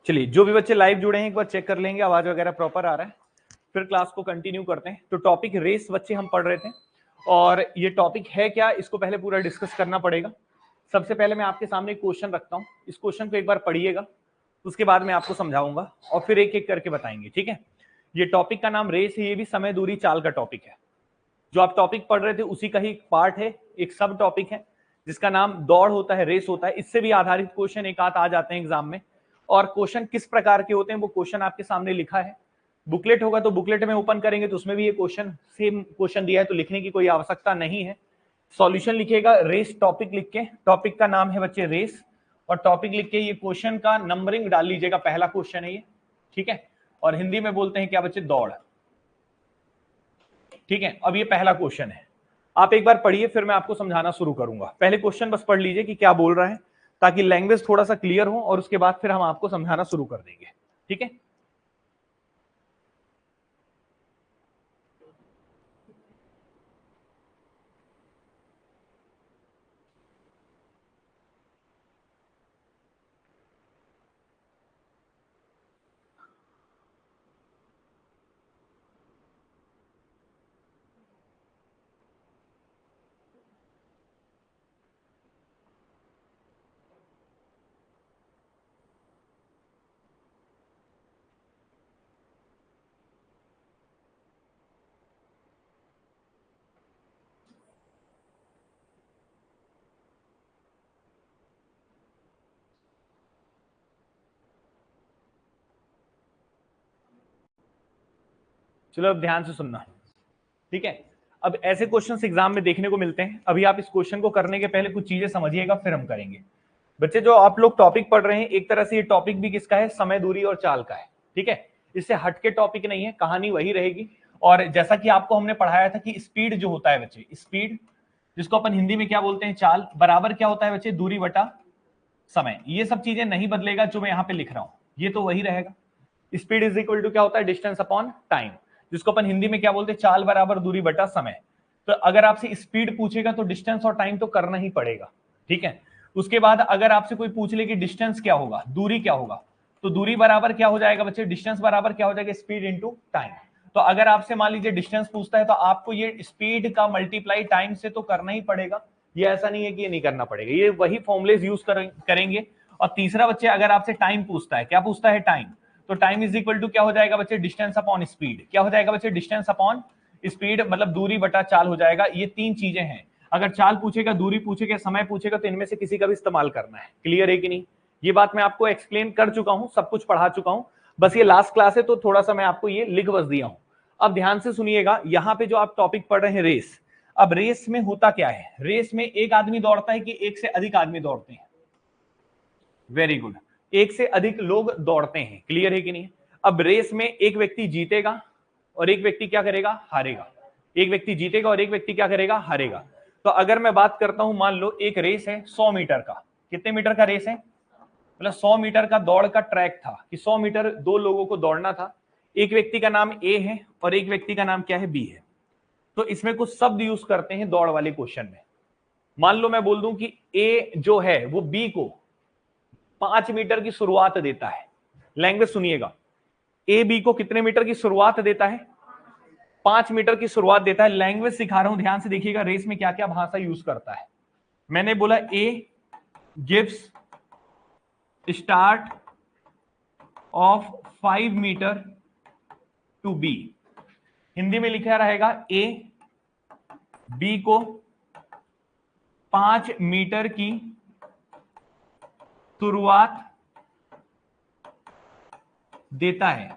चलिए, जो भी बच्चे लाइव जुड़े हैं एक बार चेक कर लेंगे आवाज वगैरह प्रॉपर आ रहा है, फिर क्लास को कंटिन्यू करते हैं। तो टॉपिक रेस बच्चे हम पढ़ रहे थे, और ये टॉपिक है क्या इसको पहले पूरा डिस्कस करना पड़ेगा। सबसे पहले मैं आपके सामने एक क्वेश्चन रखता हूं, इस क्वेश्चन को एक बार पढ़िएगा, उसके बाद मैं आपको समझाऊंगा और फिर एक एक करके बताएंगे, ठीक है। ये टॉपिक का नाम रेस है, ये भी समय दूरी चाल का टॉपिक है। जो आप टॉपिक पढ़ रहे थे उसी का ही पार्ट है, एक सब टॉपिक है जिसका नाम दौड़ होता है, रेस होता है। इससे भी आधारित क्वेश्चन एक आध आ जाते हैं एग्जाम में। और क्वेश्चन किस प्रकार के होते हैं वो क्वेश्चन आपके सामने लिखा है, बुकलेट होगा तो बुकलेट में ओपन करेंगे तो उसमें भी ये क्वेश्चन सेम क्वेश्चन दिया है, तो लिखने की कोई आवश्यकता नहीं है। सॉल्यूशन लिखिएगा रेस टॉपिक लिख के, टॉपिक का नाम है बच्चे रेस, और टॉपिक लिख के ये क्वेश्चन का नंबरिंग डाल लीजिएगा, पहला क्वेश्चन है ये, ठीक है। और हिंदी में बोलते हैं क्या बच्चे, दौड़, ठीक है। अब ये पहला क्वेश्चन है, आप एक बार पढ़िए फिर मैं आपको समझाना शुरू करूंगा। पहले क्वेश्चन बस पढ़ लीजिए कि क्या बोल रहा है, ताकि लैंग्वेज थोड़ा सा क्लियर हो, और उसके बाद फिर हम आपको समझाना शुरू कर देंगे, ठीक है। चलो अब ध्यान से सुनना, ठीक है। अब ऐसे क्वेश्चंस एग्जाम में देखने को मिलते हैं। अभी आप इस क्वेश्चन को करने के पहले कुछ चीजें समझिएगा, फिर हम करेंगे। बच्चे जो आप लोग टॉपिक पढ़ रहे हैं, एक तरह से ये टॉपिक भी किसका है, समय दूरी और चाल का है, ठीक है। इससे हटके टॉपिक नहीं है, कहानी वही रहेगी। और जैसा कि आपको हमने पढ़ाया था कि स्पीड जो होता है बच्चे, स्पीड जिसको अपन हिंदी में क्या बोलते हैं, चाल, बराबर क्या होता है बच्चे, दूरी बटा समय। ये सब चीजें नहीं बदलेगा जो मैं यहाँ पे लिख रहा हूं, ये तो वही रहेगा। स्पीड इज इक्वल टू क्या होता है, डिस्टेंस अपॉन टाइम, जिसको अपन हिंदी में क्या बोलते हैं, चाल बराबर दूरी बटा समय। तो अगर आपसे स्पीड पूछेगा तो डिस्टेंस और टाइम तो करना ही पड़ेगा, ठीक है। उसके बाद अगर आपसे कोई पूछ ले कि डिस्टेंस क्या होगा, दूरी क्या होगा, तो दूरी बराबर क्या हो जाएगा बच्चे, डिस्टेंस बराबर क्या हो जाएगा, स्पीड इंटू टाइम। तो अगर आपसे मान लीजिए डिस्टेंस पूछता है तो आपको ये स्पीड का मल्टीप्लाई टाइम से तो करना ही पड़ेगा, ये ऐसा नहीं है कि ये नहीं करना पड़ेगा, ये वही फॉर्मुलेज यूज करेंगे। और तीसरा बच्चे अगर आपसे टाइम पूछता है, क्या पूछता है, टाइम, तो टाइम इज इक्वल टू क्या हो जाएगा बच्चे, डिस्टेंस अपॉन स्पीड। क्या हो जाएगा बच्चे, डिस्टेंस अपॉन स्पीड, मतलब दूरी बटा चाल हो जाएगा। ये तीन चीजें हैं, अगर चाल पूछेगा, दूरी पूछेगा, समय पूछेगा, तो इनमें से किसी का भी इस्तेमाल करना है। क्लियर है कि नहीं, ये बात मैं आपको एक्सप्लेन कर चुका हूं, सब कुछ पढ़ा चुका हूं, बस ये लास्ट क्लास है तो थोड़ा सा मैं आपको ये लिख बस दिया हूं। अब ध्यान से सुनिएगा, यहाँ पे जो आप टॉपिक पढ़ रहे हैं रेस, अब रेस में होता क्या है, रेस में एक आदमी दौड़ता है कि एक से अधिक आदमी दौड़ते हैं, वेरी गुड, एक से अधिक लोग दौड़ते हैं। क्लियर है कि नहीं। अब रेस में एक व्यक्ति जीतेगा और एक व्यक्ति क्या करेगा, हारेगा। एक व्यक्ति जीतेगा और एक व्यक्ति क्या करेगा, हारेगा। तो अगर मैं बात करता हूं, मान लो एक रेस है 100 मीटर का, कितने मीटर का रेस है, मतलब 100 मीटर का दौड़ का ट्रैक था कि 100 मीटर दो लोगों को दौड़ना था। एक व्यक्ति का नाम ए है और एक व्यक्ति का नाम क्या है, बी है। तो इसमें कुछ शब्द यूज करते हैं दौड़ वाले क्वेश्चन में। मान लो मैं बोल दूं कि ए जो है वो बी को 5 मीटर की शुरुआत देता है। लैंग्वेज सुनिएगा, ए बी को कितने मीटर की शुरुआत देता है, 5 मीटर की शुरुआत देता है। लैंग्वेज सिखा रहा हूं, ध्यान से देखिएगा रेस में क्या क्या भाषा यूज करता है। मैंने बोला A gives start of 5 metre to B, Hindi में लिखा रहेगा ए बी को 5 मीटर की शुरुआत देता है।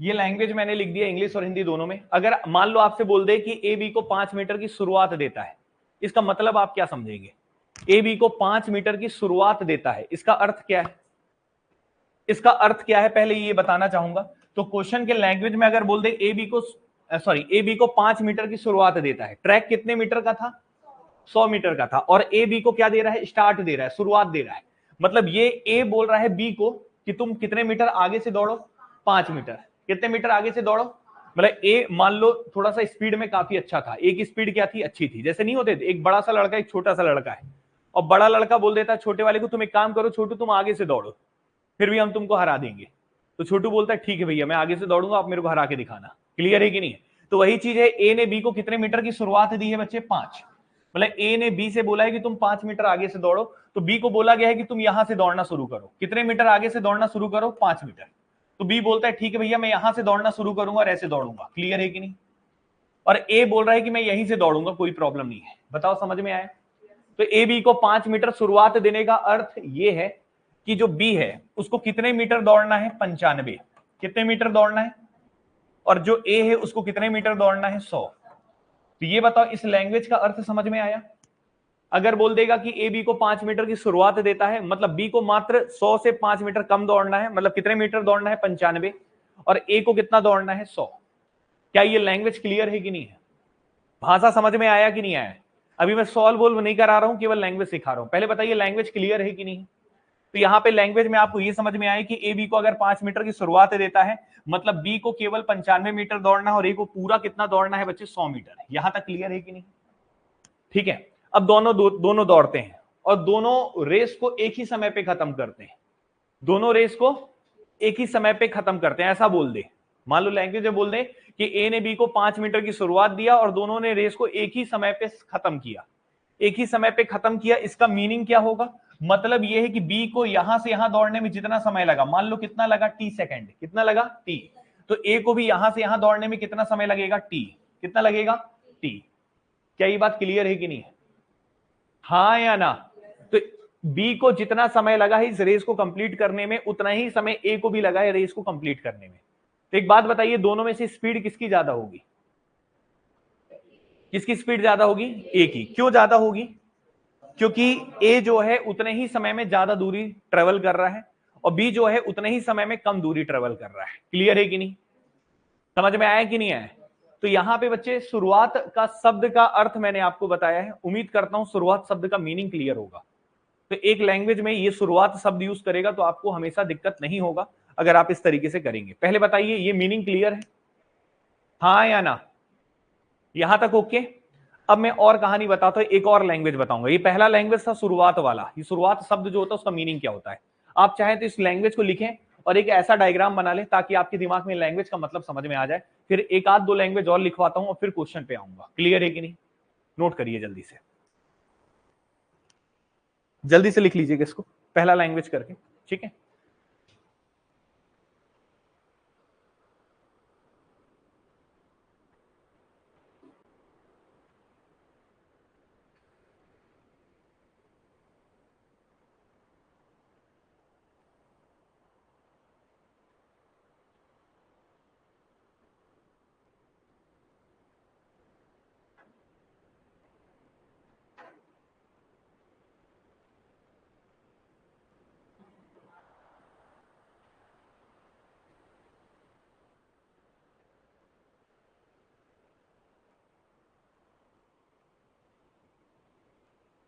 ये लैंग्वेज मैंने लिख दिया इंग्लिश और हिंदी दोनों में। अगर मान लो आपसे बोल दे कि ए बी को 5 मीटर की शुरुआत देता है, इसका मतलब आप क्या समझेंगे, ए बी को 5 मीटर की शुरुआत देता है, इसका अर्थ क्या है, इसका अर्थ क्या है पहले ये बताना चाहूंगा। तो क्वेश्चन के लैंग्वेज में अगर बोल दे ए बी को, सॉरी, ए बी को 5 मीटर की शुरुआत देता है, ट्रैक कितने मीटर का था, 100 मीटर का था, और ए बी को क्या दे रहा है, स्टार्ट दे रहा है, शुरुआत दे रहा है। मतलब ये ए बोल रहा है बी को कि तुम कितने मीटर आगे से दौड़ो, 5 मीटर, कितने मीटर आगे से दौड़ो। मतलब ए मान लो थोड़ा सा स्पीड में काफी अच्छा था, एक स्पीड क्या थी, अच्छी थी। जैसे नहीं होते, एक बड़ा सा लड़का एक छोटा सा लड़का है, और बड़ा लड़का बोल देता है छोटे वाले को तुम एक काम करो छोटू तुम आगे से दौड़ो, फिर भी हम तुमको हरा देंगे। तो छोटू बोलता है ठीक है भैया मैं आगे से दौड़ूंगा, आप मेरे को हरा के दिखाना। क्लियर है कि नहीं? तो वही चीज है, ए ने बी को कितने मीटर की शुरुआत दी है बच्चे? 5। मतलब ए ने बी से बोला है कि तुम 5 मीटर आगे से दौड़ो, तो बी को बोला गया है कि तुम यहां से दौड़ना शुरू करो। कितने मीटर आगे से दौड़ना शुरू करो? 5 मीटर। तो बी बोलता है ठीक है भैया मैं यहां से दौड़ना शुरू करूंगा और ऐसे दौड़ूंगा। क्लियर है कि नहीं? और ए बोल रहा है कि मैं यहीं से दौड़ूंगा, कोई प्रॉब्लम नहीं है। बताओ समझ में आया? तो ए बी को 5 मीटर शुरुआत देने का अर्थ ये है कि जो बी है उसको कितने मीटर दौड़ना है? 95। कितने मीटर दौड़ना है? और जो ए है उसको कितने मीटर दौड़ना है? 100। तो ये बताओ इस लैंग्वेज का अर्थ समझ में आया? अगर बोल देगा कि ए बी को 5 मीटर की शुरुआत देता है, मतलब बी को मात्र 100 से 5 मीटर कम दौड़ना है, मतलब कितने मीटर दौड़ना है? 95। और ए को कितना दौड़ना है? 100। क्या ये लैंग्वेज क्लियर है कि नहीं है? भाषा समझ में आया कि नहीं आया? अभी मैं सॉल्व वोल्व नहीं करा रहा हूं, केवल लैंग्वेज सिखा रहा हूं। पहले बताइए लैंग्वेज क्लियर है कि नहीं? तो यहाँ पे लैंग्वेज में आपको ये समझ में आया कि ए बी को अगर 5 मीटर की शुरुआत देता है, मतलब बी को केवल 95 मीटर दौड़ना है और ए को पूरा कितना दौड़ना है बच्चे? 100 मीटर। यहां तक क्लियर है कि नहीं? ठीक है। अब दोनों दौड़ते हैं और दोनों रेस को एक ही समय पे खत्म करते हैं। दोनों रेस को एक ही समय पे खत्म करते हैं, ऐसा बोल दे। मान लो लैंग्वेज में बोल दे कि ए ने बी को 5 मीटर की शुरुआत दिया और दोनों ने रेस को एक ही समय पे खत्म किया। एक ही समय पे खत्म किया, इसका मीनिंग क्या होगा? मतलब यह है कि बी को यहां से यहां दौड़ने में जितना समय लगा, मान लो कितना लगा? T second. कितना लगा? टी। तो ए को भी यहां से यहां दौड़ने में कितना समय लगेगा? टी। कितना लगेगा? टी। क्या ये बात क्लियर है कि नहीं है? हाँ या ना? तो बी को जितना समय लगा है इस रेस को कंप्लीट करने में, उतना ही समय ए को भी लगा है रेस को कंप्लीट करने में। तो एक बात बताइए, दोनों में से स्पीड किसकी ज्यादा होगी? किसकी स्पीड ज्यादा होगी? ए की। क्यों ज्यादा होगी? क्योंकि ए जो है उतने ही समय में ज्यादा दूरी ट्रेवल कर रहा है और बी जो है उतने ही समय में कम दूरी ट्रेवल कर रहा है। क्लियर है कि नहीं? समझ में आया कि नहीं आया? तो यहां पे बच्चे शुरुआत का शब्द का अर्थ मैंने आपको बताया है। उम्मीद करता हूं शुरुआत शब्द का मीनिंग क्लियर होगा। तो एक लैंग्वेज में ये शुरुआत शब्द यूज करेगा तो आपको हमेशा दिक्कत नहीं होगा अगर आप इस तरीके से करेंगे। पहले बताइए ये मीनिंग क्लियर है? हाँ या ना? यहां तक ओके? अब मैं और कहानी बताता हूं, एक और लैंग्वेज बताऊंगा। ये पहला लैंग्वेज था शुरुआत वाला। ये शुरुआत शब्द जो होता है उसका मीनिंग क्या होता है? आप चाहें तो इस लैंग्वेज को लिखें और एक ऐसा डायग्राम बना लें ताकि आपके दिमाग में लैंग्वेज का मतलब समझ में आ जाए। फिर एक आध दो लैंग्वेज और लिखवाता हूं और फिर क्वेश्चन पे आऊंगा। क्लियर है कि नहीं? नोट करिए जल्दी से, जल्दी से लिख लीजिएगा इसको पहला लैंग्वेज करके। ठीक है?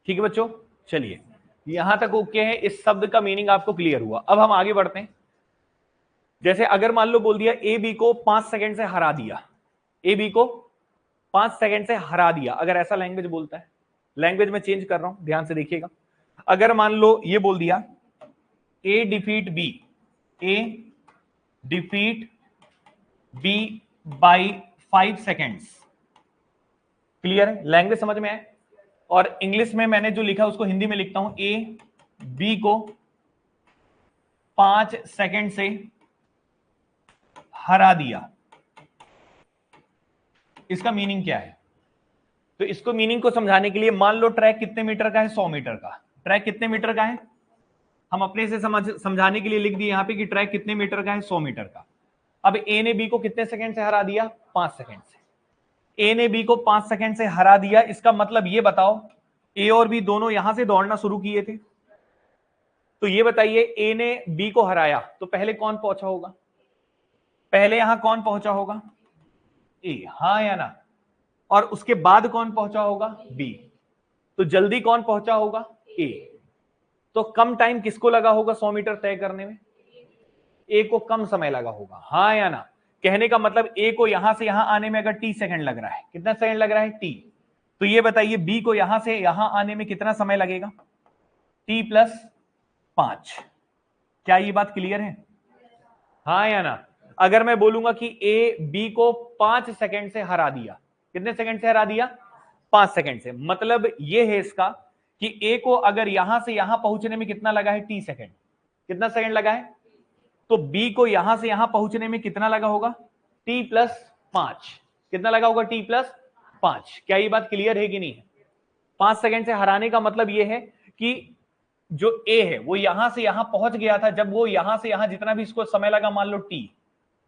ठीक है बच्चों, चलिए यहां तक ओके है। इस शब्द का मीनिंग आपको क्लियर हुआ। अब हम आगे बढ़ते हैं। जैसे अगर मान लो बोल दिया ए बी को 5 सेकंड से हरा दिया, ए बी को 5 सेकंड से हरा दिया, अगर ऐसा लैंग्वेज बोलता है। लैंग्वेज में चेंज कर रहा हूं, ध्यान से देखिएगा। अगर मान लो ये बोल दिया A defeat B, A defeat B by 5 seconds. Clear है? लैंग्वेज समझ में आए? और इंग्लिश में मैंने जो लिखा उसको हिंदी में लिखता हूं, ए बी को 5 सेकेंड से हरा दिया। इसका मीनिंग क्या है? तो इसको मीनिंग को समझाने के लिए मान लो ट्रैक कितने मीटर का है? 100 मीटर का। ट्रैक कितने मीटर का है? हम अपने से समझाने के लिए लिख दिए यहां पे कि ट्रैक कितने मीटर का है? 100 मीटर का। अब ए ने बी को कितने सेकंड से हरा दिया? 5 सेकंड से। ए ने बी को 5 सेकंड से हरा दिया, इसका मतलब ये बताओ ए और बी दोनों यहां से दौड़ना शुरू किए थे। तो ये बताइए ए ने बी को हराया तो पहले कौन पहुंचा होगा? पहले यहां कौन पहुंचा होगा? ए। हाँ या ना? और उसके बाद कौन पहुंचा होगा? बी। तो जल्दी कौन पहुंचा होगा? ए। तो कम टाइम किसको लगा होगा 100 मीटर तय करने में? ए को कम समय लगा होगा। हाँ या ना? कहने का मतलब ए को यहां से यहां आने में अगर टी सेकंड लग रहा है, कितना सेकंड लग रहा है? टी। तो ये बताइए बी को यहां से यहां आने में कितना समय लगेगा? t+5। क्या ये बात क्लियर है? हाँ या ना? अगर मैं बोलूंगा कि ए बी को 5 सेकंड से हरा दिया, कितने सेकंड से हरा दिया? 5 सेकंड से। मतलब ये है इसका कि ए को अगर यहां से यहां पहुंचने में कितना लगा है? T second. कितना सेकंड लगा है? तो बी को यहां से यहां पहुंचने में कितना लगा होगा? t+5। कितना लगा होगा? t+5। क्या ये बात क्लियर है कि नहीं है? 5 सेकंड से हराने का मतलब ये है कि जो ए है वो यहां से यहां पहुंच गया था, जब वो यहां से यहां जितना भी इसको समय लगा, मान लो टी,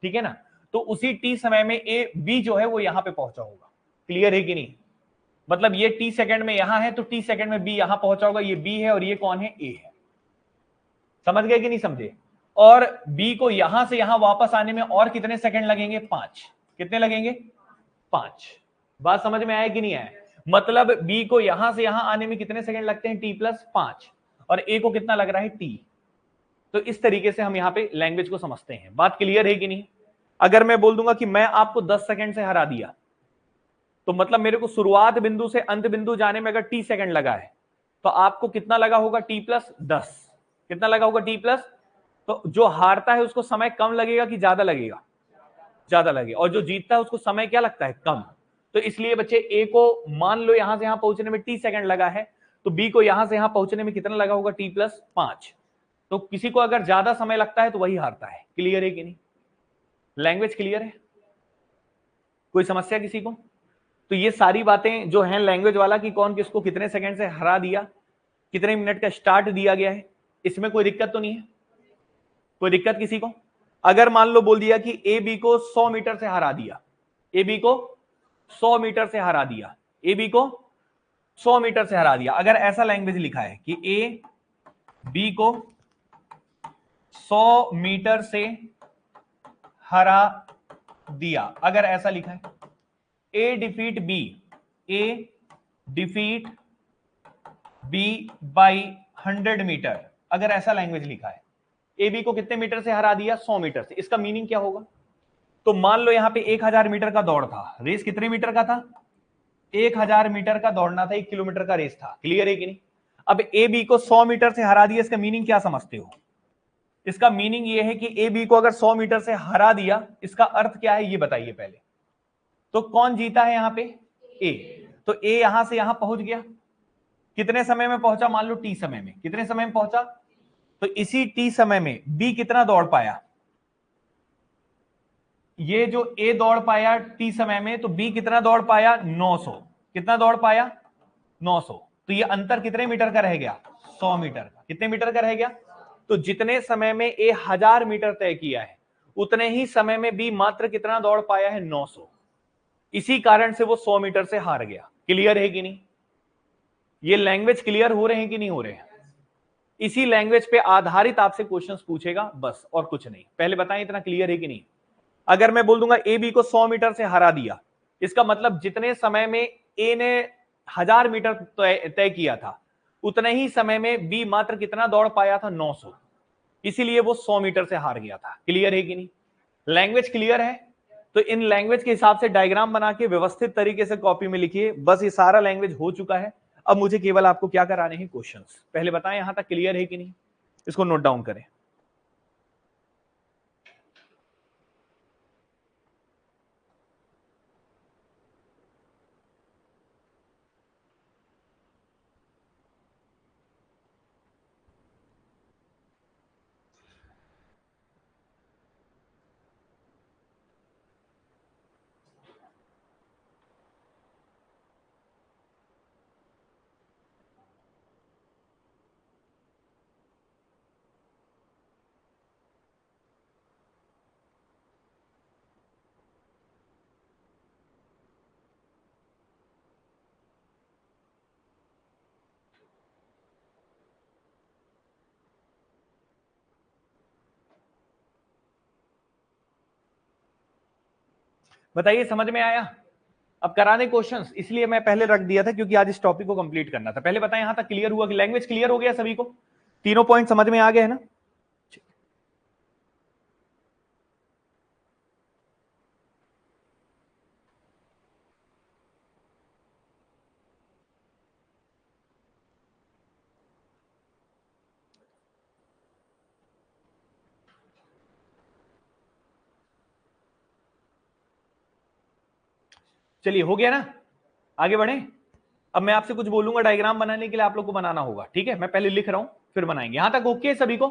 ठीक है ना, तो उसी टी समय में ए बी जो है वो यहां पे पहुंचा होगा। क्लियर है कि नहीं? मतलब ये टी सेकंड में यहां है तो टी सेकंड में बी यहां पहुंचा होगा। ये बी है और ये कौन है? ए है। समझ गए कि नहीं समझे? और बी को यहां से यहां वापस आने में और कितने सेकंड लगेंगे? 5। कितने लगेंगे? 5। बात समझ में आया कि नहीं आया? मतलब बी को यहां से यहां आने में कितने सेकंड लगते हैं? t+5। और ए को कितना लग रहा है? टी। तो इस तरीके से हम यहां पे लैंग्वेज को समझते हैं। बात क्लियर है कि नहीं? अगर मैं बोल दूंगा कि मैं आपको 10 सेकंड से हरा दिया, तो मतलब मेरे को शुरुआत बिंदु से अंत बिंदु जाने में अगर टी सेकंड लगा है, तो आपको कितना लगा होगा? t+10। कितना लगा होगा? t+। तो जो हारता है उसको समय कम लगेगा कि ज्यादा लगेगा? ज्यादा लगेगा। और जो जीतता है उसको समय क्या लगता है? कम। तो इसलिए बच्चे ए को मान लो यहां से यहां पहुंचने में टी सेकंड लगा है, तो बी को यहां से यहां पहुंचने में कितना लगा होगा? t+5। तो किसी को अगर ज्यादा समय लगता है तो वही हारता है। क्लियर है कि नहीं? लैंग्वेज क्लियर है? कोई समस्या किसी को? तो ये सारी बातें जो हैं लैंग्वेज वाला कि कौन किसको कितने सेकंड से हरा दिया, कितने मिनट का स्टार्ट दिया गया है, इसमें कोई दिक्कत तो नहीं है? कोई दिक्कत किसी को? अगर मान लो बोल दिया कि ए बी को 100 मीटर से हरा दिया, ए बी को 100 मीटर से हरा दिया, ए बी को 100 मीटर से हरा दिया, अगर ऐसा लैंग्वेज लिखा है कि ए बी को 100 मीटर से हरा दिया, अगर ऐसा लिखा है, A defeat B, A defeat B by 100 meter, अगर ऐसा लैंग्वेज लिखा है, ए बी को कितने मीटर से हरा दिया? 100 मीटर से। इसका मीनिंग क्या होगा? तो मान लो यहां पे 1000 मीटर का दौड़ था, रेस कितने मीटर का था? 1000 मीटर का दौड़ना था, 1 किलोमीटर का रेस था। क्लियर है कि नहीं? अब ए बी को 100 मीटर से हरा दिया, इसका मीनिंग क्या समझते हो? इसका मीनिंग ये है कि ए बी को अगर 100 मीटर से हरा दिया, इसका अर्थ क्या है ये बताइए पहले। तो कौन जीता है यहां पे? ए। तो ए यहां से यहां पहुंच गया, कितने समय में पहुंचा? मान लो टी समय में। कितने समय में पहुंचा? तो इसी टी समय में बी कितना दौड़ पाया? ये जो ए दौड़ पाया टी समय में, तो बी कितना दौड़ पाया? 900। कितना दौड़ पाया? 900। तो ये अंतर कितने मीटर का रह गया? 100 मीटर का। कितने मीटर का रह गया? तो जितने समय में ए 1000 मीटर तय किया है, उतने ही समय में बी मात्र कितना दौड़ पाया है? 900। इसी कारण से वो 100 मीटर से हार गया। क्लियर है कि नहीं? ये लैंग्वेज क्लियर हो रहे हैं कि नहीं हो रहे हैं? इसी लैंग्वेज पे आधारित आपसे क्वेश्चंस पूछेगा, बस और कुछ नहीं। पहले बताएं इतना क्लियर है कि नहीं? अगर मैं बोल दूंगा ए बी को 100 मीटर से हरा दिया, इसका मतलब जितने समय में ए ने 1000 मीटर तय किया था, उतने ही समय में बी मात्र कितना दौड़ पाया था? 900। इसीलिए वो 100 मीटर से हार गया था। क्लियर है कि नहीं? लैंग्वेज क्लियर है? तो इन लैंग्वेज के हिसाब से डायग्राम बना के व्यवस्थित तरीके से कॉपी में लिखिए। बस ये सारा लैंग्वेज हो चुका है। अब मुझे केवल आपको क्या कराने हैं? क्वेश्चंस। पहले बताएं यहां तक क्लियर है कि नहीं? इसको नोट डाउन करें। बताइए, समझ में आया? अब कराने क्वेश्चंस, इसलिए मैं पहले रख दिया था क्योंकि आज इस टॉपिक को कंप्लीट करना था। पहले बताएं यहां तक क्लियर हुआ कि लैंग्वेज क्लियर हो गया सभी को? तीनों पॉइंट समझ में आ गए है ना? चलिए हो गया ना, आगे बढ़े। अब मैं आपसे कुछ बोलूंगा डायग्राम बनाने के लिए, आप लोग को बनाना होगा, ठीक है। मैं पहले लिख रहा हूं फिर बनाएंगे। यहां तक ओके सभी को?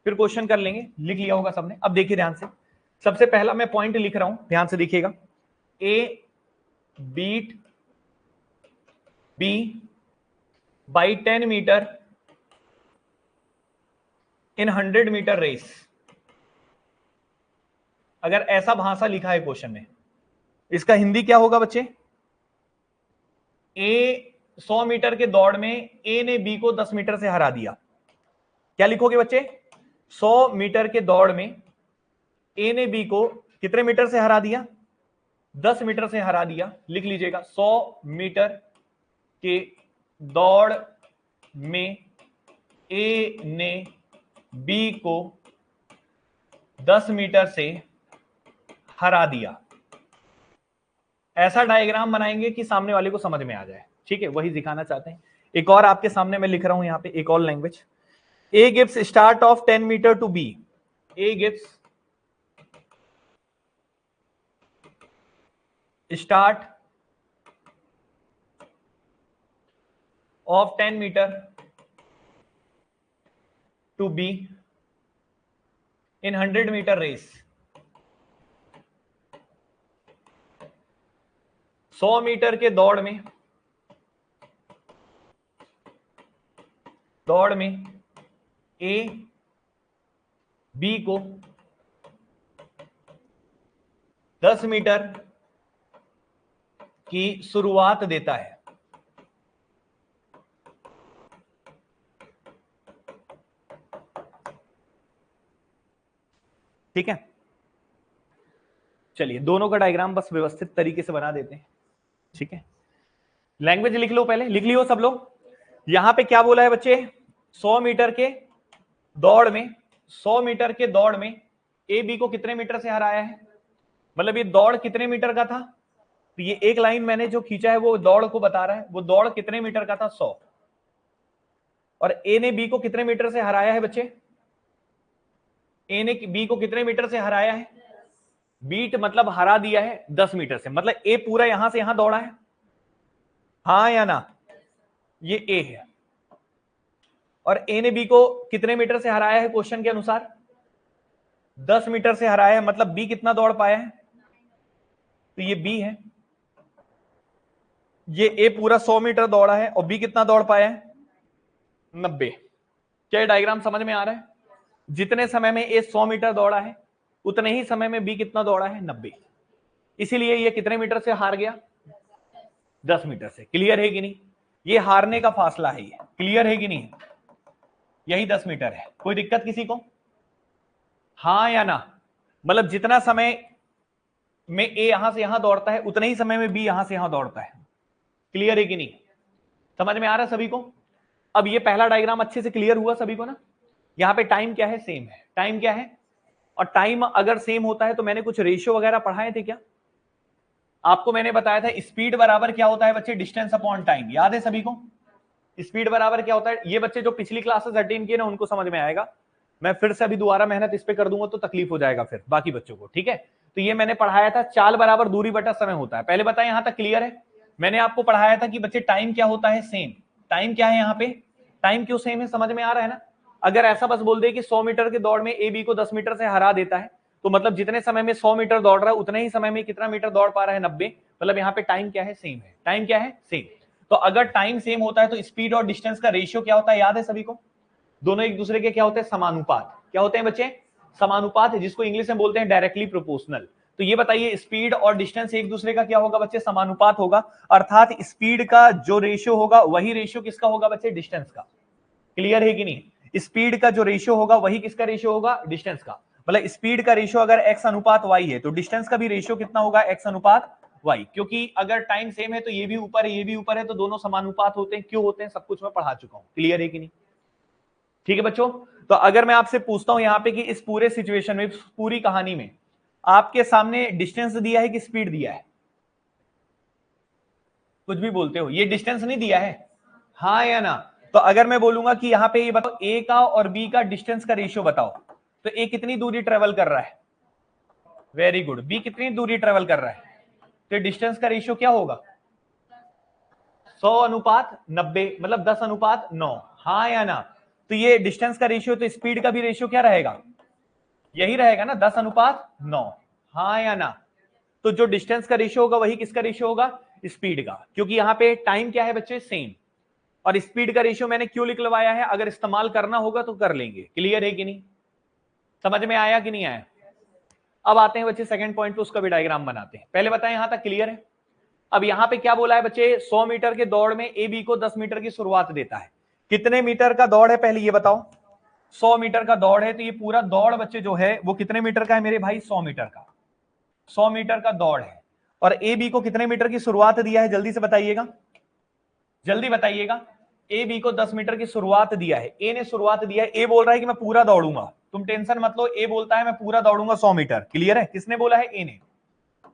फिर क्वेश्चन कर लेंगे। लिख लिया होगा सबने? अब देखिए ध्यान से, सबसे पहला मैं पॉइंट लिख रहा हूं, ध्यान से देखिएगा। A beat B by 10 meter in 100 metre race. अगर ऐसा भाषा लिखा है क्वेश्चन में, इसका हिंदी क्या होगा बच्चे? ए 100 मीटर के दौड़ में ए ने बी को 10 मीटर से हरा दिया। क्या लिखोगे बच्चे? 100 मीटर के दौड़ में ए ने बी को कितने मीटर से हरा दिया? 10 मीटर से हरा दिया। लिख लीजिएगा, 100 मीटर के दौड़ में ए ने बी को 10 मीटर से हरा दिया। ऐसा डायग्राम बनाएंगे कि सामने वाले को समझ में आ जाए, ठीक है, वही दिखाना चाहते हैं। एक और आपके सामने मैं लिख रहा हूं यहां पे एक और language. A gives start of 10 metre to B. A gives start of 10 metre to B in 100 metre race. 100 metre के दौड़ में ए बी को 10 मीटर की शुरुआत देता है। ठीक है, चलिए दोनों का डायग्राम बस व्यवस्थित तरीके से बना देते हैं, ठीक है। लैंग्वेज लिख लो, पहले लिख लियो सब लोग। यहां पे क्या बोला है बच्चे? 100 मीटर के दौड़ में, 100 मीटर के दौड़ में ए बी को कितने मीटर से हराया है? मतलब ये दौड़ कितने मीटर का था? तो ये एक लाइन मैंने जो खींचा है वो दौड़ को बता रहा है। वो दौड़ कितने मीटर का था? 100। और ए ने बी को कितने मीटर से हराया है बच्चे? ए ने बी को कितने मीटर से हराया है? बीट मतलब हरा दिया है 10 मीटर से। मतलब ए पूरा यहां से यहां दौड़ा है, हाँ या ना? ये ए है। और ए ने बी को कितने मीटर से हराया है क्वेश्चन के अनुसार? 10 मीटर से हराया है। मतलब बी कितना दौड़ पाया है? तो ये बी है। ये ए पूरा 100 मीटर दौड़ा है और बी कितना दौड़ पाया है? 90। क्या डायग्राम समझ में आ रहा है? जितने समय में ए 100 मीटर दौड़ा है उतने ही समय में बी कितना दौड़ा है? 90। इसीलिए ये कितने मीटर से हार गया? 10 मीटर से। क्लियर है कि नहीं? ये हारने का फासला है, ये क्लियर है कि नहीं? यही 10 मीटर है। कोई दिक्कत किसी को? हाँ या ना? मतलब जितना समय में ए यहां से यहां दौड़ता है उतने ही समय में बी यहां से यहां दौड़ता है। क्लियर है कि नहीं? समझ में आ रहा है सभी को? अब ये पहला डायग्राम अच्छे से क्लियर हुआ सभी को ना? यहां पे टाइम क्या है? सेम है। टाइम क्या है? और टाइम अगर सेम होता है तो मैंने कुछ रेशियो वगैरह पढ़ाए थे क्या आपको? मैंने बताया था स्पीड बराबर क्या होता है बच्चे? Distance upon time. याद है सभी को? स्पीड बराबर क्या होता है? ये बच्चे जो पिछली क्लासेस अटेंड किए ना उनको समझ में आएगा। मैं फिर से अभी दोबारा मेहनत इस पे कर दूंगा तो तकलीफ हो जाएगा फिर बाकी बच्चों को, ठीक है। तो ये मैंने पढ़ाया था, चाल बराबर दूरी बटा समय होता है। पहले बताया, यहां तक क्लियर है? मैंने आपको पढ़ाया था कि बच्चे टाइम क्या होता है? सेम। टाइम क्या है यहाँ पे? टाइम क्यों सेम है? समझ में आ रहा है ना? अगर ऐसा बस बोल दे कि 100 मीटर की दौड़ में ए बी को 10 मीटर से हरा देता है, तो मतलब जितने समय में 100 मीटर दौड़ रहा है उतने ही समय में कितना मीटर दौड़ पा रहा है? 90। मतलब यहाँ पे टाइम क्या है? सेम है। टाइम क्या है? सेम। तो अगर टाइम सेम होता है तो स्पीड और डिस्टेंस का रेशियो क्या होता है? याद है सभी को? दोनों एक दूसरे के क्या होते हैं? समानुपात। क्या होते हैं बच्चे? समानुपात, जिसको इंग्लिश में बोलते हैं डायरेक्टली प्रोपोर्शनल। तो ये बताइए, स्पीड और डिस्टेंस एक दूसरे का क्या होगा बच्चे? समानुपात होगा। अर्थात स्पीड का जो रेशियो होगा वही रेशियो किसका होगा बच्चे? डिस्टेंस का। क्लियर है कि नहीं? स्पीड का जो रेशियो होगा वही किसका रेशियो होगा? डिस्टेंस का। मतलब स्पीड का रेशियो अगर x अनुपात y है तो डिस्टेंस का भी रेशियो कितना होगा? x अनुपात y। क्योंकि अगर टाइम सेम है तो ये भी ऊपर है ये भी ऊपर है, तो दोनों समानुपात होते हैं। क्यों होते हैं? सब कुछ मैं पढ़ा चुका हूं। क्लियर है कि नहीं? ठीक है बच्चों। तो अगर मैं आपसे पूछता हूं यहां पे कि इस पूरे सिचुएशन में, पूरी कहानी में आपके सामने डिस्टेंस दिया है कि स्पीड दिया है? कुछ भी बोलते हो, ये डिस्टेंस नहीं दिया है, हाँ या ना? तो अगर मैं बोलूंगा कि यहाँ पे ये बताओ ए का और बी का डिस्टेंस का रेशियो बताओ, तो ए कितनी दूरी ट्रेवल कर रहा है? Very good. बी कितनी दूरी ट्रेवल कर रहा है? तो डिस्टेंस का रेशियो क्या होगा? 100:90, मतलब 10:9। हाँ या ना? तो ये डिस्टेंस का रेशियो, तो स्पीड का भी रेशियो क्या रहेगा? यही रहेगा ना, 10:9। हाँ या ना? तो जो डिस्टेंस का रेशियो होगा वही किसका रेशियो होगा? स्पीड का, क्योंकि यहाँ पे टाइम क्या है बच्चे? सेम। और स्पीड का रेशियो मैंने क्यों लिखवाया है? अगर इस्तेमाल करना होगा तो कर लेंगे। क्लियर है कि नहीं? समझ में आया कि नहीं आया? अब आते हैं बच्चे सेकंड पॉइंट पे, उसका भी डायग्राम बनाते हैं। पहले बताएं यहां तक क्लियर है? अब यहां पे क्या बोला है बच्चे? 100 मीटर के दौड़ में ए बी को 10 मीटर की शुरुआत देता है। कितने मीटर का दौड़ है पहले ये बताओ? 100 मीटर का दौड़ है, तो ये पूरा दौड़ बच्चे जो है वो कितने मीटर का है मेरे भाई? 100 मीटर का। 100 मीटर का दौड़ है। और ए बी को कितने मीटर की शुरुआत दिया है? जल्दी से बताइएगा, जल्दी बताइएगा। ए बी को 10 मीटर की शुरुआत दिया है, ए ने शुरुआत दिया है। ए बोल रहा है कि मैं पूरा दौड़ूंगा, तुम टेंशन मत लो। ए बोलता है मैं पूरा दौड़ूंगा 100 मीटर। क्लियर है? किसने बोला है? ए ने।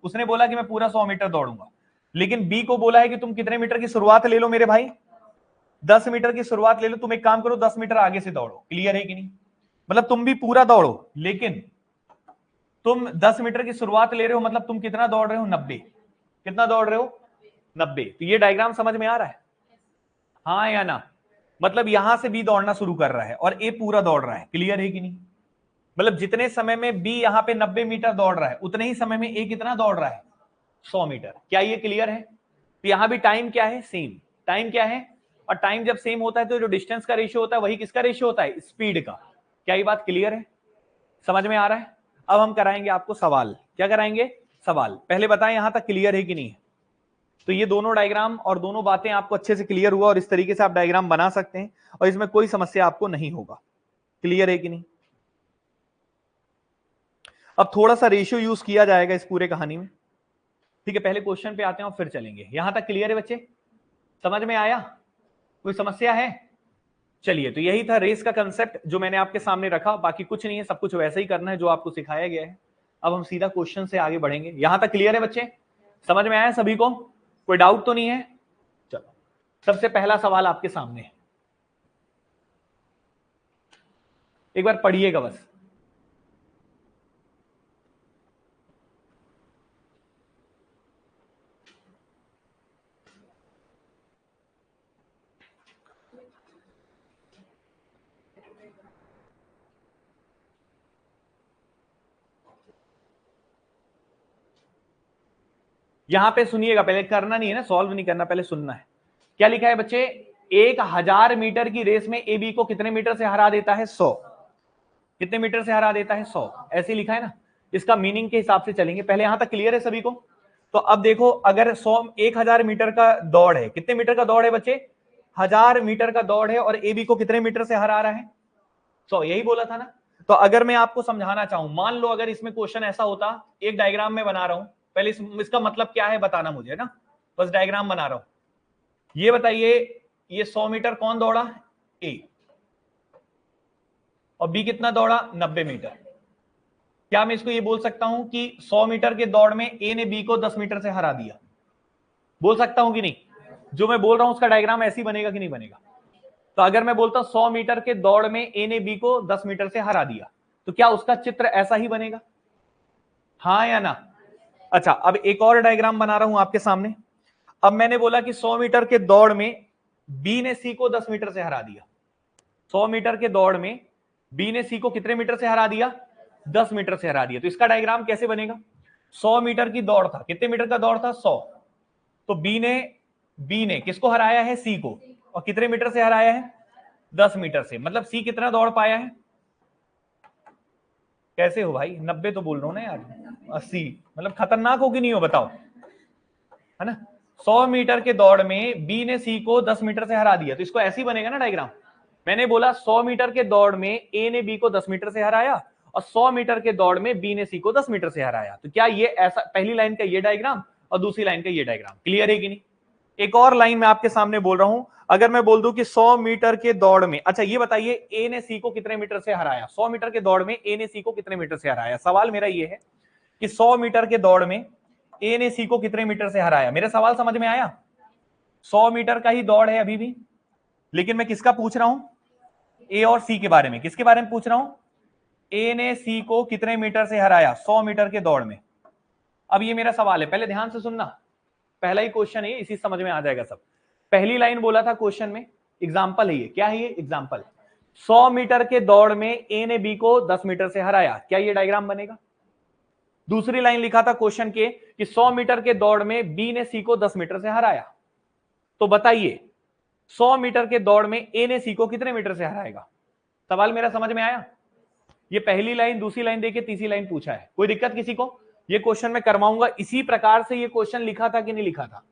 उसने बोला कि मैं पूरा 100 मीटर दौड़ूंगा। लेकिन बी को बोला है कि तुम कितने मीटर की शुरुआत ले लो मेरे भाई? 10 मीटर की शुरुआत ले लो। तुम एक काम करो, 10 मीटर आगे से दौड़ो। क्लियर है कि नहीं? मतलब तुम भी पूरा दौड़ो, लेकिन तुम 10 मीटर की शुरुआत ले रहे हो, मतलब तुम कितना दौड़ रहे हो? 90। कितना दौड़ रहे हो? 90। तो ये डायग्राम समझ में आ रहा है? हाँ या ना? मतलब यहां से बी दौड़ना शुरू कर रहा है और ए पूरा दौड़ रहा है। क्लियर है कि नहीं? मतलब जितने समय में बी यहां पे 90 मीटर दौड़ रहा है, उतने ही समय में ए कितना दौड़ रहा है? 100 मीटर। क्या ये क्लियर है? तो यहां भी टाइम क्या है? सेम। टाइम क्या है? और टाइम जब सेम होता है तो जो डिस्टेंस का रेशियो होता है वही किसका रेशियो होता है? स्पीड का। क्या ये बात क्लियर है? समझ में आ रहा है? अब हम कराएंगे आपको सवाल। क्या कराएंगे? सवाल। पहले बताएं यहां तक क्लियर है कि नहीं? तो ये दोनों डायग्राम और दोनों बातें आपको अच्छे से क्लियर हुआ, और इस तरीके से आप डायग्राम बना सकते हैं और इसमें कोई समस्या आपको नहीं होगा। क्लियर है कि नहीं? अब थोड़ा सा रेशियो यूज किया जाएगा इस पूरे कहानी में। ठीक है, पहले क्वेश्चन पे आते हैं और फिर चलेंगे। यहां तक क्लियर है बच्चे? समझ में आया? कोई समस्या है? चलिए, तो यही था रेस का कंसेप्ट जो मैंने आपके सामने रखा। बाकी कुछ नहीं है, सब कुछ वैसे ही करना है जो आपको सिखाया गया है। अब हम सीधा क्वेश्चन से आगे बढ़ेंगे। यहां तक क्लियर है बच्चे? समझ में आया सभी को? कोई डाउट तो नहीं है? चलो, सबसे पहला सवाल आपके सामने है, एक बार पढ़िएगा बस। यहां पे सुनिएगा, पहले करना नहीं है ना, सॉल्व नहीं करना, पहले सुनना है। क्या लिखा है बच्चे? 1000 मीटर की रेस में ए बी को कितने मीटर से हरा देता है? 100। कितने मीटर से हरा देता है? 100। ऐसे लिखा है ना? इसका मीनिंग के हिसाब से चलेंगे। पहले यहां तक क्लियर है सभी को? तो अब देखो, अगर 1000 मीटर का दौड़ है, कितने मीटर का दौड़ है बच्चे? 1000 मीटर का दौड़ है, और ए बी को कितने मीटर से हरा रहा है? 100। यही बोला था ना? तो अगर मैं आपको समझाना चाहूं, मान लो अगर इसमें क्वेश्चन ऐसा होता, एक डायग्राम में बना रहा हूं, पहले इसका मतलब क्या है बताना मुझे ना, बस डायग्राम बना रहा हूं। ये बताइए, ये 100 मीटर कौन दौड़ा? ए। और बी कितना दौड़ा? 90 मीटर। क्या मैं इसको ये बोल सकता हूं कि 100 मीटर के दौड़ में ए ने बी को 10 मीटर से हरा दिया? बोल सकता हूं कि नहीं? जो मैं बोल रहा हूं उसका डायग्राम ऐसे ही बनेगा कि नहीं बनेगा? तो अगर मैं बोलता हूं 100 मीटर के दौड़ में ए ने बी को 10 मीटर से हरा दिया, तो क्या उसका चित्र ऐसा ही बनेगा? हाँ या ना? अच्छा, अब एक और डायग्राम बना रहा हूं आपके सामने। अब मैंने बोला कि 100 मीटर के दौड़ में बी ने सी को 10 मीटर से हरा दिया। 100 मीटर के दौड़ में बी ने सी को कितने मीटर से हरा दिया? 10 मीटर से हरा दिया। तो इसका डायग्राम कैसे बनेगा? 100 मीटर की दौड़ था, कितने मीटर का दौड़ था? 100। तो बी ने किसको हराया है? सी को। और कितने मीटर से हराया है? 10 मीटर से। मतलब सी कितना दौड़ पाया है? कैसे हो भाई? 90 तो बोल रहा हूं ना यार, 80। मतलब खतरनाक हो कि नहीं हो बताओ, है ना? 100 मीटर के दौड़ में बी ने सी को 10 मीटर से हरा दिया, तो इसको ऐसे ही बनेगा ना डायग्राम। मैंने बोला 100 मीटर के दौड़ में ए ने बी को 10 मीटर से हराया, और 100 मीटर के दौड़ में बी ने सी को 10 मीटर से हराया। तो क्या ये ऐसा, पहली लाइन का ये डायग्राम और दूसरी लाइन का ये डायग्राम क्लियर है कि नहीं? एक और लाइन में आपके सामने बोल रहा हूं। अगर मैं बोल दूं कि 100 मीटर के दौड़ में, अच्छा ये बताइए ए ने सी को कितने मीटर से हराया? 100 मीटर के दौड़ में ए ने सी को कितने मीटर से हराया? सवाल मेरा ये है कि 100 मीटर के दौड़ में ए ने सी को कितने मीटर से हराया? मेरा सवाल समझ में आया? 100 मीटर का ही दौड़ है अभी भी, लेकिन मैं किसका पूछ रहा हूं? ए और सी के बारे में। किसके बारे में पूछ रहा हूं? ए ने सी को कितने मीटर से हराया 100 मीटर के दौड़ में? अब ये मेरा सवाल है, पहले ध्यान से सुनना, पहला ही क्वेश्चन है, इसी समझ में आ जाएगा सब। पहली लाइन बोला था क्वेश्चन में, एग्जाम्पल है ये, क्या है ये? एग्जाम्पल। 100 मीटर के दौड़ में ए ने बी को 10 मीटर से हराया, क्या ये डायग्राम बनेगा? दूसरी लाइन लिखा था क्वेश्चन के कि 100 मीटर के दौड़ में बी ने सी को 10 मीटर से हराया, तो बताइए 100 मीटर के दौड़ में ए ने सी को कितने मीटर से हराएगा? सवाल मेरा समझ में आया? ये पहली लाइन, दूसरी लाइन देखिए, तीसरी लाइन पूछा है, कोई दिक्कत किसी को? ये क्वेश्चन मैं करवाऊंगा इसी प्रकार से। ये क्वेश्चन लिखा था कि नहीं लिखा था?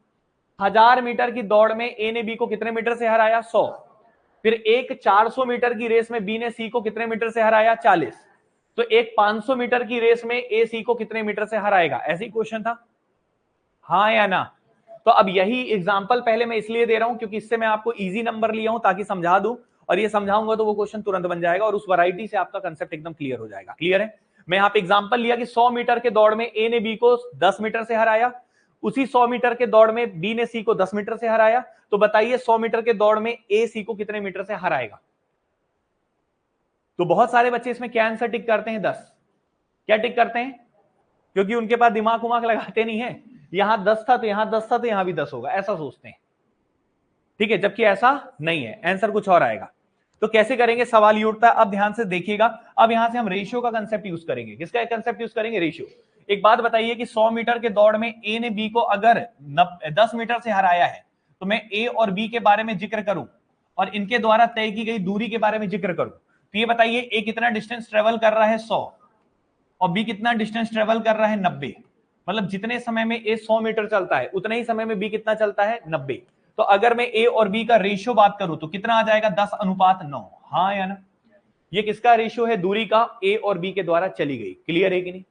1000 मीटर की दौड़ में ए ने बी को कितने मीटर से हराया? 100। फिर एक 400 मीटर की रेस में बी ने सी को कितने मीटर से हराया? 40। तो एक 500 मीटर की रेस में ए सी को कितने मीटर से हराएगा? ऐसी क्वेश्चन था, हाँ या ना? तो अब यही एग्जांपल पहले मैं इसलिए दे रहा हूं क्योंकि इससे मैं आपको इजी नंबर लिया हूं ताकि समझा दूं, और ये समझाऊंगा तो वो क्वेश्चन तुरंत बन जाएगा और उस वैरायटी से आपका कंसेप्ट एकदम क्लियर हो जाएगा। क्लियर है? मैं यहाँ पे एग्जांपल लिया कि 100 मीटर के दौड़ में ए ने बी को 10 मीटर से हराया, उसी 100 मीटर के दौड़ में बी ने सी को 10 मीटर से हराया, तो बताइए 100 मीटर के दौड़ में ए सी को कितने मीटर से हराएगा? तो बहुत सारे बच्चे इसमें क्या आंसर टिक करते हैं? 10। क्या टिक करते हैं? क्योंकि उनके पास दिमाग उमाग लगाते नहीं है, यहां 10 था तो यहां 10 था तो यहां भी 10 होगा, ऐसा सोचते हैं। ठीक है, जबकि ऐसा नहीं है, आंसर कुछ और आएगा। तो कैसे करेंगे, सवाल ये उठता है। अब ध्यान से देखिएगा, अब यहां से हम रेशियो का कंसेप्ट यूज करेंगे। किसका कंसेप्ट यूज करेंगे? रेशियो। एक बात बताइए कि 100 मीटर के दौड़ में ए ने बी को अगर 10 मीटर से हराया है, तो मैं ए और बी के बारे में जिक्र करूं और इनके द्वारा तय की गई दूरी के बारे में जिक्र करूं, तो ये बताइए ए कितना डिस्टेंस ट्रेवल कर रहा है? 100, और बी कितना डिस्टेंस ट्रेवल कर रहा है? 90। मतलब जितने समय में ए 100 मीटर चलता है उतने ही समय में बी कितना चलता है? 90। तो अगर मैं ए और बी का रेशियो बात करूं तो कितना आ जाएगा? 10:9। हाँ या ना? ये किसका रेशियो है? दूरी का, ए और बी के द्वारा चली गई। क्लियर है कि नहीं?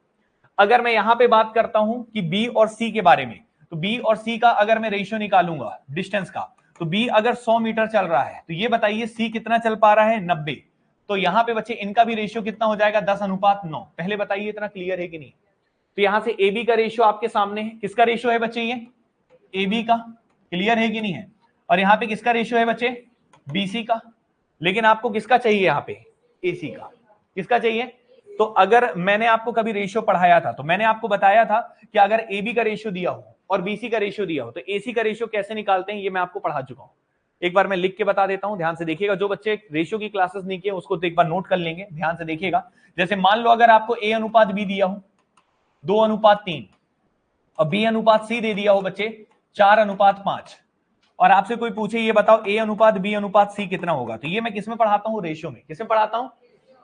अगर मैं यहां पे बात करता हूं कि बी और सी के बारे में, तो बी और सी का अगर मैं रेशियो निकालूंगा डिस्टेंस का, तो बी अगर 100 मीटर चल रहा है तो ये बताइए सी कितना चल पा रहा है? 90। तो यहां पे बच्चे इनका भी रेशियो कितना हो जाएगा? 10:9। पहले बताइए इतना क्लियर है कि नहीं? तो यहां से ए बी का रेशियो आपके सामने है। किसका रेशियो है बच्चे? ये ए बी का। क्लियर है कि नहीं है? और यहां पे किसका रेशियो है बच्चे? बी सी का। लेकिन आपको किसका चाहिए यहां पे? ए सी का। किसका चाहिए? तो अगर मैंने आपको कभी रेशियो पढ़ाया था तो मैंने आपको बताया था कि अगर ए बी का रेशियो दिया हो और बीसी का रेशियो दिया हो तो एसी का रेशियो कैसे निकालते हैं, ये मैं आपको पढ़ा चुका हूं। एक बार मैं लिख के बता देता हूं, ध्यान से देखिएगा। जो बच्चे रेशियो की क्लासेस नहीं किए उसको तो एक बार नोट कर लेंगे, ध्यान से देखिएगा। जैसे मान लो अगर आपको ए अनुपात बी दिया हो 2:3 और बी अनुपात सी दे दिया हो बच्चे 4:5, और आपसे कोई पूछे ये बताओ ए अनुपात बी अनुपात सी कितना होगा, तो ये मैं किसमें पढ़ाता हूं? रेशियो में। किसमें पढ़ाता हूं?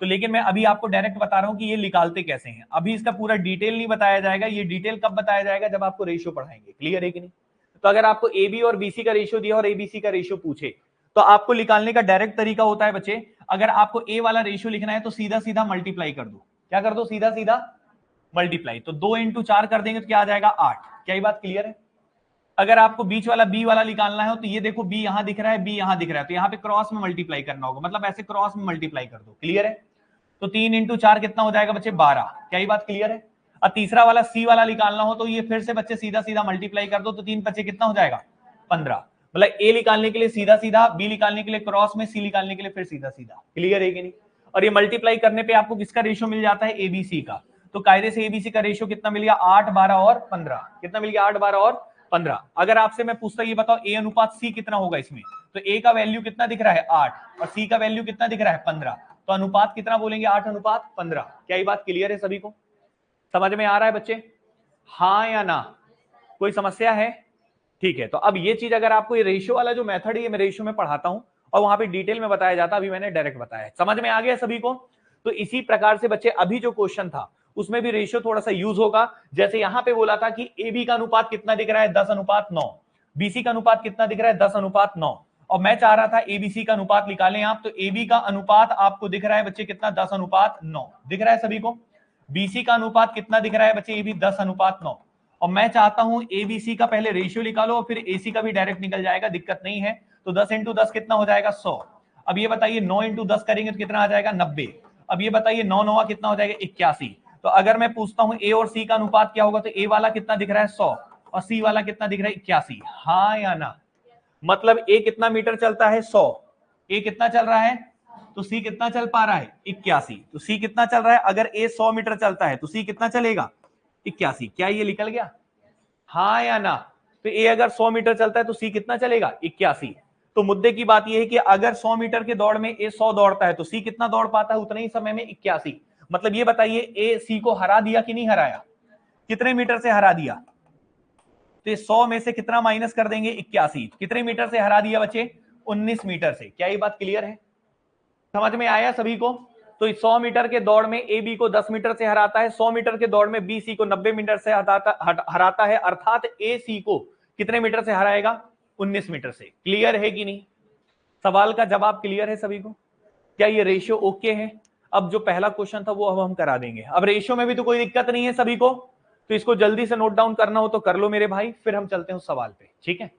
तो लेकिन मैं अभी आपको डायरेक्ट बता रहा हूं कि ये निकालते कैसे हैं। अभी इसका पूरा डिटेल नहीं बताया जाएगा, ये डिटेल कब बताया जाएगा? जब आपको रेशियो पढ़ाएंगे। क्लियर है कि नहीं? तो अगर आपको ए बी और बीसी का रेशियो दिया और एबीसी का रेशियो पूछे तो आपको निकालने का डायरेक्ट तरीका होता है बच्चे, अगर आपको ए वाला रेशियो लिखना है तो सीधा सीधा मल्टीप्लाई कर दो। क्या कर दो? सीधा सीधा मल्टीप्लाई। तो 2 × 4 कर देंगे तो क्या आ जाएगा? 8। क्या ये बात क्लियर है? अगर आपको बीच वाला बी वाला निकालना है तो ये देखो बी यहां दिख रहा है, बी यहां दिख रहा है, तो यहाँ पे क्रॉस में मल्टीप्लाई करना होगा, मतलब ऐसे क्रॉस में मल्टीप्लाई कर दो। क्लियर है? तो 3 × 4 कितना हो जाएगा बच्चे? 12। क्या ये बात क्लियर है? और तीसरा वाला सी वाला निकालना हो तो ये फिर से बच्चे सीधा सीधा मल्टीप्लाई कर दो, तो 3 × 5 कितना हो जाएगा? 15। मतलब ए निकालने के लिए सीधा सीधा, बी निकालने के लिए क्रॉस में, सी निकालने के लिए फिर सीधा सीधा। क्लियर है कि नहीं? और ये मल्टीप्लाई करने पे आपको किसका रेशियो मिल जाता है? एबीसी का। तो कायदे से एबीसी का रेशियो कितना मिल गया? 8, 12 और 15। कितना मिल गया? 8, 12 और 15। अगर आपसे मैं पूछता ये बताओ ए अनुपात सी कितना होगा इसमें, तो ए का वैल्यू कितना दिख रहा है? 8, और सी का वैल्यू कितना दिख रहा है? 15। तो अनुपात कितना बोलेंगे? 8:15। क्या ये बात क्लियर है? सभी को समझ में आ रहा है बच्चे? हाँ या ना? कोई समस्या है? ठीक है। तो अब ये चीज अगर आपको ये रेशियो वाला जो मेथड है ये मैं रेशियो में पढ़ाता हूं और वहां पे डिटेल में बताया जाता, अभी मैंने डायरेक्ट बताया। समझ में आ गया सभी को? तो इसी प्रकार से बच्चे अभी जो क्वेश्चन था उसमें भी रेशियो थोड़ा सा यूज होगा। जैसे यहां पे बोला था कि ए बी का अनुपात कितना दिख रहा है? 10:9। बीसी का अनुपात कितना दिख रहा है? 10:9। और मैं चाह रहा था एबीसी का अनुपात निकालें आप, तो एबी का अनुपात आपको दिख रहा है बच्चे कितना? 10:9 दिख रहा है सभी को। बीसी का अनुपात कितना दिख रहा है बच्चे? ये भी 10:9। और मैं चाहता हूं एबीसी का पहले रेशियो निकालो और फिर एसी का भी डायरेक्ट निकल जाएगा, दिक्कत नहीं है। तो 10 × 10 कितना हो जाएगा? 100। अब ये बताइए 9 × 10 करेंगे तो कितना आ जाएगा? 90। अब ये बताइए 9 9 कितना हो जाएगा? 81। तो अगर मैं पूछता हूं ए और सी का अनुपात क्या होगा, तो ए वाला कितना दिख रहा है? 100, और सी वाला कितना दिख रहा है? 81। हाँ या ना? मतलब ए कितना मीटर चलता है? 100। ए कितना चल रहा है? तो सी कितना चल पा रहा है? 81। तो सी कितना चल रहा है? अगर ए 100 मीटर चलता है तो सी कितना चलेगा? 81। क्या ये निकल गया? हाँ या ना? तो ए अगर 100 मीटर चलता है तो सी कितना चलेगा? 81। तो मुद्दे की बात यह है कि अगर 100 मीटर के दौड़ में ए 100 दौड़ता है तो सी कितना दौड़ पाता है उतने ही समय में? 81। मतलब ये बताइए ए सी को हरा दिया कि नहीं हराया? कितने मीटर से हरा दिया? तो 100 में से कितना माइनस कर देंगे? 81। कितने मीटर से हरा दिया बच्चे? 19 मीटर से। क्या ये बात क्लियर है? समझ में आया सभी को? तो 100 मीटर के दौड़ में ए बी को 10 मीटर से हराता है, 100 मीटर के दौड़ में बी सी को 90 मीटर से हराता है, अर्थात ए सी को कितने मीटर से हराएगा? 19 मीटर से। क्लियर है कि नहीं? सवाल का जवाब क्लियर है सभी को? क्या ये रेशियो ओके है? अब जो पहला क्वेश्चन था वो अब हम करा देंगे। अब रेशियो में भी तो कोई दिक्कत नहीं है सभी को, तो इसको जल्दी से नोट डाउन करना हो तो कर लो मेरे भाई, फिर हम चलते हैं उस सवाल पे। ठीक है,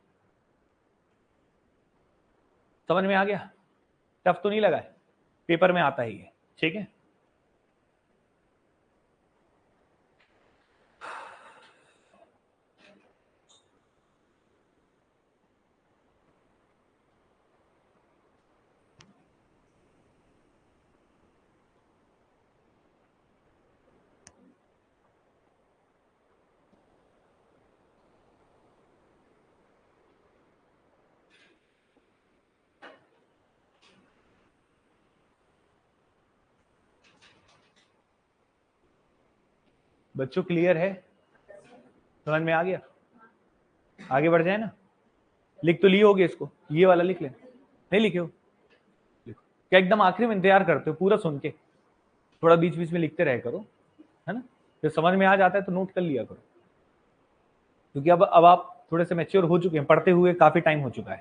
समझ में आ गया? टफ तो नहीं लगा है? पेपर में आता ही है। ठीक है, बच्चों क्लियर है? समझ में आ गया? आगे बढ़ जाए ना? लिख तो लिए होगे इसको, ये वाला लिख लेना। नहीं लिखे हो? लिखो। क्या एकदम आखिरी में इंतजार करते हो पूरा सुन के? थोड़ा बीच बीच में लिखते रहे करो, है ना? जब समझ में आ जाता है तो नोट कर लिया करो, क्योंकि अब आप थोड़े से मैच्योर हो चुके हैं, पढ़ते हुए काफी टाइम हो चुका है।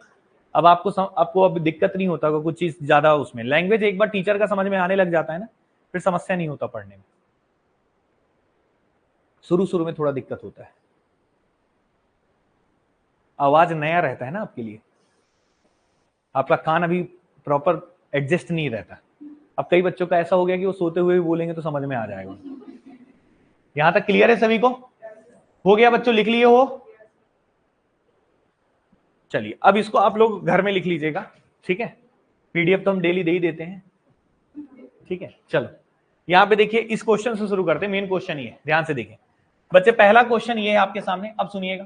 अब आपको अब दिक्कत नहीं होता कुछ चीज ज्यादा उसमें। लैंग्वेज एक बार टीचर का समझ में आने लग जाता है ना, फिर समस्या नहीं होता पढ़ने में। शुरू शुरू में थोड़ा दिक्कत होता है, आवाज नया रहता है ना आपके लिए, आपका कान अभी प्रॉपर एडजस्ट नहीं रहता। अब कई बच्चों का ऐसा हो गया कि वो सोते हुए भी बोलेंगे तो समझ में आ जाएगा। यहां तक क्लियर है सभी को? हो गया बच्चों? लिख लिए हो? चलिए अब इसको आप लोग घर में लिख लीजिएगा। ठीक है, पीडीएफ तो हम डेली दे ही देते हैं। ठीक है, चलो यहां पे देखिए, इस क्वेश्चन से शुरू करते हैं। मेन क्वेश्चन ये है, ध्यान से देखिए बच्चे। पहला क्वेश्चन ये है आपके सामने, अब सुनिएगा।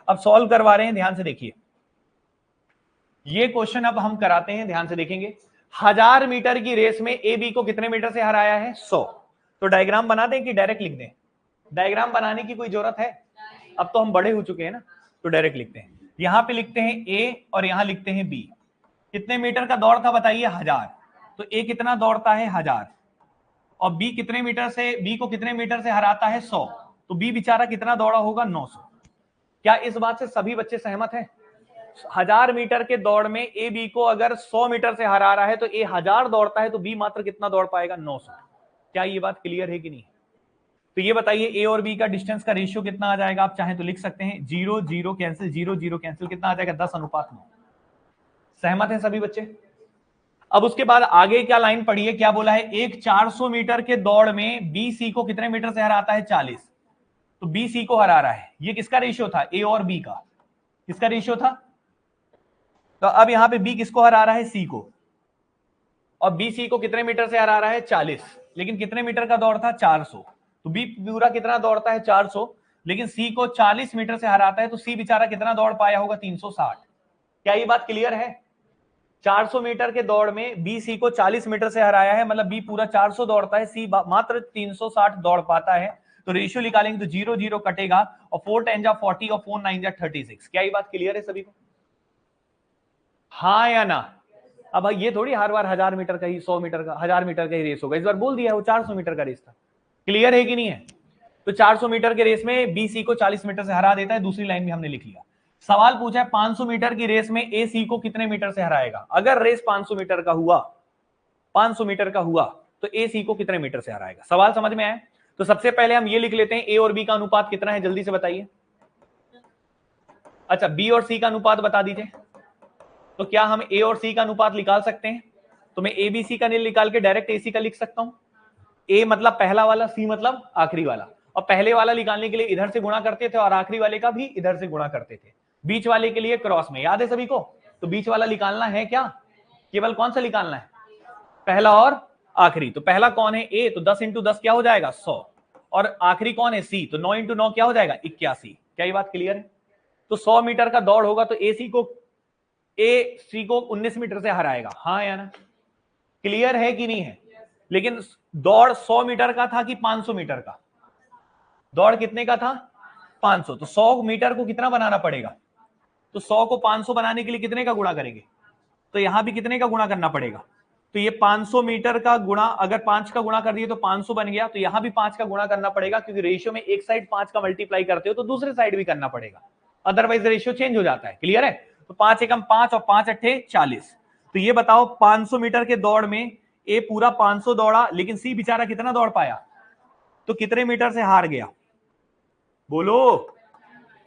अब सॉल्व करवा रहे हैं, ध्यान से देखिए। ये क्वेश्चन अब हम कराते हैं, ध्यान से देखेंगे। 1000 मीटर की रेस में ए बी को कितने मीटर से हराया है? 100। तो डायग्राम बना दें कि डायरेक्ट लिख दें? डायग्राम बनाने की कोई जरूरत है? अब तो हम बड़े हो चुके हैं ना, तो डायरेक्ट लिखते हैं। यहां पे लिखते हैं ए और यहां लिखते हैं बी। कितने मीटर का दौड़ था बताइए? 1000। तो ए कितना दौड़ता है? 1000। और बी कितने मीटर से, बी को कितने मीटर से हराता है? 100। तो बी बेचारा कितना दौड़ा होगा? 900। क्या इस बात से सभी बच्चे सहमत हैं? 1000 मीटर के दौड़ में ए बी को अगर 100 मीटर से हरा रहा है तो ए 1000 दौड़ता है, तो बी मात्र कितना दौड़ पाएगा? 900। क्या ये बात क्लियर है कि नहीं? तो ये बताइए ए और बी का डिस्टेंस का रेशियो कितना आ जाएगा? आप चाहें तो लिख सकते हैं 0 0 कैंसिल, 0 0 कैंसिल, कितना आ जाएगा? 10:9। सहमत है सभी बच्चे? अब उसके बाद आगे क्या लाइन पढ़ी है, क्या बोला है? एक 400 मीटर के दौड़ में बी सी को कितने मीटर से हराता है? 40। तो बी सी को हरा रहा है। ये किसका रेशियो था? ए और बी का। किसका रेशियो था? तो अब यहां पे बी किसको हरा रहा है? सी को। और बी सी को कितने मीटर से हरा रहा है? 40। लेकिन कितने मीटर का दौड़ था? 400। तो बी पूरा कितना दौड़ता है? 400। लेकिन सी को 40 मीटर से हराता है, तो सी बेचारा कितना दौड़ पाया होगा? 360। क्या ये बात क्लियर है? 400 मीटर के दौड़ में बी सी को 40 मीटर से हराया है, मतलब बी पूरा 400 दौड़ता है, सी मात्र 360 दौड़ पाता है। तो रेशियो निकालेंगे तो 0 0 कटेगा, और 4 10 जा 40 और 4 9 जा 36। क्या ये बात क्लियर है सभी को? हाँ या ना? अब ये थोड़ी हर बार 1000 मीटर का ही, 100 मीटर का, 1000 मीटर का ही रेस होगा। इस बार बोल दिया वो 400 मीटर का रेस था। क्लियर है कि नहीं है? तो 400 मीटर के रेस में बी सी को 40 मीटर से हरा देता है। दूसरी लाइन भी हमने लिख लिया। सवाल पूछा है 500 मीटर की रेस में ए सी को कितने मीटर से हराएगा? अगर रेस 500 मीटर का हुआ, 500 मीटर का हुआ, तो ए सी को कितने मीटर से हराएगा? सवाल समझ में आया? तो सबसे पहले हम ये लिख लेते हैं, ए और बी का अनुपात कितना है, जल्दी से बताइए। अच्छा, बी और सी का अनुपात बता दीजिए। तो क्या हम ए और सी का अनुपात निकाल सकते हैं? तो मैं ए बी सी का नहीं निकाल के डायरेक्ट ए सी का लिख सकता हूं। ए मतलब पहला वाला, सी मतलब आखिरी वाला। और पहले वाला निकालने के लिए इधर से गुणा करते थे, और आखिरी वाले का भी इधर से गुणा करते थे। बीच वाले के लिए क्रॉस में, याद है सभी को? तो बीच वाला निकालना है क्या? केवल कौन सा निकालना है? पहला और आखिरी। तो पहला कौन है? ए। तो 10 × 10 क्या हो जाएगा? 100। और आखिरी कौन है सी, तो 9 इंटू 9 क्या हो जाएगा 81। क्या ये बात क्लियर है? तो 100 मीटर का दौड़ होगा तो ए सी को 19 मीटर से हराएगा, हाँ या ना? क्लियर है कि नहीं है? लेकिन दौड़ 100 मीटर का था कि 500 मीटर का? दौड़ कितने का था 500, तो 100 मीटर को कितना बनाना पड़ेगा? तो 100 को 500 बनाने के लिए कितने का गुणा करेंगे? तो यहां भी कितने का गुणा करना पड़ेगा? तो ये 500 मीटर का गुणा, अगर 5 का गुणा कर दिए तो 500 बन गया, तो यहां भी 5 का गुणा करना पड़ेगा, क्योंकि रेशियो में एक साइड 5 का मल्टीप्लाई करते हो तो दूसरे साइड भी करना पड़ेगा, अदरवाइज रेशियो चेंज हो जाता है। क्लियर है? तो 5 एकम 5 और 5 अट्ठे 40। तो ये बताओ 500 मीटर के दौड़ में ए पूरा 500 दौड़ा, लेकिन सी बेचारा कितना दौड़ पाया? तो कितने मीटर से हार गया? बोलो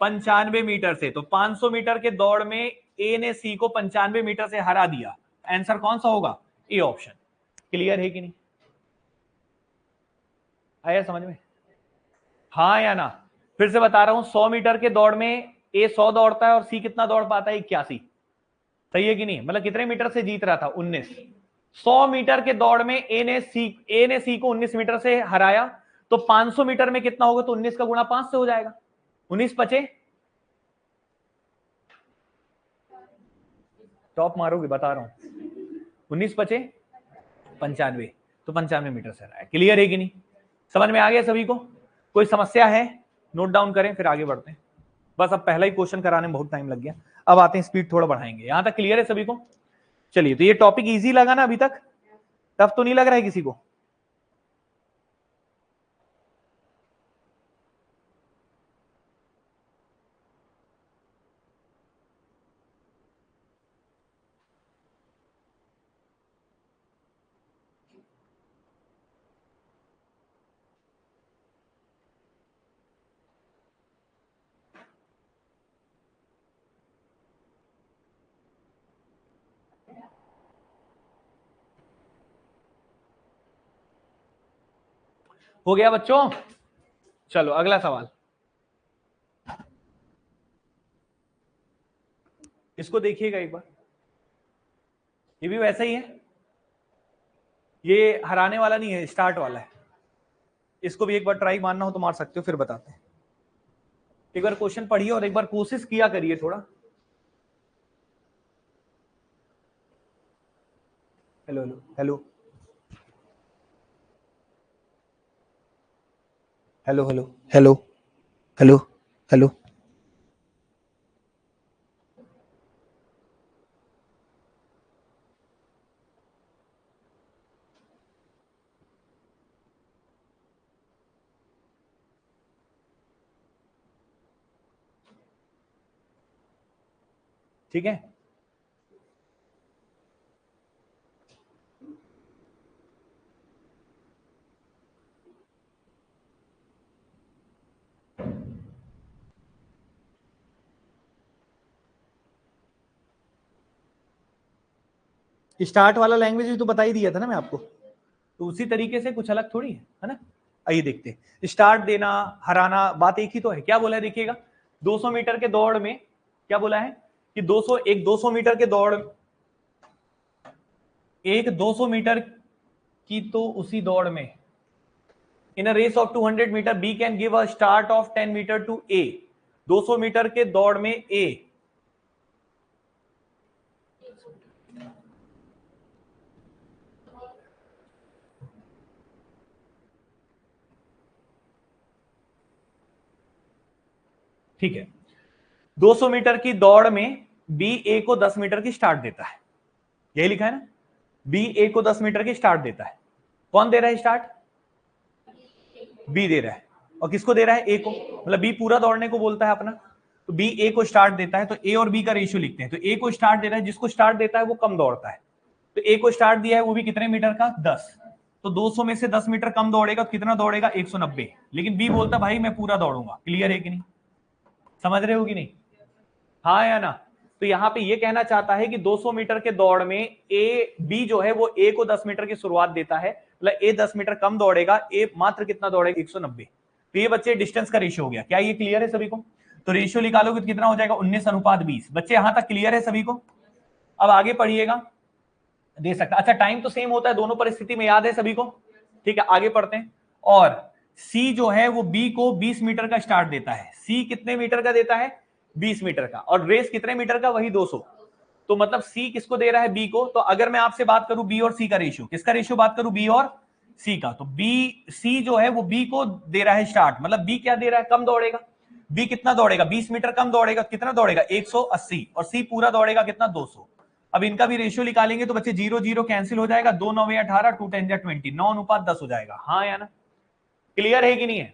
95 मीटर से। तो 500 मीटर के दौड़ में ए ने सी को 95 मीटर से हरा दिया। आंसर कौन सा होगा? A option. क्लियर है कि नहीं? आया समझ में? हाँ या ना? फिर से बता रहा हूं, 100 मीटर के दौड़ में ए 100 दौड़ता है और सी कितना दौड़ पाता है? 81। सही है कि नहीं? मतलब कितने मीटर से जीत रहा था? 19। 100 मीटर के दौड़ में ए ने सी को 19 मीटर से हराया, तो 500 मीटर में कितना होगा? तो 19 का गुणा 5 से हो जाएगा। 19 बचे, टॉप मारोगे बता रहा हूं। 19 बचे 95, तो 95 मीटर से रहा है। क्लियर है कि नहीं? समझ में आ गया सभी को? कोई समस्या है? नोट डाउन करें फिर आगे बढ़ते हैं। बस अब पहला ही क्वेश्चन कराने में बहुत टाइम लग गया, अब आते हैं स्पीड थोड़ा बढ़ाएंगे। यहां तक क्लियर है सभी को? चलिए, तो ये टॉपिक इजी लगा ना अभी तक? टफ तो नहीं लग रहा है किसी को? हो गया बच्चों? चलो अगला सवाल, इसको देखिएगा एक बार। ये भी वैसा ही है, ये हराने वाला नहीं है, स्टार्ट वाला है। इसको भी एक बार ट्राई मारना हो तो मार सकते हो, फिर बताते हैं। एक बार क्वेश्चन पढ़िए और एक बार कोशिश किया करिए थोड़ा। Hello hello hello hello hello hello hello hello. ठीक है, स्टार्ट वाला लैंग्वेज भी तो बता ही दिया था ना मैं आपको, तो उसी तरीके से कुछ अलग थोड़ी है ना? आइए देखते हैं। स्टार्ट देना, हराना, बात एक ही तो है। क्या बोला है देखिएगा, 200 मीटर के दौड़ में क्या बोला है कि 200 मीटर के दौड़, एक 200 मीटर की, तो उसी दौड़ में in a race of 200 meter B can give a start of 10 metre to A. 200 meter के दौड़ में ए, ठीक है, 200 मीटर की दौड़ में बी ए को 10 मीटर की स्टार्ट देता है, यही लिखा है ना? बी ए को 10 मीटर की स्टार्ट देता है। कौन दे रहा है स्टार्ट? बी दे रहा है। और किसको दे रहा है? ए को। मतलब बी पूरा दौड़ने को बोलता है अपना, तो बी ए को स्टार्ट देता है। तो ए और बी का रेशियो लिखते हैं। तो ए को स्टार्ट दे रहा है, जिसको स्टार्ट देता है वो कम दौड़ता है। तो ए को स्टार्ट दिया है, वो भी कितने मीटर का? 10। तो 200 में से 10 मीटर कम दौड़ेगा तो कितना दौड़ेगा? 190। लेकिन बी बोलता भाई मैं पूरा दौड़ूंगा। क्लियर है कि नहीं? समझ रहे हो कि नहीं? हाँ या ना? तो यहां पे ये कहना चाहता है कि 200 मीटर के दौड़ में ए बी जो है वो ए को 10 मीटर की शुरुआत देता है, मतलब ए 10 मीटर कम दौड़ेगा, ए मात्र कितना दौड़ेगा? 190। तो ये बच्चे डिस्टेंस का रेशियो हो गया। क्या ये क्लियर है सभी को? तो रेशियो निकालोगे तो कितना हो जाएगा? 19:20। बच्चे यहां तक क्लियर है सभी को? अब आगे पढ़िएगा, दे सकता। अच्छा, टाइम तो सेम होता है दोनों परिस्थिति में, याद है सभी को? ठीक है, आगे पढ़ते हैं। और सी जो है वो बी को 20 मीटर का स्टार्ट देता है। सी कितने मीटर का देता है? 20 मीटर का। और रेस कितने मीटर का? वही 200। तो मतलब सी किसको दे रहा है? बी को। तो अगर मैं आपसे बात करूं बी और सी का रेशियो, किसका रेशियो बात करूं? बी और सी का। तो बी, सी जो है वो बी को दे रहा है स्टार्ट, मतलब बी क्या दे रहा है? कम दौड़ेगा। बी कितना दौड़ेगा? 20 मीटर कम दौड़ेगा। कितना दौड़ेगा? 180। और सी पूरा दौड़ेगा कितना? 200। अब इनका भी रेशियो निकालेंगे तो बच्चे 0 0 कैंसिल हो जाएगा, 2 9 18, 2 10 20, 9:10 हो जाएगा। हाँ या ना? क्लियर है कि नहीं है?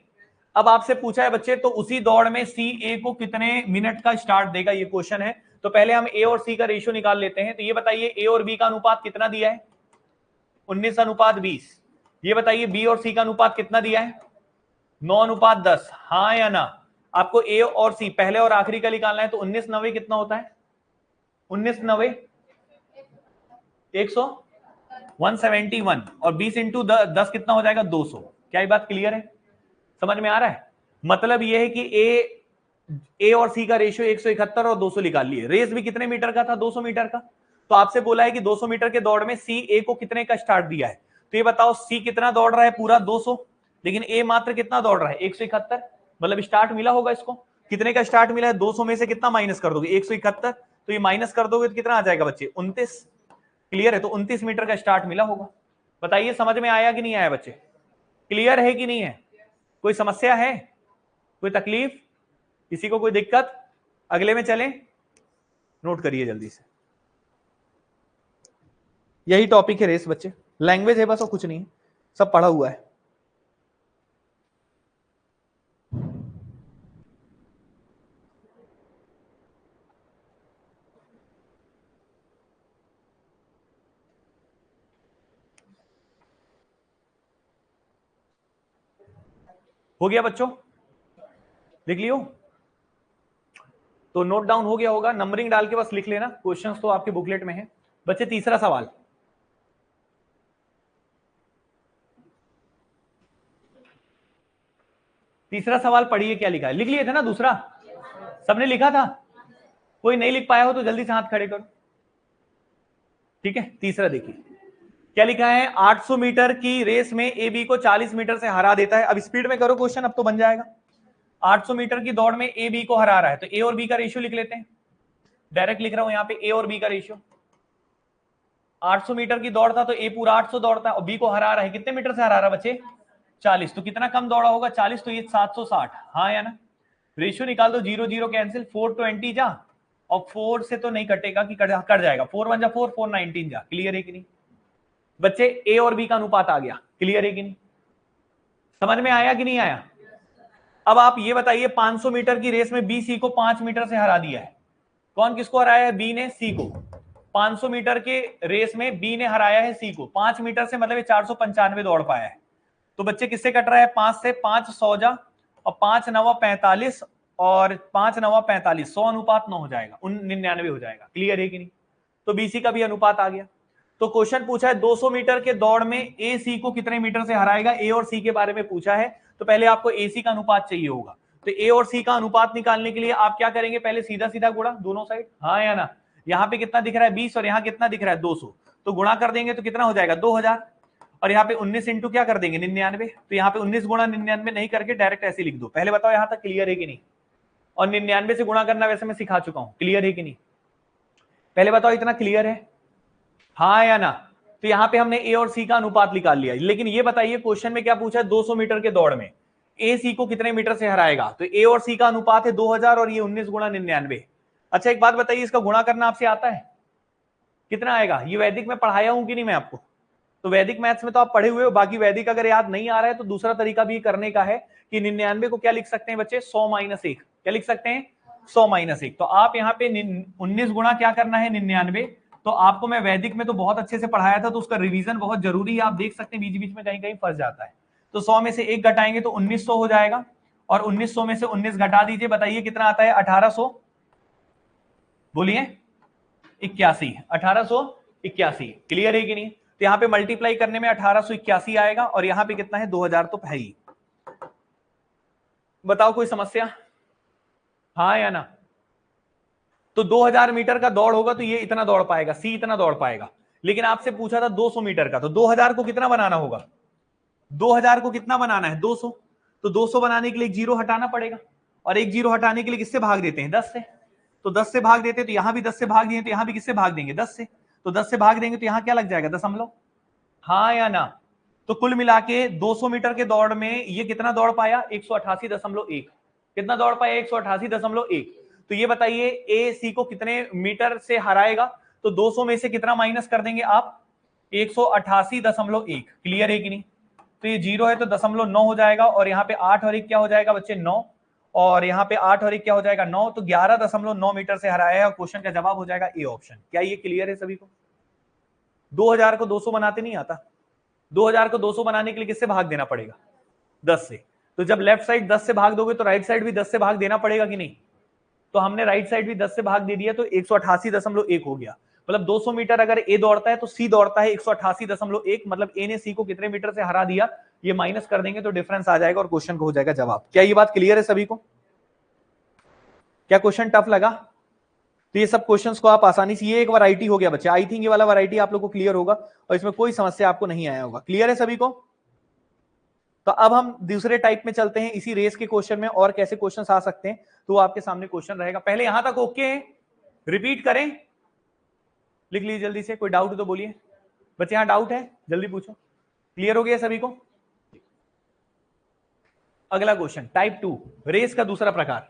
अब आपसे पूछा है बच्चे, तो उसी दौड़ में सी ए को कितने मिनट का स्टार्ट देगा, ये क्वेश्चन है। तो पहले हम ए और सी का रेशियो निकाल लेते हैं। तो ये बताइए ए और बी का अनुपात कितना दिया है? 19:20। ये बताइए बी और सी का अनुपात कितना दिया है? 9:10। हाँ या ना? आपको ए और सी पहले और आखिरी का निकालना है। तो 19:90 कितना होता है? 19:90 171। और 20 इंटू 10 कितना हो जाएगा? 200। क्या ये बात क्लियर है? समझ में आ रहा है? मतलब ये है कि ए और सी का रेशियो 171 और 200 निकाल लिए। रेस भी कितने मीटर का था? 200 मीटर का। तो आपसे बोला है कि 200 मीटर के दौड़ में सी ए को कितने का स्टार्ट दिया है। तो ये बताओ सी कितना दौड़ रहा है? पूरा 200। लेकिन ए मात्र कितना दौड़ रहा है? 171। मतलब स्टार्ट मिला होगा इसको। कितने का स्टार्ट मिला है? 200 में से कितना माइनस कर दोगे? 171। तो ये माइनस कर दोगे तो कितना आ जाएगा बच्चे? 29। क्लियर है? तो 29 मीटर का स्टार्ट मिला होगा। बताइए समझ में आया कि नहीं आया बच्चे? क्लियर है कि नहीं है? कोई समस्या है? कोई तकलीफ? किसी को कोई दिक्कत? अगले में चलें? नोट करिए जल्दी से। यही टॉपिक है रेस बच्चे, लैंग्वेज है बस और कुछ नहीं है, सब पढ़ा हुआ है। हो गया बच्चों? लिख लियो? तो नोट डाउन हो गया होगा, नंबरिंग डाल के बस लिख लेना। क्वेश्चंस तो आपके बुकलेट में है बच्चे। तीसरा सवाल, तीसरा सवाल पढ़िए क्या लिखा है। लिख लिए थे ना? दूसरा सबने लिखा था? कोई नहीं लिख पाया हो तो जल्दी से हाथ खड़े करो। ठीक है, तीसरा देखिए क्या लिखा है। 800 मीटर की रेस में ए बी को 40 मीटर से हरा देता है। अब स्पीड में करो क्वेश्चन, अब तो बन जाएगा। 800 मीटर की दौड़ में ए बी को हरा रहा है। तो ए और बी का रेशियो लिख लेते हैं। डायरेक्ट लिख रहा हूं यहां पे ए और बी का रेशियो। 800 मीटर की दौड़ था तो ए पूरा 800 दौड़ता है और बी को हरा रहा है। कितने मीटर से हरा रहा है बच्चे? 40। तो कितना कम दौड़ा होगा? 40। तो ये 760। हाँ या ना? रेशियो निकाल दो। 0 0 कैंसिल, 420 जा, और 4 से तो नहीं कटेगा कि कट जाएगा। 4 1 जा 4, 4 19 जा। क्लियर है कि नहीं बच्चे? ए और बी का अनुपात आ गया। क्लियर है कि नहीं? समझ में आया कि नहीं आया? अब आप ये बताइए 500 मीटर की रेस में बी सी को 5 मीटर से हरा दिया है। कौन किसको हराया है? बी ने सी को। 500 मीटर के रेस में बी ने हराया है सी को 5 मीटर से, मतलब 495 दौड़ पाया है। तो बच्चे किससे कट रहा है? 5 से। 5 100 जा, और 5 9 45, और 5 9 45, 100:9 हो जाएगा, 99 हो जाएगा। क्लियर है कि नहीं? तो बीसी का भी अनुपात आ गया। तो क्वेश्चन पूछा है 200 मीटर के दौड़ में ए सी को कितने मीटर से हराएगा। ए और सी के बारे में पूछा है, तो पहले आपको ए सी का अनुपात चाहिए होगा। तो ए और सी का अनुपात निकालने के लिए आप क्या करेंगे? पहले सीधा सीधा गुणा दोनों साइड। हाँ या ना? यहाँ पे कितना दिख रहा है? 20, और यहाँ कितना दिख रहा है? 200। तो गुणा कर देंगे तो कितना हो जाएगा? 2000। और यहाँ पे 19 इंटू क्या कर देंगे? 99। तो यहाँ पे 19 गुणा 99 नहीं करके डायरेक्ट ऐसे लिख दो। पहले बताओ यहाँ तक क्लियर है कि नहीं? और 99 से गुणा करना वैसे मैं सिखा चुका हूं। क्लियर है कि नहीं? पहले बताओ इतना क्लियर है? हाँ या ना? तो यहाँ पे हमने ए और सी का अनुपात निकाल लिया। लेकिन ये बताइए क्वेश्चन में क्या पूछा है? 200 मीटर के दौड़ में ए सी को कितने मीटर से हराएगा। तो ए और सी का अनुपात है 2000, और ये 19 गुणा 99। अच्छा एक बात बताइए, इसका गुणा करना आपसे आता है? कितना आएगा? ये वैदिक में पढ़ाया हूं कि नहीं मैं आपको? तो वैदिक मैथ्स में तो आप पढ़े हुए हो। बाकी वैदिक अगर याद नहीं आ रहा है तो दूसरा तरीका भी करने का है कि 99 को क्या लिख सकते हैं बच्चे? 100 - 1। क्या लिख सकते हैं? 100 - 1। तो आप यहाँ पे 19 गुणा क्या करना है? 99। तो आपको मैं वैदिक में तो बहुत अच्छे से पढ़ाया था, तो उसका रिवीजन बहुत जरूरी है। आप देख सकते हैं बीच बीच में कहीं कहीं फंस जाता है। तो 100 में से 1 घटाएंगे तो 1900 हो जाएगा, और 1900 में से 19 घटा दीजिए, बताइए कितना आता है? 1800। बोलिए 81। 1881। क्लियर है कि नहीं? तो यहाँ पे मल्टीप्लाई करने में 1881 आएगा, और यहाँ पे कितना है? 2000 तो है ही। बताओ कोई समस्या? हाँ या ना? तो 2000 मीटर का दौड़ होगा तो ये इतना दौड़ पाएगा, सी इतना दौड़ पाएगा। लेकिन आपसे पूछा था 200 मीटर का, तो 2000 को कितना बनाना होगा? 2000 को कितना बनाना है? 200। तो 200 बनाने के लिए एक जीरो हटाना पड़ेगा, और एक जीरो हटाने के लिए किससे भाग देते हैं? 10 से। तो 10 से भाग देते, तो यहां भी 10 से भाग दिए, तो यहां भी किससे भाग देंगे? 10 से। तो 10 से भाग देंगे तो यहां क्या लग जाएगा? दशमलव। हाँ या ना? तो कुल मिला के 200 मीटर के दौड़ में ये कितना दौड़ पाया? 188.1। कितना दौड़ पाया? 188.1। तो ये बताइए ए सी को कितने मीटर से हराएगा? तो 200 में से कितना माइनस कर देंगे आप? 188.1। क्लियर है कि नहीं? तो ये जीरो है तो 0.9 हो जाएगा, और यहाँ पे 8 और 1 क्या हो जाएगा बच्चे? 9। और यहाँ पे 8 और 1 क्या हो जाएगा? 9। तो 11.9 मीटर से हराया है। क्वेश्चन का जवाब हो जाएगा ए ऑप्शन। क्या ये क्लियर है सभी को? 2000 को 200 बनाते नहीं आता। 2000 को 200 बनाने के लिए किससे भाग देना पड़ेगा? 10 से। तो जब लेफ्ट साइड 10 से भाग दोगे तो राइट साइड भी 10 से भाग देना पड़ेगा कि नहीं? तो हमने राइट साइड भी 10 से भाग दे दिया, तो 188.1 हो गया। मतलब 200 मीटर अगर ए दौड़ता है तो सी दौड़ता है 188.1। मतलब ए ने सी को कितने मीटर से हरा दिया? ये माइनस कर देंगे तो डिफरेंस आ जाएगा और क्वेश्चन को हो जाएगा जवाब। क्या ये बात क्लियर है सभी को? क्या क्वेश्चन टफ लगा? तो ये सब क्वेश्चंस को आप आसानी से, ये एक वैरायटी हो गया बच्चे। आई थिंक ये वाला वैरायटी आप लोग को क्लियर होगा और इसमें कोई समस्या आपको नहीं आया होगा। क्लियर है सभी को? तो अब हम दूसरे टाइप में चलते हैं। इसी रेस के क्वेश्चन में और कैसे क्वेश्चंस आ सकते हैं, तो आपके सामने क्वेश्चन रहेगा। पहले यहां तक ओके है? रिपीट करें? लिख लीजिए जल्दी से। कोई डाउट तो बोलिए बच्चे। यहां डाउट है? जल्दी पूछो। क्लियर हो गया सभी को? अगला क्वेश्चन टाइप 2, रेस का दूसरा प्रकार।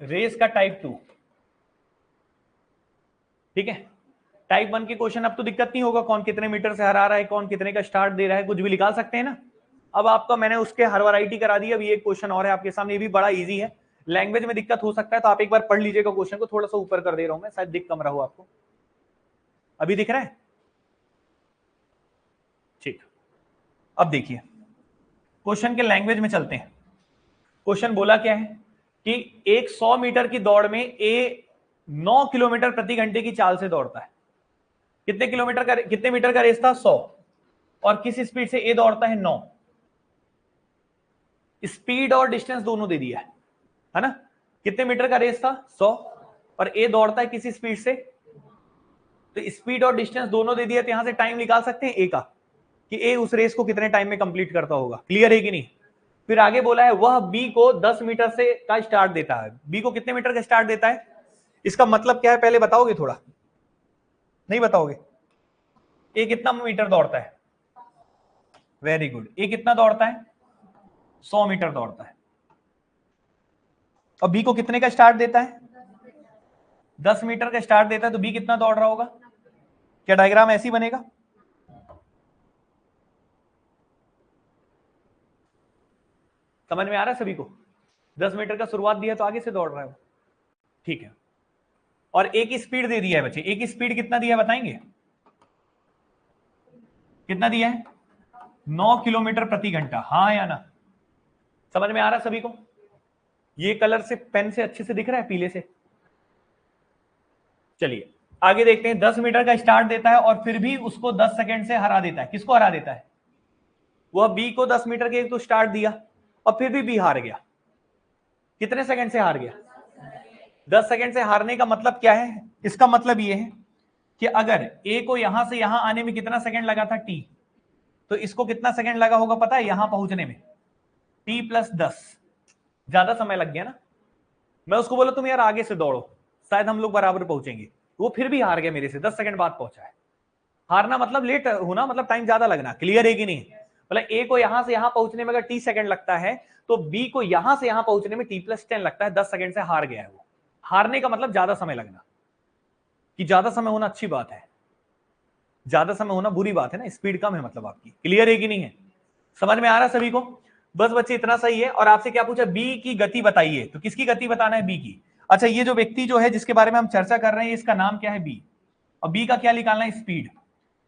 रेस का टाइप 2, ठीक है। टाइप 1 के क्वेश्चन अब तो दिक्कत नहीं होगा, कौन कितने मीटर से हरा रहा है, कौन कितने का स्टार्ट दे रहा है, कुछ भी निकाल सकते हैं ना। अब आपका मैंने उसके हर वैरायटी करा दी। अब ये क्वेश्चन और है आपके सामने, ये भी बड़ा इजी है। लैंग्वेज में दिक्कत हो सकता है तो आप एक बार पढ़ लीजिएगा क्वेश्चन को। थोड़ा सा ऊपर कर दे रहा हूं मैं, शायद दिख कम रहा हो आपको। अभी दिख रहा है? ठीक। अब देखिए क्वेश्चन के लैंग्वेज में चलते हैं। क्वेश्चन बोला क्या है कि एक 100 मीटर की दौड़ में ए 9 किलोमीटर प्रति घंटे की चाल से दौड़ता है। कितने किलोमीटर का, कितने मीटर का रेस था? 100। और किस स्पीड से ए दौड़ता है? 9। स्पीड और डिस्टेंस दोनों दे दिया है ना। कितने मीटर का रेस था? 100। और ए दौड़ता है किसी स्पीड से? तो स्पीड और डिस्टेंस दोनों दे दिया, तो यहां से टाइम निकाल सकते हैं ए का, कि ए उस रेस को कितने टाइम में कंप्लीट करता होगा। क्लियर है कि नहीं? फिर आगे बोला है वह बी को 10 मीटर से का स्टार्ट देता है। बी को कितने मीटर का स्टार्ट देता है? इसका मतलब क्या है पहले बताओगे? थोड़ा नहीं बताओगे? ए कितना मीटर दौड़ता है? Very good. ए कितना दौड़ता है? 100 मीटर दौड़ता है। और बी को कितने का स्टार्ट देता है? 10 मीटर का स्टार्ट देता है। तो बी कितना दौड़ रहा होगा? क्या डायग्राम ऐसी बनेगा? समझ में आ रहा है सभी को? 10 मीटर का शुरुआत दिया तो आगे से दौड़ रहा है। ठीक है। और ए की स्पीड दे दिया है बच्चे। ए की स्पीड कितना दिया है बताएंगे? कितना दिया है? 9 किलोमीटर प्रति घंटा। हाँ या ना? समझ में आ रहा है सभी को? ये कलर से, पेन से अच्छे से दिख रहा है, पीले से? चलिए आगे देखते हैं। 10 मीटर का स्टार्ट देता है और फिर भी उसको 10 सेकंड से हरा देता है। किसको हरा देता है? वह बी को 10 मीटर के एक तो स्टार्ट दिया और फिर भी बी हार गया। कितने सेकंड से हार गया? 10 सेकंड से हारने का मतलब क्या है? इसका मतलब यह है कि अगर ए को यहां से यहां आने में कितना सेकंड लगा था? टी। तो इसको कितना सेकंड लगा होगा पता है यहां पहुंचने में? T plus 10। ज्यादा समय लग गया ना। मैं उसको बोला तुम यार आगे से दौड़ो, शायद हम लोग बराबर पहुंचेंगे। वो फिर भी हार गया मेरे से, 10 सेकंड बाद पहुंचा है। हारना मतलब लेट होना, मतलब टाइम ज्यादा लगना। क्लियर है कि नहीं? मतलब ए को यहां से यहां पहुंचने में अगर टी सेकंड लगता है तो बी को यहां से यहां पहुंचने में टी प्लस 10 लगता है। 10 सेकंड से हार गया है वो। हारने का मतलब ज्यादा समय लगना। कि ज्यादा समय होना अच्छी बात है, ज्यादा समय होना बुरी बात है ना। स्पीड कम है मतलब आपकी। क्लियर है कि नहीं है? समझ में आ रहा है सभी को? बस बच्चे इतना सही है। और आपसे क्या पूछा? बी की गति बताइए। तो किसकी गति बताना है? बी की। अच्छा ये जो व्यक्ति जो है जिसके बारे में हम चर्चा कर रहे हैं इसका नाम क्या है? बी। और बी का क्या निकालना है? स्पीड।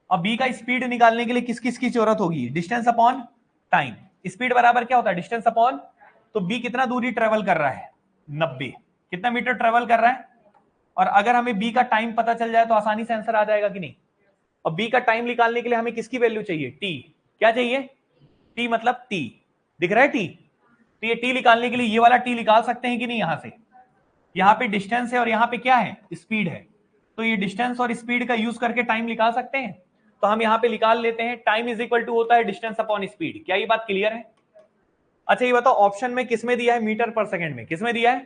अब बी का स्पीड निकालने के लिए किस किस की जरूरत होगी? Distance upon time. स्पीड बराबर क्या होता है? Distance upon. तो बी कितना दूरी ट्रेवल कर रहा है? 90। कितना मीटर ट्रेवल कर रहा है? और अगर हमें बी का टाइम पता चल जाए तो आसानी से आंसर आ जाएगा कि नहीं? और बी का टाइम निकालने के लिए हमें किसकी वैल्यू चाहिए? टी। क्या चाहिए? टी मतलब टी। दिख रहा है टी? तो ये टी निकालने के लिए ये वाला टी निकाल सकते हैं कि नहीं? यहां से यहाँ पे डिस्टेंस है और यहाँ पे क्या है, स्पीड है। तो ये डिस्टेंस और स्पीड का यूज करके टाइम निकाल सकते हैं। तो हम यहाँ पे निकाल लेते हैं, टाइम इज इक्वल टू होता है डिस्टेंस अपॉन स्पीड। क्या ये बात क्लियर है? अच्छा ये बताओ ऑप्शन में किसमें दिया है, मीटर पर सेकंड में किसमें दिया है,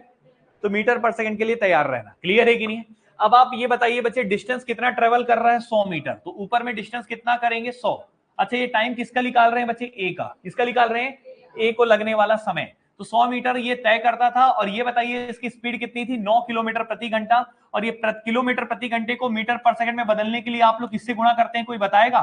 तो मीटर पर सेकंड के लिए तैयार रहना। क्लियर है कि नहीं? अब आप ये बताइए बच्चे, डिस्टेंस कितना ट्रेवल कर रहा है, 100 मीटर। तो ऊपर में डिस्टेंस कितना करेंगे, 100। अच्छा ये टाइम किसका निकाल रहे हैं बच्चे, ए का। किसका निकाल रहे हैं, ए को लगने वाला समय। तो 100 मीटर ये तय करता था। और ये बताइए इसकी स्पीड कितनी थी, 9 किलोमीटर प्रति घंटा। और ये किलोमीटर प्रति घंटे को मीटर पर सेकंड में बदलने के लिए आप लोग किससे गुणा करते हैं, कोई बताएगा?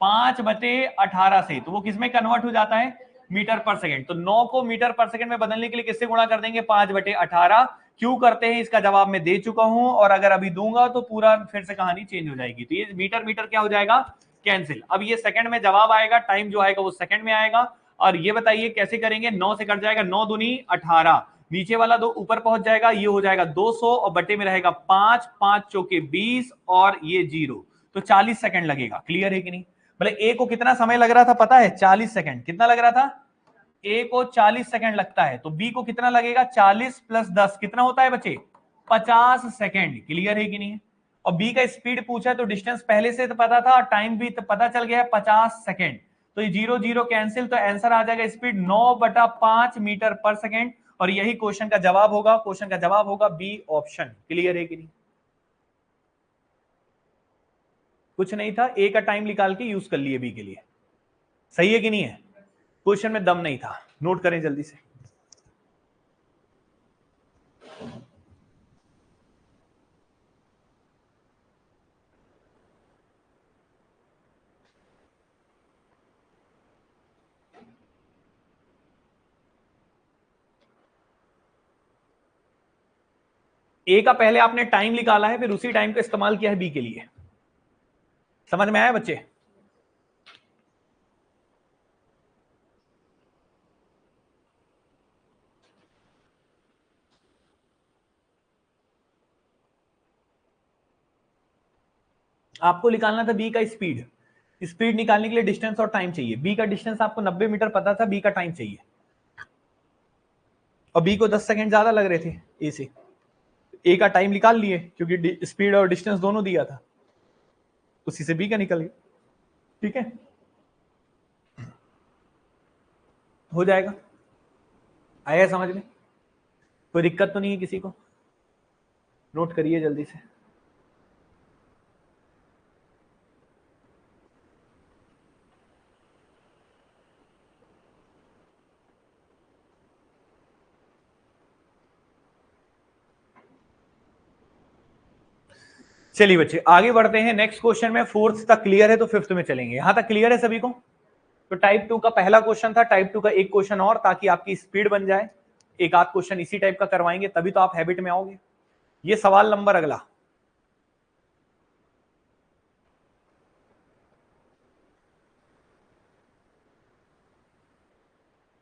5/18 से। तो वो किसमें कन्वर्ट हो जाता है, मीटर पर सेकंड। तो 9 को मीटर पर सेकंड में बदलने के लिए किससे गुणा कर देंगे, 5/18। क्यों करते हैं इसका जवाब मैं दे चुका हूं, और अगर अभी दूंगा तो पूरा फिर से कहानी चेंज हो जाएगी। तो ये मीटर मीटर क्या हो जाएगा, कैंसिल। अब ये सेकंड में जवाब आएगा, टाइम जो आएगा वो सेकंड में आएगा। और ये बताइए कैसे करेंगे, 9 से कट जाएगा, 9 दूनी 18, नीचे वाला 2 ऊपर पहुंच जाएगा, ये हो जाएगा 200 और बटे में रहेगा 5, 5 चौके 20 और ये 0। तो 40 सेकंड लगेगा। क्लियर है कि नहीं? बोले ए को कितना समय लग रहा था पता है, 40 सेकंड। कितना लग रहा था, ए को 40 सेकंड लगता है। तो बी को कितना लगेगा, 40 + 10 कितना होता है बच्चे, 50 सेकंड। क्लियर है कि नहीं? और बी का स्पीड पूछा है तो डिस्टेंस पहले से तो पता था, टाइम भी तो पता चल गया है, 50 सेकंड। तो ये 0 0 कैंसिल, तो आंसर आ जाएगा स्पीड 9/5 मीटर पर सेकंड। और यही क्वेश्चन का जवाब होगा, क्वेश्चन का जवाब होगा बी ऑप्शन। क्लियर है कि नहीं? कुछ नहीं था, ए का टाइम निकाल के यूज कर लिए बी के लिए। सही है कि नहीं है? क्वेश्चन में दम नहीं था। नोट करें जल्दी से। ए का पहले आपने टाइम निकाला है, फिर उसी टाइम का इस्तेमाल किया है बी के लिए। समझ में आया बच्चे? आपको निकालना था बी का स्पीड। स्पीड निकालने के लिए डिस्टेंस और टाइम चाहिए। बी का डिस्टेंस आपको 90 मीटर पता था, बी का टाइम चाहिए। और बी को 10 सेकंड ज्यादा लग रहे थे ए से। ए का टाइम निकाल लिए क्योंकि स्पीड और डिस्टेंस दोनों दिया था, उसी से बी का निकल गया। ठीक है, हो जाएगा। आया समझ में? कोई दिक्कत तो नहीं है किसी को? नोट करिए जल्दी से। चलिए बच्चे आगे बढ़ते हैं नेक्स्ट क्वेश्चन में। फोर्थ तक क्लियर है तो फिफ्थ में चलेंगे। यहां तक क्लियर है सभी को? तो टाइप 2 का पहला क्वेश्चन था, टाइप 2 का एक क्वेश्चन और, ताकि आपकी स्पीड बन जाए। एक आध क्वेश्चन इसी टाइप का करवाएंगे तभी तो आप हैबिट में आओगे। ये सवाल नंबर अगला,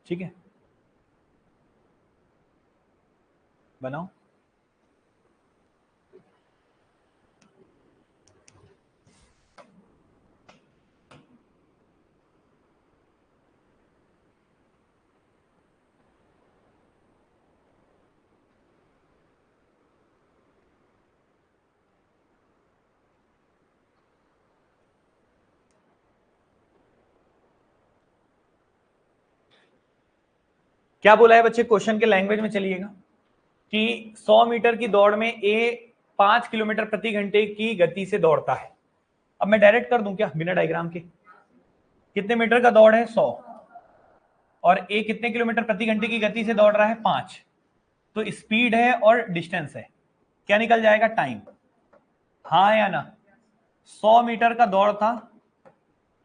ठीक है, बनाओ। क्या बोला है बच्चे, क्वेश्चन के लैंग्वेज में चलिएगा कि 100 मीटर की दौड़ में ए 5 किलोमीटर प्रति घंटे की गति से दौड़ता है। अब मैं डायरेक्ट कर दूं क्या बिना डायग्राम के? कितने मीटर का दौड़ है, 100, और ए कितने किलोमीटर प्रति घंटे की गति से दौड़ रहा है, 5। तो स्पीड है और डिस्टेंस है, क्या निकल जाएगा, टाइम। हाँ या ना? 100 मीटर का दौड़ था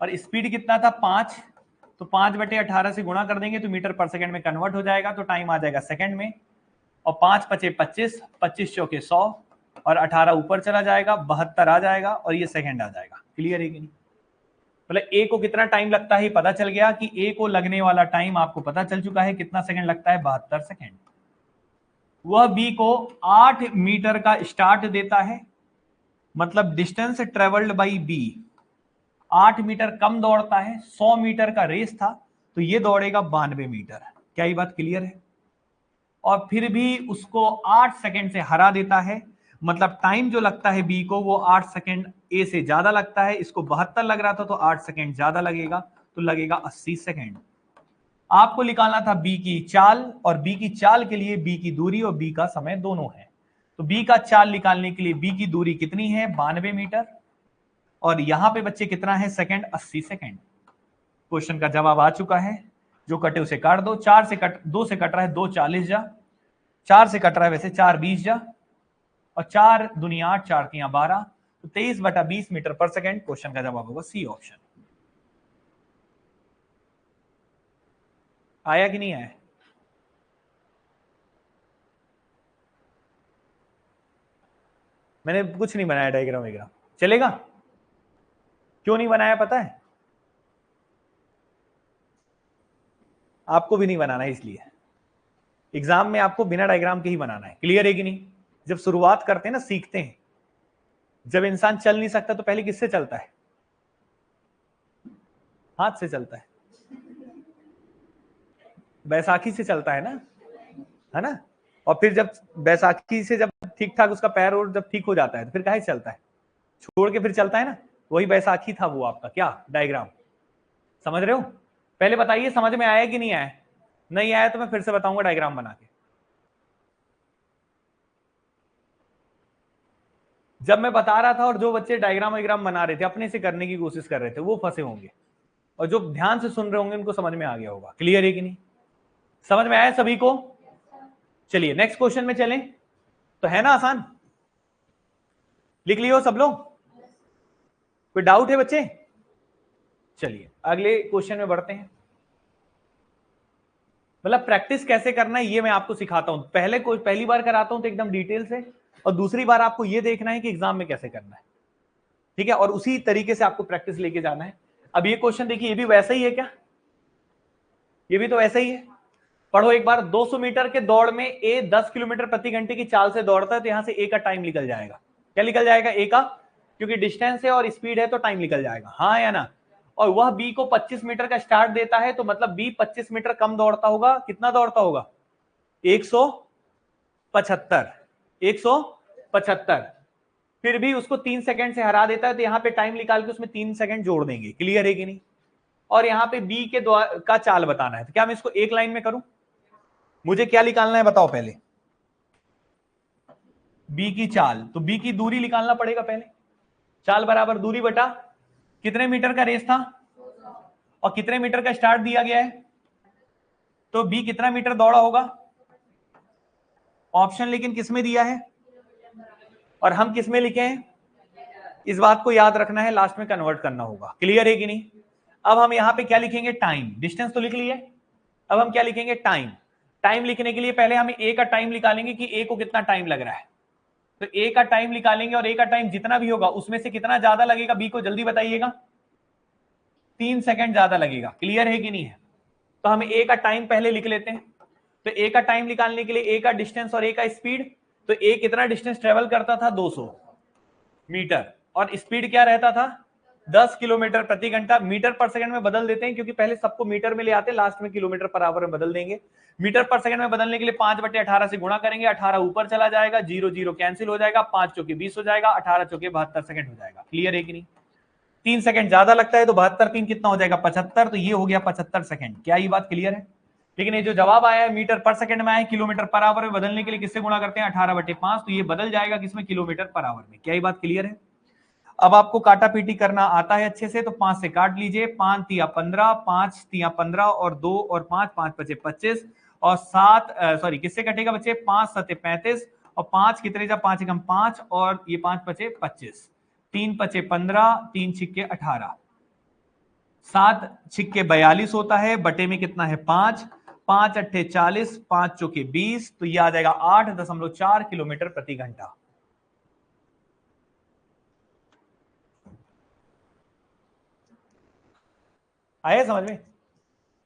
और स्पीड कितना था, 5। तो 5/18 से गुणा कर देंगे तो मीटर पर सेकंड में कन्वर्ट हो जाएगा, तो टाइम आ जाएगा सेकंड में। और 5 × 5 = 25, 25 चौके 100, और 18 ऊपर चला जाएगा, 72 आ जाएगा, और ये सेकंड आ जाएगा। क्लियर है कि नहीं? मतलब ए को कितना टाइम लगता है पता चल गया कि ए को लगने वाला टाइम आपको पता चल चुका है, कितना सेकंड लगता है, 72 सेकंड। वह बी को 8 मीटर का स्टार्ट देता है, मतलब distance travelled by B 8 meter कम दौड़ता है। 100 मीटर का रेस था तो ये दौड़ेगा 92 मीटर। क्या ये बात क्लियर है? और फिर भी उसको 8 सेकंड से हरा देता है, मतलब टाइम जो लगता है बी को वो 8 सेकंड ए से ज्यादा लगता है। इसको 72 लग रहा था तो 8 सेकंड ज्यादा लगेगा, तो लगेगा 80 सेकंड। आपको निकालना था बी की चाल, और बी की चाल के लिए बी की दूरी और बी का समय दोनों है। तो बी का चाल निकालने के लिए बी की दूरी कितनी है, 92 मीटर, और यहां पे बच्चे कितना है सेकंड, 80 सेकंड। क्वेश्चन का जवाब आ चुका है, जो कटे उसे काट दो। 4 से कट, 2 से कट रहा है 2 40 जा, 4 से कट रहा है वैसे 4 20 जा, और 4 दुनिया 8, 4 तियां 12, तो 23/20 मीटर पर सेकंड। क्वेश्चन का जवाब होगा सी ऑप्शन। आया कि नहीं आया? मैंने कुछ नहीं बनाया डायग्राम वगैरह, चलेगा? क्यों नहीं बनाया पता है? आपको भी नहीं बनाना है, इसलिए एग्जाम में आपको बिना डायग्राम के ही बनाना है। क्लियर है कि नहीं? जब शुरुआत करते हैं ना, सीखते हैं, जब इंसान चल नहीं सकता तो पहले किससे चलता है? हाथ से चलता है, बैसाखी से चलता है ना, है ना? और फिर जब बैसाखी से जब ठीक ठाक उसका पैर और जब ठीक हो जाता है तो फिर काहे चलता है? छोड़ के फिर चलता है ना। वही बैसाखी था वो आपका क्या डायग्राम, समझ रहे हो? पहले बताइए समझ में आया कि नहीं आया? नहीं आया तो मैं फिर से बताऊंगा डायग्राम बना के। जब मैं बता रहा था और जो बच्चे डायग्राम वायग्राम बना रहे थे, अपने से करने की कोशिश कर रहे थे, वो फंसे होंगे, और जो ध्यान से सुन रहे होंगे उनको समझ में आ गया होगा। क्लियर है कि नहीं? समझ में आया सभी को? चलिए नेक्स्ट क्वेश्चन में चलें। तो है ना आसान? लिख लियो सब लोग? कोई डाउट है बच्चे? चलिए अगले क्वेश्चन में बढ़ते हैं। मतलब प्रैक्टिस कैसे करना है ये मैं आपको सिखाता हूं। पहली बार कराता हूं तो एकदम डिटेल से, और दूसरी बार आपको ये देखना है कि एग्जाम में कैसे करना है, ठीक है? और उसी तरीके से आपको प्रैक्टिस लेके जाना है। अब ये क्वेश्चन देखिए, ये भी वैसा ही है क्या? ये भी तो वैसा ही है। पढ़ो एक बार। 200 मीटर के दौड़ में ए 10 किलोमीटर प्रति घंटे की चाल से दौड़ता है, तो यहां से ए का टाइम निकल जाएगा। क्या निकल जाएगा? ए का, क्योंकि डिस्टेंस है और स्पीड है तो टाइम निकल जाएगा, हाँ या ना? और वह बी को 25 मीटर का स्टार्ट देता है, तो मतलब बी 25 मीटर कम दौड़ता होगा। कितना दौड़ता होगा? 175। 175। फिर भी उसको 3 सेकंड से हरा देता है, तो यहां पे टाइम निकाल के उसमें 3 सेकंड जोड़ देंगे। क्लियर है कि नहीं? और यहां पे बी के का चाल बताना है, तो क्या मैं इसको एक लाइन में करूं? मुझे क्या निकालना है बताओ पहले? बी की चाल, तो बी की दूरी निकालना पड़ेगा पहले। चाल बराबर दूरी बटा कितने मीटर का रेस था और कितने मीटर का स्टार्ट दिया गया है, तो बी कितना मीटर दौड़ा होगा? ऑप्शन लेकिन किसमें दिया है और हम किसमें लिखे हैं, इस बात को याद रखना है, लास्ट में कन्वर्ट करना होगा। क्लियर है कि नहीं? अब हम यहां पे क्या लिखेंगे? टाइम। डिस्टेंस तो लिख लिए, अब हम क्या लिखेंगे? टाइम। टाइम लिखने के लिए पहले हम ए का टाइम निकालेंगे कि ए को कितना टाइम लग रहा है। तो ए का टाइम निकालेंगे, और ए का टाइम जितना भी होगा उसमें से कितना ज्यादा लगेगा बी को, जल्दी बताइएगा। 3 सेकंड ज्यादा लगेगा। क्लियर है कि नहीं है? तो हम ए का टाइम पहले लिख लेते हैं। तो ए का टाइम निकालने के लिए ए का डिस्टेंस और ए का स्पीड, तो ए कितना डिस्टेंस ट्रेवल करता था? 200 मीटर, और स्पीड क्या रहता था? 10 किलोमीटर प्रति घंटा। मीटर पर सेकंड में बदल देते हैं, क्योंकि पहले सबको मीटर में ले आते हैं, लास्ट में किलोमीटर पर आवर में बदल देंगे। मीटर पर सेकंड में बदलने के लिए 5/18 से गुणा करेंगे, 18 ऊपर चला जाएगा, 0 0 कैंसिल हो जाएगा, 5 चौके 20 हो जाएगा, 18 चौके 72 सेकंड हो जाएगा। क्लियर है कि नहीं? 3 सेकंड ज्यादा लगता है, तो 72 3 कितना हो जाएगा? 75। तो ये हो गया 75 सेकंड। क्या ये बात क्लियर है? लेकिन ये जो जवाब आया है मीटर पर सेकंड में आया है, किलोमीटर पर आवर में बदलने के लिए किससे गुणा करते हैं? 18/5, तो ये बदल जाएगा किसमें? किलोमीटर पर आवर में। क्या ये बात क्लियर है? अब आपको काटा पीटी करना आता है अच्छे से, तो 5 से काट लीजिए। 5 तिया 15, 5 तिया 15 और 2 और 5, 5 बचे 25, और 7 सॉरी किससे कटेगा बच्चे? 5 7 35, और 5 कितने जा? 5 एकम 5, और ये 5 बचे 25, 3 बचे 15, 3 छिक्के 18, 7 छिक्के 42 होता है, बटे में कितना है? 5, 5 अट्ठे 40, 5 चौके 20, तो ये आ जाएगा 8.4 किलोमीटर प्रति घंटा। आया समझ में?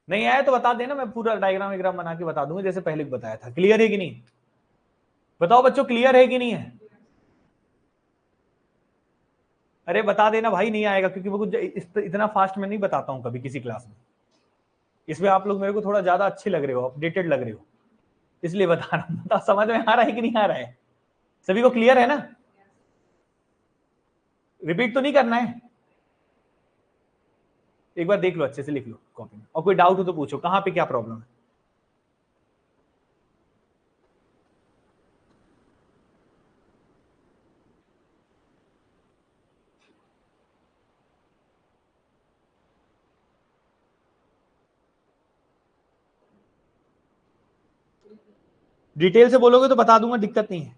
नहीं आया तो बता देना, मैं पूरा डायग्राम वायग्राम बना के बता दूंगा जैसे पहले बताया था। क्लियर है कि नहीं? बताओ बच्चों, क्लियर है कि नहीं है? अरे बता देना भाई, नहीं आएगा, क्योंकि वो कुछ इतना फास्ट में नहीं बताता हूं कभी किसी क्लास में। इसमें आप लोग मेरे को थोड़ा ज्यादा अच्छे लग रहे हो, अपडेटेड लग रहे हो। इसलिए बता रहा हूं। बताओ समझ में आ रहा है कि नहीं आ रहा है? सभी को क्लियर है ना? रिपीट तो नहीं करना है, एक बार देख लो, अच्छे से लिख लो कॉपी में, और कोई डाउट हो तो पूछो कहां पे क्या प्रॉब्लम है। डिटेल से बोलोगे तो बता दूंगा, दिक्कत नहीं है।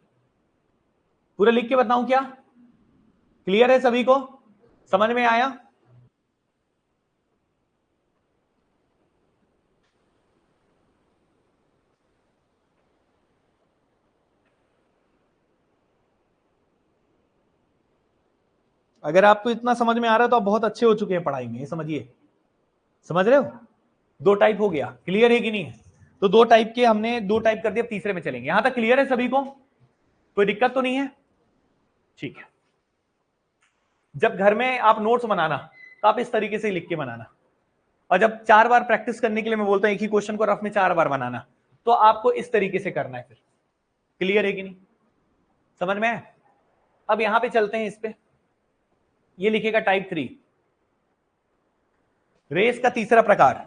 पूरा लिख के बताऊं क्या? क्लियर है सभी को? समझ में आया? अगर आपको इतना समझ में आ रहा है तो आप बहुत अच्छे हो चुके हैं पढ़ाई में, ये समझिए। समझ रहे हो? दो टाइप हो गया, क्लियर है कि नहीं है? तो दो टाइप के हमने दो टाइप कर दिया, तीसरे में चलेंगे। यहां तक क्लियर है सभी को? कोई दिक्कत तो नहीं है? ठीक है। जब घर में आप नोट्स बनाना तो आप इस तरीके से लिख के बनाना, और जब 4 बार प्रैक्टिस करने के लिए मैं बोलता हूं एक ही क्वेश्चन को रफ में 4 बार बनाना, तो आपको इस तरीके से करना है। फिर क्लियर है कि नहीं? समझ में आया? अब यहां पे चलते हैं इस पे, ये लिखेगा टाइप 3, रेस का तीसरा प्रकार।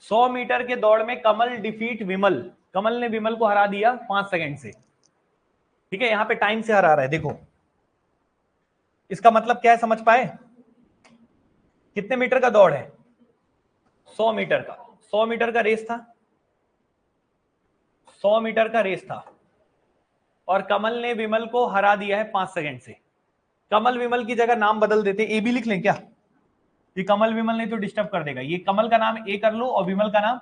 सौ मीटर के दौड़ में कमल डिफीट विमल, कमल ने विमल को हरा दिया 5 सेकंड से। ठीक है, यहां पे टाइम से हरा रहा है। देखो इसका मतलब क्या है, समझ पाए? कितने मीटर का दौड़ है? 100 मीटर का। 100 मीटर का रेस था, 100 मीटर का रेस था, और कमल ने विमल को हरा दिया है 5 सेकंड से। कमल विमल की जगह नाम बदल देते, ए बी लिख लें क्या? ये कमल विमल नहीं तो डिस्टर्ब कर देगा। ये कमल का नाम ए कर लो और विमल का नाम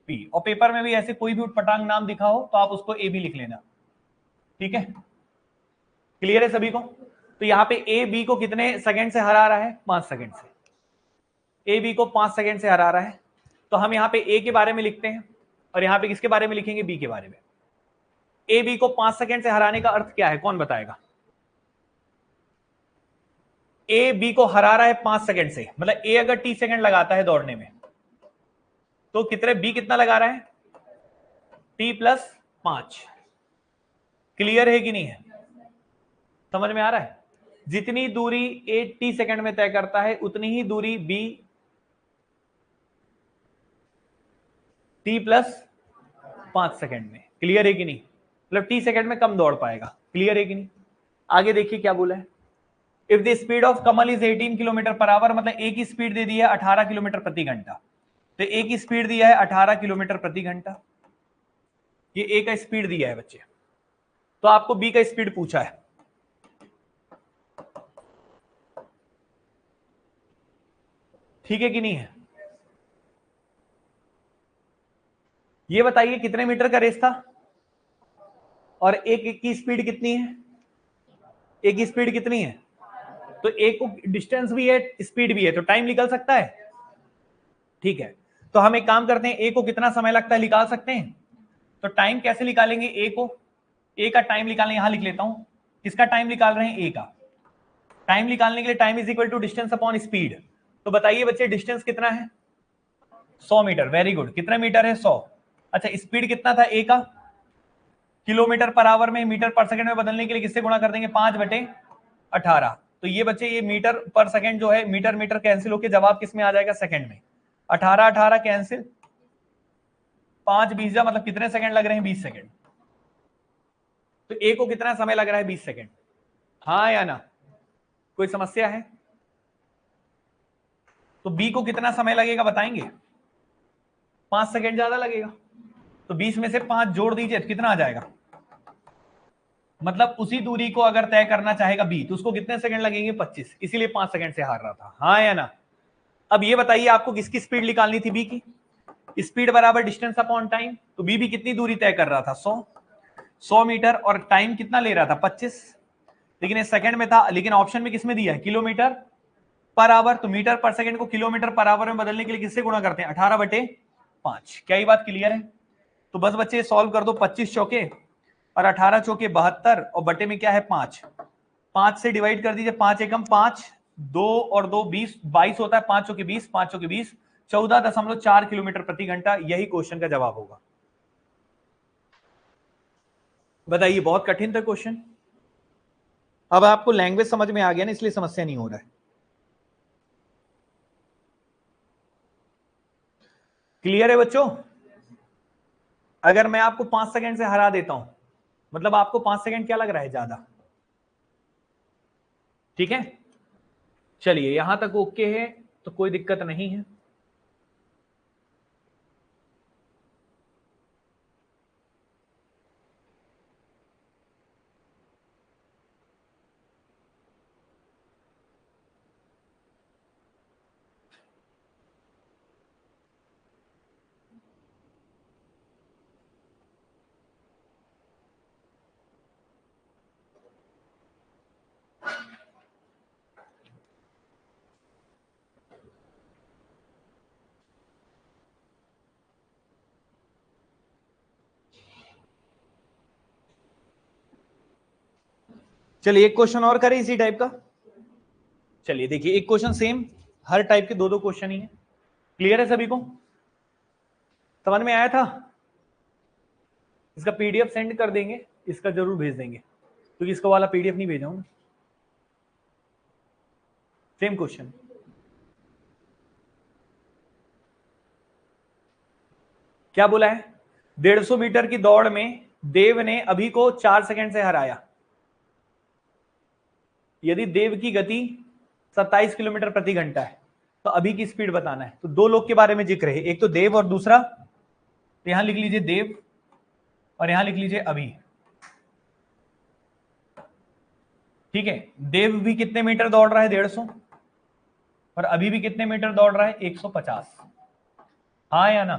बी, और पेपर में भी ऐसे कोई भी उटपटांग नाम दिखा हो तो आप उसको ए बी लिख लेना। ठीक है, क्लियर है सभी को? तो यहाँ पे ए बी को कितने सेकंड से हरा रहा है? 5 सेकंड से। ए बी को 5 सेकंड से हरा रहा है, तो हम यहाँ पे ए के बारे में लिखते हैं, और यहाँ पे किसके बारे में लिखेंगे? बी के बारे में। ए बी को 5 सेकंड से हराने का अर्थ क्या है, कौन बताएगा? ए बी को हरा रहा है 5 सेकंड से, मतलब ए अगर टी सेकंड लगाता है दौड़ने में, तो कितने बी कितना लगा रहा है? T plus 5। क्लियर है कि नहीं है? समझ में आ रहा है? जितनी दूरी ए टी सेकंड में तय करता है उतनी ही दूरी बी टी प्लस 5 सेकंड में। क्लियर है कि नहीं? मतलब टी सेकंड में कम दौड़ पाएगा। क्लियर है कि नहीं? आगे देखिए क्या बोला है। If the speed of Kamal is 18 kilometre per hour, मतलब ए की स्पीड दे दी है 18 किलोमीटर प्रति घंटा, तो ए की स्पीड दिया है 18 किलोमीटर प्रति घंटा, ये ए का स्पीड दिया है बच्चे। तो आपको बी का स्पीड पूछा है। ठीक है कि नहीं है? ये बताइए कितने मीटर का रेस था, और एक की स्पीड कितनी है? एक की स्पीड कितनी है? तो एक को डिस्टेंस भी है स्पीड भी है, तो टाइम निकल सकता है। ठीक है, तो हम एक काम करते हैं, ए को कितना समय लगता है निकाल सकते हैं। तो टाइम कैसे निकालेंगे? ए का टाइम निकालने, यहां लिख लेता हूं। किसका टाइम निकाल रहे हैं? ए का। टाइम निकालने के लिए time is equal to distance upon speed. तो बताइए बच्चे डिस्टेंस कितना है? 100 मीटर। Very good. कितने मीटर है? 100। अच्छा, स्पीड कितना था ए का? किलोमीटर पर आवर में मीटर पर सेकंड में बदलने के लिए किससे गुणा कर देंगे? 5/18। तो ये बच्चे ये मीटर पर सेकंड जो है, मीटर मीटर कैंसिल होकर जवाब किस में आ जाएगा? सेकंड में। 18 कैंसिल, 5 20 मतलब कितने सेकंड लग रहे हैं? 20 सेकंड। तो ए को कितना समय लग रहा है? 20 सेकंड। हाँ या ना? कोई समस्या है? तो बी को कितना समय लगेगा बताएंगे? 5 सेकंड ज्यादा लगेगा। तो 20 में से 5 जोड़ दीजिए तो कितना आ जाएगा? मतलब उसी दूरी को अगर तय करना चाहेगा बी तो उसको कितने सेकंड लगेंगे? 25। इसीलिए 5 सेकंड से हार रहा था। हाँ या ना? अब ये बताइए आपको किसकी स्पीड निकालनी थी? बी की। स्पीड बराबर डिस्टेंस अपॉन टाइम। तो बी भी कितनी दूरी तय कर रहा था? 100 मीटर, और टाइम कितना ले रहा था? 25। लेकिन इस सेकंड में था, लेकिन ऑप्शन में किसमें दिया है? Kilometre per hour. तो मीटर पर सेकंड को किलोमीटर पर आवर में बदलने के लिए किससे गुणा करते हैं? 18/5। क्या ये बात क्लियर है? तो बस बच्चे सॉल्व कर दो, 25 चौके और 18 चौके 72 और बटे में क्या है 5, 5 से डिवाइड कर दीजिए, 5 एकम 5, 2 और 2 20, 22 होता है, 5 चौके 20, 5 चौके 20, 14.4 किलोमीटर प्रति घंटा। यही क्वेश्चन का जवाब होगा। बताइए, बहुत कठिन था क्वेश्चन। अब आपको लैंग्वेज समझ में आ गया ना, इसलिए समस्या नहीं हो रहा है। क्लियर है बच्चों? अगर मैं आपको 5 सेकंड से हरा देता हूं, मतलब आपको 5 सेकंड क्या लग रहा है ज्यादा? ठीक है, चलिए यहां तक ओके है तो कोई दिक्कत नहीं है। चलिए एक क्वेश्चन और करें इसी टाइप का। चलिए देखिए, एक क्वेश्चन सेम, हर टाइप के दो दो क्वेश्चन ही है। क्लियर है सभी को? समझ में आया था? इसका पीडीएफ सेंड कर देंगे, इसका जरूर भेज देंगे, क्योंकि इसका वाला पीडीएफ नहीं भेजा हूं। Same question. क्या बोला है? 150 मीटर की दौड़ में देव ने अभी को 4 सेकंड से हराया। यदि देव की गति 27 किलोमीटर प्रति घंटा है तो अभी की स्पीड बताना है। तो दो लोग के बारे में जिक्र है, एक तो देव और दूसरा, तो यहां लिख लीजिए देव और यहां लिख लीजिए अभी। ठीक है, देव भी कितने मीटर दौड़ रहा है? 150, और अभी भी कितने मीटर दौड़ रहा है? 150। हाँ या ना?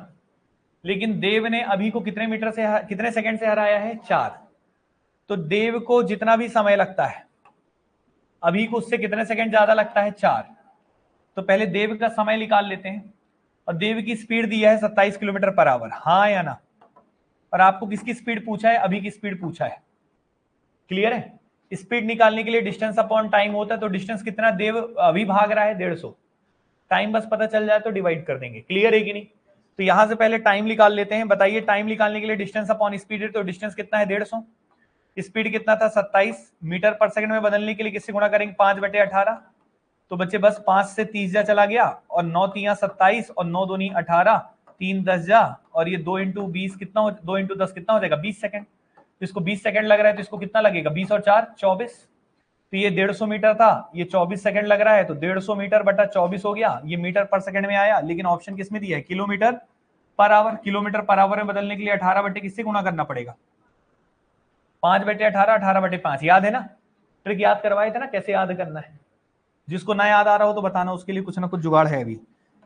लेकिन देव ने अभी को कितने मीटर से, कितने सेकंड से हराया है? 4। तो देव को जितना भी समय लगता है, अभी को उससे कितने सेकंड ज्यादा लगता है? 4। तो पहले देव का समय निकाल लेते हैं। और देव की स्पीड दी है 27 किलोमीटर पर आवर। हाँ या ना? और आपको किसकी स्पीड पूछा है? अभी की स्पीड पूछा है। क्लियर है? स्पीड निकालने के लिए डिस्टेंस अपॉन टाइम होता है, तो डिस्टेंस कितना देव अभी भाग रहा है? 150। टाइम बस पता चल जाए तो डिवाइड कर देंगे। क्लियर है कि नहीं? तो यहां से पहले टाइम निकाल लेते हैं। बताइए, टाइम निकालने के लिए डिस्टेंस अपॉन स्पीड है, तो डिस्टेंस कितना है? 150। स्पीड कितना था? 27 मीटर पर सेकंड में बदलने के लिए किससे गुणा करेंगे? 5/18। तो बच्चे बस 5 से 30 जा चला गया, और 9 तिया 27 और 9 दूनी 18, 3 10 जा, और ये 2 इंटू 20 कितना हो, 2 इंटू 10 कितना हो जाएगा? 20 सेकंड। तो इसको 20 सेकंड लग रहा है, तो इसको कितना लगेगा? 20 और 4 24। तो ये 150 मीटर था, ये 24 सेकंड लग रहा है, तो 150 मीटर बटा 24 हो गया। ये मीटर पर सेकंड में आया, लेकिन ऑप्शन किस में दिया है? Kilometre per hour. Kilometre per hour में बदलने के लिए 18 बटे किससे गुणा करना पड़ेगा? 5/18, 18/5। याद है ना? ट्रिक याद करवाए थे ना, कैसे याद करना है। जिसको ना याद आ रहा हो तो बताना, उसके लिए कुछ ना कुछ जुगाड़ है अभी।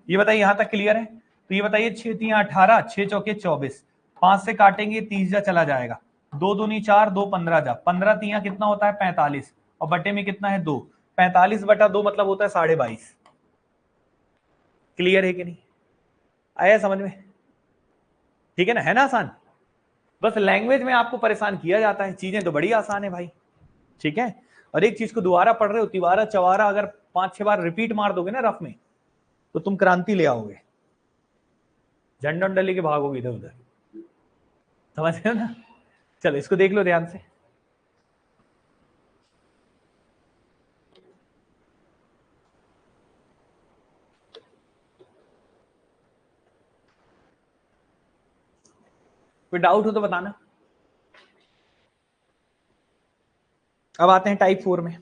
ये बताइए, यहां तक क्लियर है? तो ये बताइए, 6 तिया 18, 6 चौके 24, 5 से काटेंगे 30 जा चला जाएगा, 2 दूनी 4, 2 15 जा, 15 तिया कितना होता है? 45, और बटे में कितना है? 2। 45/2 मतलब होता है 22.5। क्लियर है कि नहीं? आया समझ में? ठीक है ना? है ना आसान? बस लैंग्वेज में आपको परेशान किया जाता है, चीजें तो बड़ी आसान है भाई। ठीक है? और एक चीज को दोबारा पढ़ रहे हो, तिवारा चवारा अगर 5-6 बार रिपीट मार दोगे ना रफ में, तो तुम क्रांति ले आओगे, झंडा डली के भागोगे इधर उधर। समझ रहे हो ना? चलो इसको देख लो ध्यान से। कोई डाउट हो तो बताना। अब आते हैं टाइप 4 में।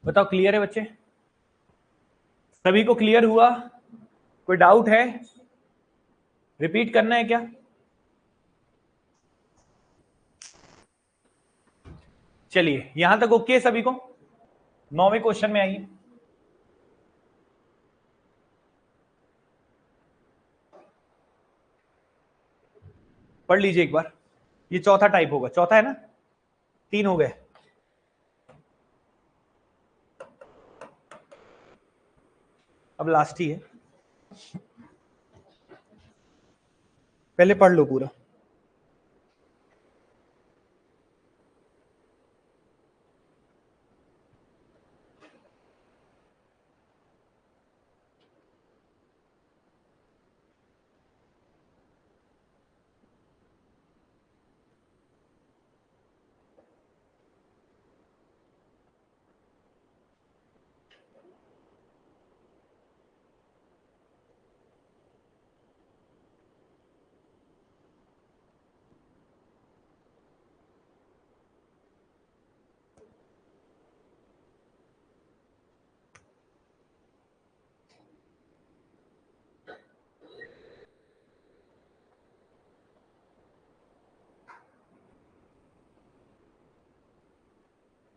बताओ, क्लियर है बच्चे? सभी को क्लियर हुआ? कोई डाउट है? रिपीट करना है क्या? चलिए यहां तक ओके सभी को। 9वें क्वेश्चन में आइए। पढ़ लीजिए एक बार, ये चौथा टाइप होगा, चौथा है ना, 3 हो गए। अब लास्ट ही है, पहले पढ़ लो पूरा।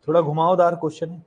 थोड़ा घुमावदार क्वेश्चन है।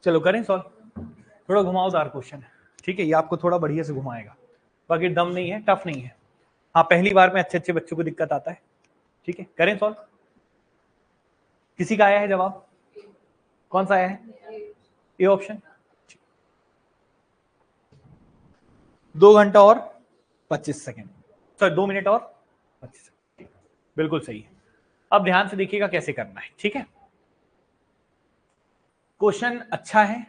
चलो करें सॉल्व। थोड़ा घुमावदार क्वेश्चन है, ठीक है, ये आपको थोड़ा बढ़िया से घुमाएगा, बाकी दम नहीं है, टफ नहीं है। हाँ पहली बार में अच्छे अच्छे बच्चों को दिक्कत आता है, ठीक है, करें सॉल्व। किसी का आया है जवाब? कौन सा आया है? A option. 2 घंटा और 25 सेकेंड, सॉरी 2 मिनट और 25 सेकेंड, बिल्कुल सही है। अब ध्यान से देखिएगा कैसे करना है, ठीक है। क्वेश्चन अच्छा है,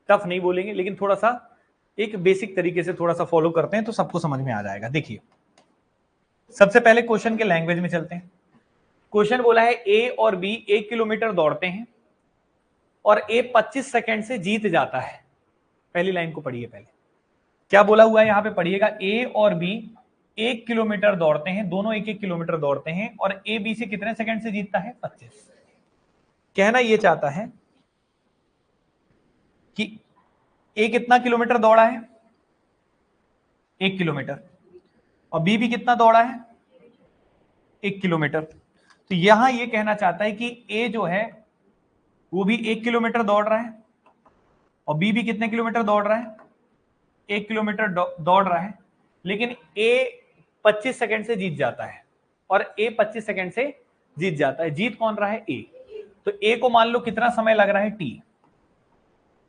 टफ नहीं बोलेंगे, लेकिन थोड़ा सा एक बेसिक तरीके से थोड़ा सा फॉलो करते हैं तो सबको समझ में आ जाएगा। देखिए सबसे पहले क्वेश्चन के लैंग्वेज में चलते हैं। क्वेश्चन बोला है ए और बी 1 किलोमीटर दौड़ते हैं और ए 25 सेकंड से जीत जाता है। पहली लाइन को पढ़िए पहले, क्या बोला हुआ है यहां पे, पढ़िएगा। ए और बी 1 किलोमीटर दौड़ते हैं, दोनों 1-1 किलोमीटर दौड़ते हैं और ए बी से कितने सेकंड से जीतता है? 25। कहना यह चाहता है कि ए कितना किलोमीटर दौड़ा है? 1 किलोमीटर। और बी भी कितना दौड़ा है? 1 किलोमीटर। तो यहां ये कहना चाहता है कि ए जो है वो भी 1 किलोमीटर दौड़ रहा है और बी भी कितने किलोमीटर दौड़ रहा है? 1 किलोमीटर दौड़ रहा है, लेकिन ए 25 सेकंड से जीत जाता है और ए 25 सेकंड से जीत जाता है। जीत कौन रहा है? ए। तो ए को मान लो कितना समय लग रहा है? टी।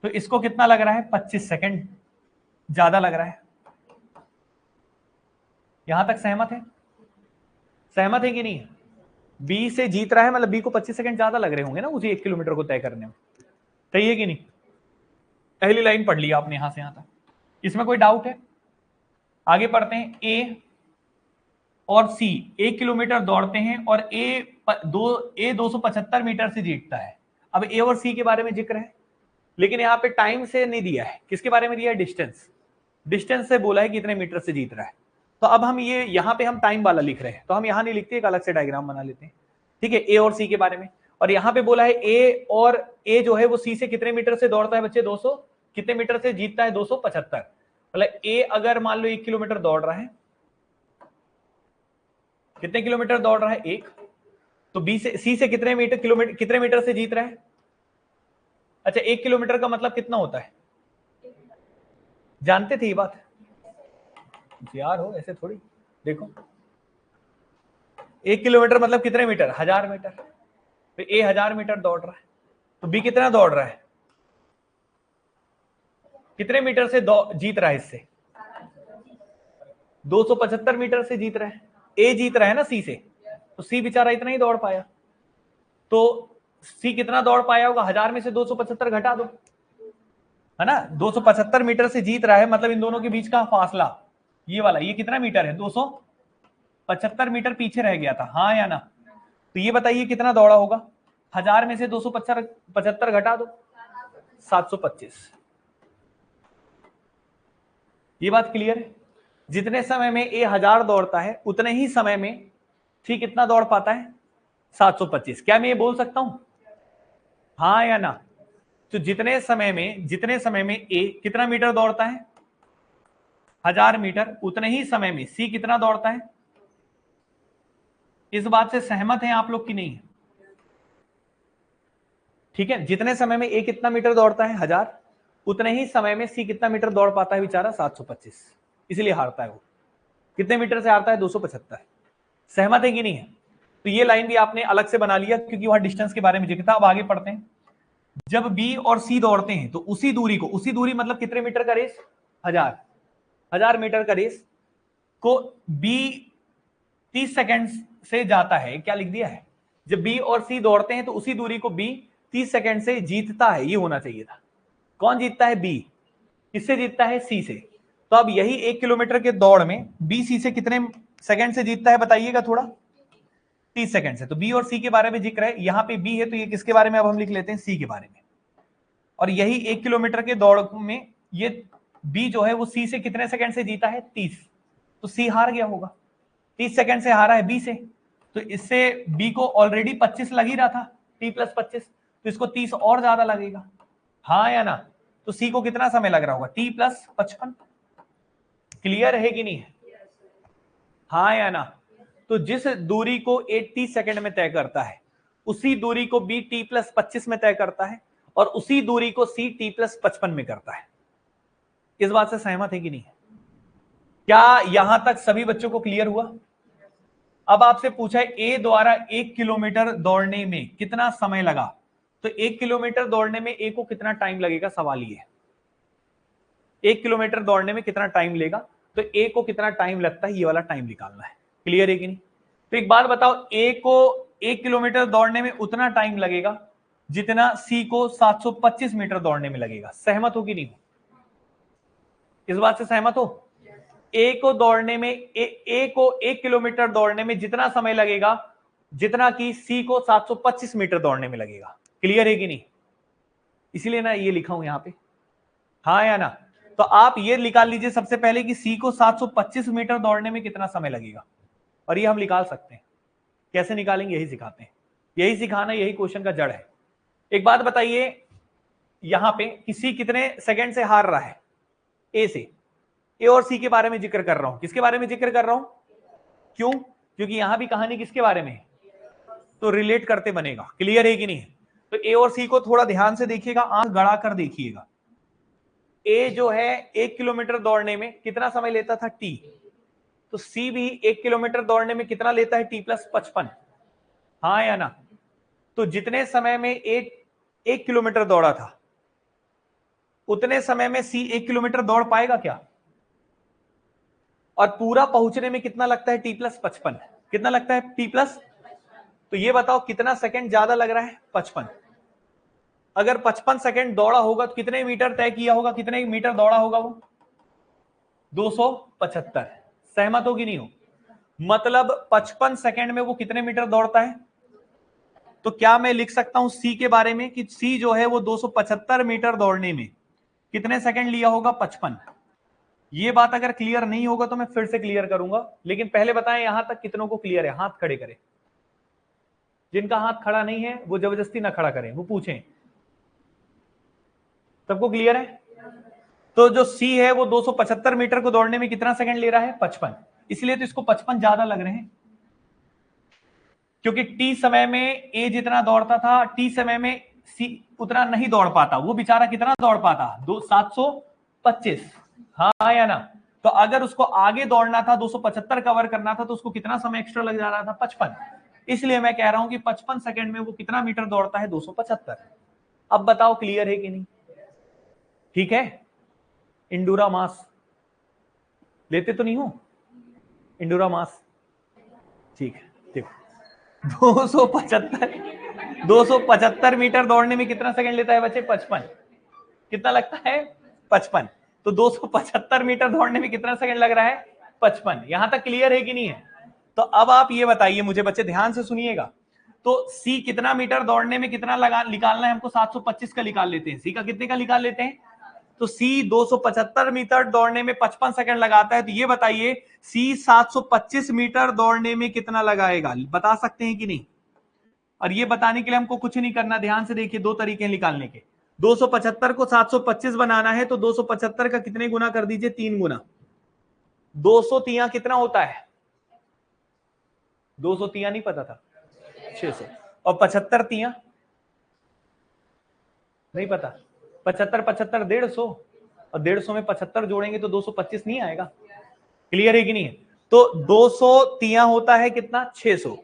तो इसको कितना लग रहा है? 25 सेकंड ज्यादा लग रहा है। यहां तक सहमत है? सहमत है कि नहीं? बी से जीत रहा है, मतलब बी को 25 सेकंड ज्यादा लग रहे होंगे ना उसी 1 किलोमीटर को तय करने में। सही है कि नहीं? पहली लाइन पढ़ लिया आपने यहां से यहां तक, इसमें कोई डाउट है? आगे पढ़ते हैं। ए और सी 1 किलोमीटर दौड़ते हैं और ए 275 मीटर से जीतता है। अब ए और सी के बारे में जिक्र है, लेकिन यहाँ पे टाइम से नहीं दिया है, किसके बारे में दिया है? डिस्टेंस। डिस्टेंस से बोला है कितने मीटर से जीत रहा है। तो अब हम ये यहाँ पे हम टाइम वाला लिख रहे हैं, तो हम यहाँ नहीं लिखते, एक अलग से डायग्राम बना लेते हैं, ठीक है, ए और सी के बारे में। और यहाँ पे बोला है ए जो है वो सी से कितने मीटर से दौड़ता है बच्चे? 200 कितने मीटर से जीतता है? 275। मतलब ए अगर मान लो 1 किलोमीटर दौड़ रहा है, कितने किलोमीटर दौड़ रहा है? 1। तो बी से सी से कितने मीटर से जीत रहा है? अच्छा, 1 किलोमीटर का मतलब कितना होता है? जानते थे ये बात? यार हो ऐसे थोड़ी, देखो 1 किलोमीटर मतलब कितने मीटर? 1000 मीटर। तो ए 1000 मीटर दौड़ रहा है, तो बी कितना दौड़ रहा है? कितने मीटर से जीत रहा है? इससे 275 मीटर से जीत रहा है। ए जीत रहा है ना सी से, तो सी बेचारा इतना ही दौड़ पाया। तो सी कितना दौड़ पाया होगा? 1000 में से 275 घटा दो, है ना। 275 मीटर से जीत रहा है, मतलब इन दोनों के बीच का फासला ये वाला, ये कितना मीटर है? 275 मीटर पीछे रह गया था, हाँ या ना? तो ये बताइए कितना दौड़ा होगा? 1000 में से 275 घटा दो, 725। ये बात क्लियर है? जितने समय में ए 1000 दौड़ता है, उतने ही समय में सी कितना दौड़ पाता है? 725। क्या मैं ये बोल सकता हूं, हाँ या ना? तो जितने समय में ए कितना मीटर दौड़ता है? 1000 मीटर, उतने ही समय में सी कितना दौड़ता है? इस बात से सहमत हैं आप लोग कि नहीं? ठीक है, जितने समय में ए कितना मीटर दौड़ता है? 1000, उतने ही समय में सी कितना मीटर दौड़ पाता है बेचारा? 725। इसलिए हारता है वो। कितने मीटर से हारता है? 275। सहमत है कि नहीं है? तो ये लाइन भी आपने अलग से बना लिया, क्योंकि वहां डिस्टेंस के बारे में जिक्र था। अब आगे पढ़ते हैं। जब बी और सी दौड़ते हैं तो उसी दूरी मतलब कितने मीटर का रेस? 1000 मीटर का रेस को बी 30 सेकंड से जाता है। क्या लिख दिया है? जब बी और सी दौड़ते हैं तो उसी दूरी को बी 30 सेकंड से जीतता है, ये होना चाहिए था। कौन जीतता है? बी। किससे जीतता है? सी से। तो अब यही 1 किलोमीटर के दौड़ में बी सी से कितने सेकंड से जीतता है बताइएगा थोड़ा? 30 सेकंड से। तो बी और सी के बारे में जिक्र है, यहां पे बी है, तो ये किसके बारे में अब हम लिख लेते हैं? सी के बारे में। और यही 1 किलोमीटर के दौड़ में ये बी जो है वो सी से कितने सेकंड से जीता है? 30। तो सी हार गया होगा, 30 सेकंड से हारा है बी से। तो इससे बी को ऑलरेडी 25 लग ही रहा था, टी प्लस 25, तो इसको 30 और ज्यादा लगेगा, हाँ या ना? तो सी को कितना समय लग रहा होगा? T plus 55। क्लियर है कि नहीं है? हाँ या ना? तो जिस दूरी को ए 30 सेकंड में तय करता है, उसी दूरी को बी टी प्लस 25 में तय करता है, और उसी दूरी को सी टी प्लस 55 में करता है। इस बात से सहमत है कि नहीं? क्या यहां तक सभी बच्चों को क्लियर हुआ? अब आपसे पूछा है ए द्वारा 1 किलोमीटर दौड़ने में कितना समय लगा, तो 1 किलोमीटर दौड़ने में ए को कितना टाइम लगेगा? सवाल ये है, 1 किलोमीटर दौड़ने में कितना टाइम लेगा, तो ए को कितना टाइम लगता है, ये वाला टाइम निकालना है। क्लियर है कि नहीं? तो एक बात बताओ, ए को 1 किलोमीटर दौड़ने में उतना टाइम लगेगा जितना सी को 725 मीटर दौड़ने में लगेगा। सहमत हो कि नहीं? इस बात से सहमत हो? ए को दौड़ने में ए को 1 किलोमीटर दौड़ने में जितना समय लगेगा जितना कि सी को 725 मीटर दौड़ने में लगेगा। क्लियर है कि नहीं? इसीलिए ना ये लिखा हूं यहां पे, हाँ या ना? तो आप ये निकाल लीजिए सबसे पहले कि सी को 725 मीटर दौड़ने में कितना समय लगेगा, और ये हम निकाल सकते हैं। कैसे निकालेंगे यही सिखाते हैं, यही सिखाना, यही क्वेश्चन का जड़ है। एक बात बताइए यहां पे कि सी कितने सेकंड से हार रहा है? ए से। ए और सी के बारे में जिक्र कर रहा हूं। किसके बारे में जिक्र कर रहा हूं? क्यों? क्योंकि यहां भी कहानी किसके बारे में है, तो रिलेट करते बनेगा। क्लियर है कि नहीं? तो ए और सी को थोड़ा ध्यान से देखिएगा, आंख गड़ा कर देखिएगा। ए जो है 1 किलोमीटर दौड़ने में कितना समय लेता था? टी। तो सी भी 1 किलोमीटर दौड़ने में कितना लेता है? टी प्लस 55, हाँ या ना? तो जितने समय में एक किलोमीटर दौड़ा था, उतने समय में सी 1 किलोमीटर दौड़ पाएगा क्या? और पूरा पहुंचने में कितना लगता है? T plus 55। कितना लगता है? T plus. तो ये बताओ कितना सेकंड ज्यादा लग रहा है? 55। अगर 55 सेकंड दौड़ा होगा तो कितने मीटर तय किया होगा? कितने मीटर दौड़ा होगा वो? 275। सहमत हो कि नहीं हो? मतलब 55 सेकंड में वो कितने मीटर दौड़ता है? तो क्या मैं लिख सकता हूं सी के बारे में कि सी जो है वो 275 मीटर दौड़ने में कितने सेकंड लिया होगा? 55। ये बात अगर क्लियर नहीं होगा तो मैं फिर से क्लियर करूंगा, लेकिन पहले बताएं यहां तक कितनों को क्लियर है? हाथ खड़े करें। जिनका हाथ खड़ा नहीं है वो जबरदस्ती ना खड़ा करें, वो पूछें। सबको क्लियर है? तो जो सी है वो 275 मीटर को दौड़ने में कितना सेकंड ले रहा है? 55। इसलिए तो इसको 55 ज्यादा लग रहे हैं, क्योंकि टी समय में ए जितना दौड़ता था, टी समय में सी उतना नहीं दौड़ पाता। वो बेचारा कितना दौड़ पाता? 725। हाँ या ना? तो अगर उसको आगे दौड़ना था, 275 कवर करना था, तो उसको कितना समय एक्स्ट्रा लग जा रहा था? 55। इसलिए मैं कह रहा हूं कि 55 सेकंड में वो कितना मीटर दौड़ता है? 275। अब बताओ क्लियर है कि नहीं? ठीक है। इंडूरा मास लेते तो नहीं हो? इंडूरा मास ठीक है। देखो 275 मीटर दौड़ने में कितना सेकंड लेता है बच्चे? 55। कितना लगता है? 55। तो 275 मीटर दौड़ने में कितना सेकंड लग रहा है? 55। यहां तक क्लियर है कि नहीं है? तो अब आप ये बताइए मुझे बच्चे, ध्यान से सुनिएगा। तो सी कितना मीटर दौड़ने में कितना लगा निकालना है हमको? 725 का निकाल लेते हैं। सी का कितने का निकाल लेते हैं? तो सी 275 मीटर दौड़ने में 55 सेकंड लगाता है, तो ये बताइए सी 725 मीटर दौड़ने में कितना लगाएगा? बता सकते हैं कि नहीं? और ये बताने के लिए हमको कुछ नहीं करना, ध्यान से देखिए, दो तरीके हैं निकालने के। 275 को 725 बनाना है तो 275 का कितने गुना कर दीजिए? 3 गुना। 200 तिया कितना होता है? 200 तिया नहीं पता था? 600। और 75 तिया नहीं पता? 75 75 150, और 150 में 75 जोड़ेंगे तो 225 नहीं आएगा। क्लियर है कि नहीं है? तो 200 तिया होता है कितना? 600।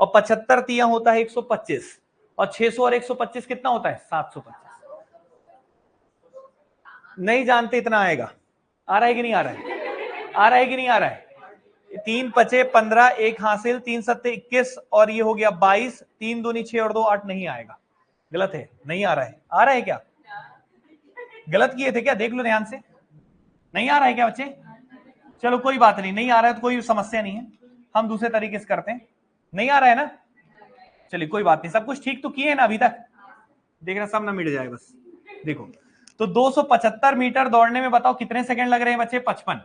और 75 तिया होता है 125। और 600 और 125 कितना होता है? 725। नहीं जानते इतना आएगा? आ रहा है कि नहीं आ रहा है? आ रहा है कि नहीं आ रहा है? 3 पचे 15, एक हासिल, 3 सत्ते 21, और ये हो गया 22, 3 दूनी 6 और 2 8, नहीं आएगा। गलत है, नहीं आ रहा है। आ रहा है क्या? गलत किए थे क्या? देख लो ध्यान से। नहीं आ रहा है क्या बच्चे? चलो कोई बात नहीं, नहीं आ रहा है तो कोई समस्या नहीं है, हम दूसरे तरीके से करते हैं। नहीं आ रहा है ना? चलिए कोई बात नहीं, सब कुछ ठीक तो किए है ना अभी तक? देखना सब ना मिट जाए बस। देखो, तो 275 मीटर दौड़ने में बताओ कितने सेकंड लग रहे हैं बच्चे? 55।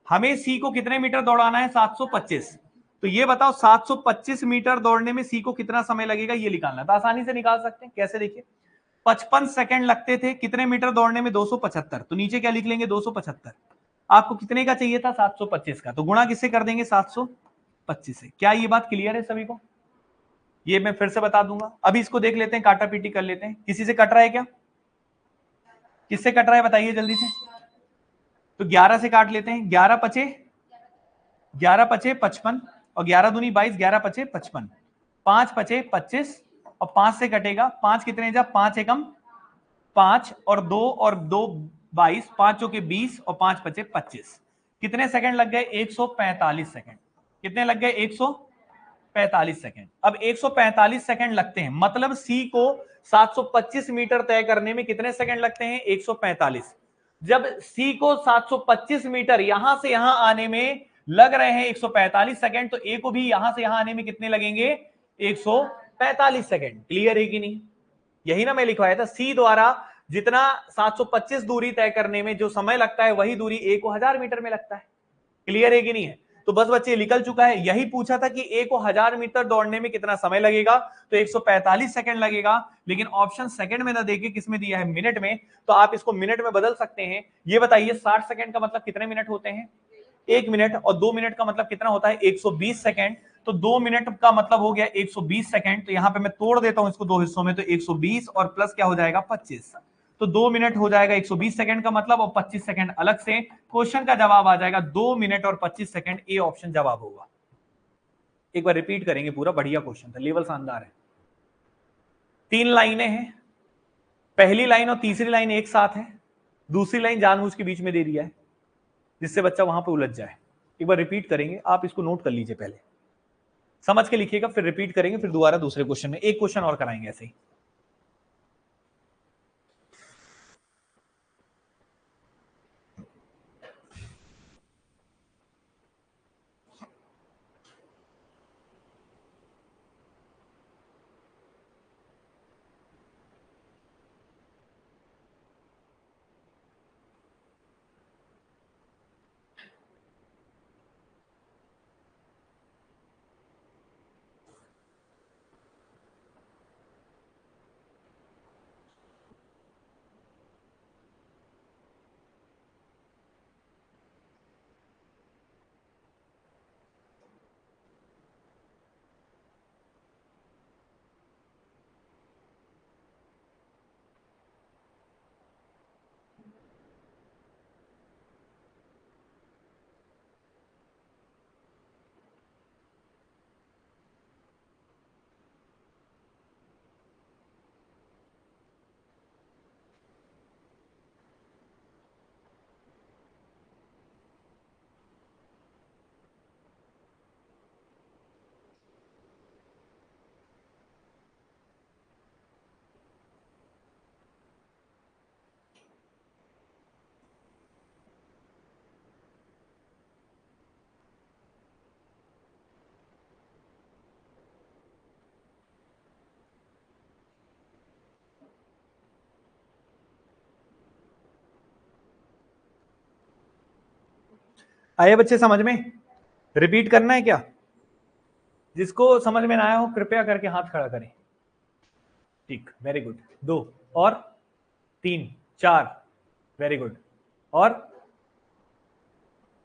हमें सी को कितने मीटर दौड़ाना है? 725। तो ये बताओ 725 मीटर दौड़ने में सी को कितना समय लगेगा? ये निकालना। तो आसानी से निकाल सकते हैं। कैसे? देखिए, 55 सेकंड लगते थे कितने मीटर दौड़ने में? 275। तो नीचे क्या लिख लेंगे? 275। आपको कितने का चाहिए था? 725 का। तो गुणा किससे कर देंगे? 725 से। क्या ये बात क्लियर है सभी को? ये मैं फिर से बता दूंगा। अभी इसको देख लेते हैं, काटा पीटी कर लेते हैं। किसी से कट रहा है क्या? किससे कट रहा है बताइए जल्दी से। तो 11 से काट लेते हैं। 11 पचे 55, और 11 दूनी 22, 11 पचे 55, 5 पचे 25, और 5 से कटेगा 5 कितने जा? 5 एकम 5, और 2 और 2 22, 5 के 20, और 5 पचे 25। कितने सेकंड लग गए? 145 सेकंड। कितने लग गए? 145 सेकंड। अब 145 सेकंड लगते हैं, मतलब सी को 725 मीटर तय करने में कितने सेकंड लगते हैं? 145। जब सी को 725 मीटर यहां से यहां आने में लग रहे हैं 145 सेकंड, तो ए को भी यहां से यहां आने में कितने लगेंगे? 145 सेकंड। क्लियर है कि नहीं? यही ना मैं लिखवाया था, सी द्वारा जितना 725 दूरी तय करने में जो समय लगता है, वही दूरी ए को 1000 मीटर में लगता है। क्लियर है कि नहीं है? तो बस बच्चे निकल चुका है। यही पूछा था कि ए को 1000 मीटर दौड़ने में कितना समय लगेगा? तो 145 सेकंड लगेगा। लेकिन ऑप्शन सेकंड में ना देके किसमें दिया है? मिनट में। तो आप इसको मिनट में बदल सकते हैं। ये बताइए 60 सेकंड का मतलब कितने मिनट होते हैं? 1 मिनट। और 2 मिनट का मतलब कितना होता है? 120 सेकंड। तो 2 मिनट का मतलब हो गया 120 सेकंड। तो यहां पे मैं तोड़ देता हूं इसको दो हिस्सों में, तो 120 और प्लस क्या हो जाएगा? 25। तो 2 मिनट हो जाएगा 120 सेकंड का मतलब, और 25 सेकंड अलग से। क्वेश्चन का जवाब आ जाएगा 2 मिनट और 25 सेकंड। ए ऑप्शन जवाब होगा। एक बार रिपीट करेंगे पूरा, बढ़िया क्वेश्चन था, लेवल शानदार है। 3 लाइनें हैं, पहली लाइन और तीसरी लाइन एक साथ है, दूसरी लाइन जानबूझ के बीच में दे दिया है जिससे बच्चा वहां पे उलझ जाए। एक बार रिपीट करेंगे, आप इसको नोट कर लीजिए, पहले समझ के लिखिएगा, फिर रिपीट करेंगे, फिर दोबारा दूसरे क्वेश्चन में एक क्वेश्चन और कराएंगे ऐसे ही। आए बच्चे समझ में? रिपीट करना है क्या? जिसको समझ में ना आया हो कृपया करके हाथ खड़ा करें। ठीक, वेरी गुड। 2 और 3 4, वेरी गुड। और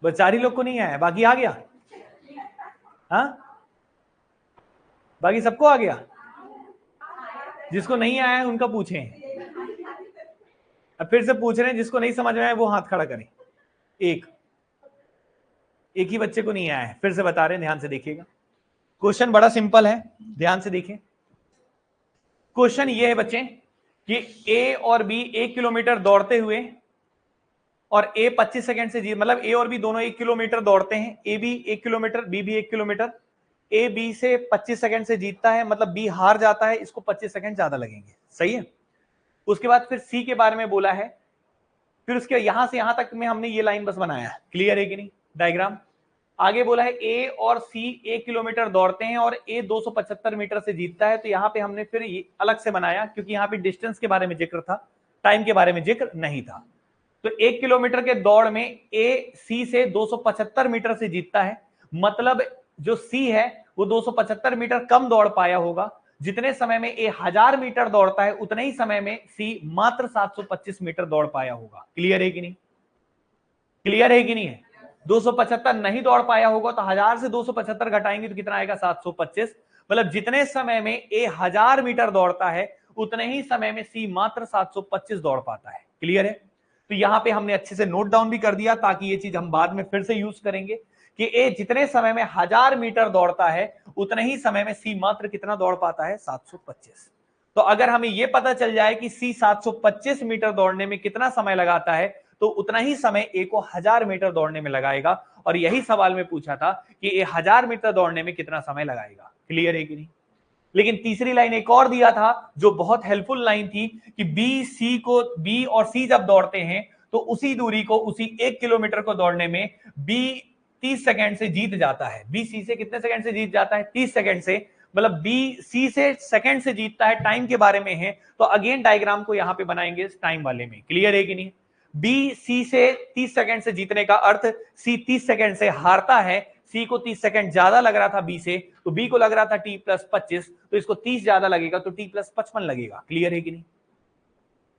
बस 4 ही लोग को नहीं आया, बाकी आ गया? हाँ, बाकी सबको आ गया? जिसको नहीं आया है उनका पूछें। अब फिर से पूछ रहे हैं, जिसको नहीं समझ में आया वो हाथ खड़ा करें। एक ही बच्चे को नहीं आया है, फिर से बता रहे हैं, ध्यान से देखिएगा। क्वेश्चन बड़ा सिंपल है, ध्यान से देखिए। क्वेश्चन ये है बच्चे कि ए और बी 1 किलोमीटर दौड़ते हुए, और ए 25 सेकंड से जीत, मतलब ए और बी दोनों 1 किलोमीटर दौड़ते हैं। ए भी 1 किलोमीटर, बी भी 1 किलोमीटर। ए बी से 25 सेकंड से जीतता है, मतलब बी हार जाता है, इसको 25 सेकंड ज्यादा लगेंगे, सही है। उसके बाद फिर सी के बारे में बोला है, फिर उसके यहां से यहां तक में हमने ये लाइन बस बनाया है, क्लियर है कि नहीं डायग्राम। आगे बोला है ए और सी 1 किलोमीटर दौड़ते हैं और ए 275 मीटर से जीतता है, तो यहां पे हमने फिर अलग से बनाया, क्योंकि यहां पे डिस्टेंस के बारे में जिक्र था, टाइम के बारे में जिक्र नहीं था। तो 1 किलोमीटर के दौड़ में ए सी से 275 मीटर से जीतता है, मतलब जो सी है वो 275 मीटर कम दौड़ पाया होगा। जितने समय में ए 1000 मीटर दौड़ता है, उतने ही समय में सी मात्र 725 मीटर दौड़ पाया होगा। क्लियर है कि नहीं? क्लियर है कि नहीं है? 275 नहीं दौड़ पाया होगा, तो 1000 से 275 घटाएंगे तो कितना आएगा? 725। मतलब जितने समय में ए 1000 मीटर दौड़ता है, उतने ही समय में सी मात्र 725 दौड़ पाता है। क्लियर है? तो यहां पे हमने अच्छे से नोट डाउन भी कर दिया, ताकि ये चीज हम बाद में फिर से यूज करेंगे कि ए जितने समय में 1000 मीटर दौड़ता है, उतने ही समय में सी मात्र कितना दौड़ पाता है? 725। तो अगर हमें यह पता चल जाए कि सी 725 मीटर दौड़ने में कितना समय लगाता है, तो उतना ही समय ए को 1000 मीटर दौड़ने में लगाएगा। और यही सवाल में पूछा था कि ए 1000 मीटर दौड़ने में कितना समय लगाएगा। क्लियर है कि नहीं? लेकिन तीसरी लाइन एक और दिया था जो बहुत हेल्पफुल लाइन थी कि बी और सी जब दौड़ते हैं, तो उसी दूरी को, उसी 1 किलोमीटर को दौड़ने में बी 30 सेकंड से जीत जाता है। बी सी से कितने सेकंड से जीत जाता है? 30 सेकंड से। मतलब बी सी से सेकंड से जीतता है, टाइम के बारे में है, तो अगेन डायग्राम को यहां पे बनाएंगे टाइम वाले में। क्लियर है कि नहीं? बी सी से 30 सेकंड से जीतने का अर्थ, सी 30 सेकंड से हारता है, सी को 30 सेकंड ज्यादा लग रहा था बी से, तो बी को लग रहा था टी प्लस 25, तो इसको 30 ज्यादा लगेगा, तो टी प्लस 55 लगेगा। क्लियर है कि नहीं?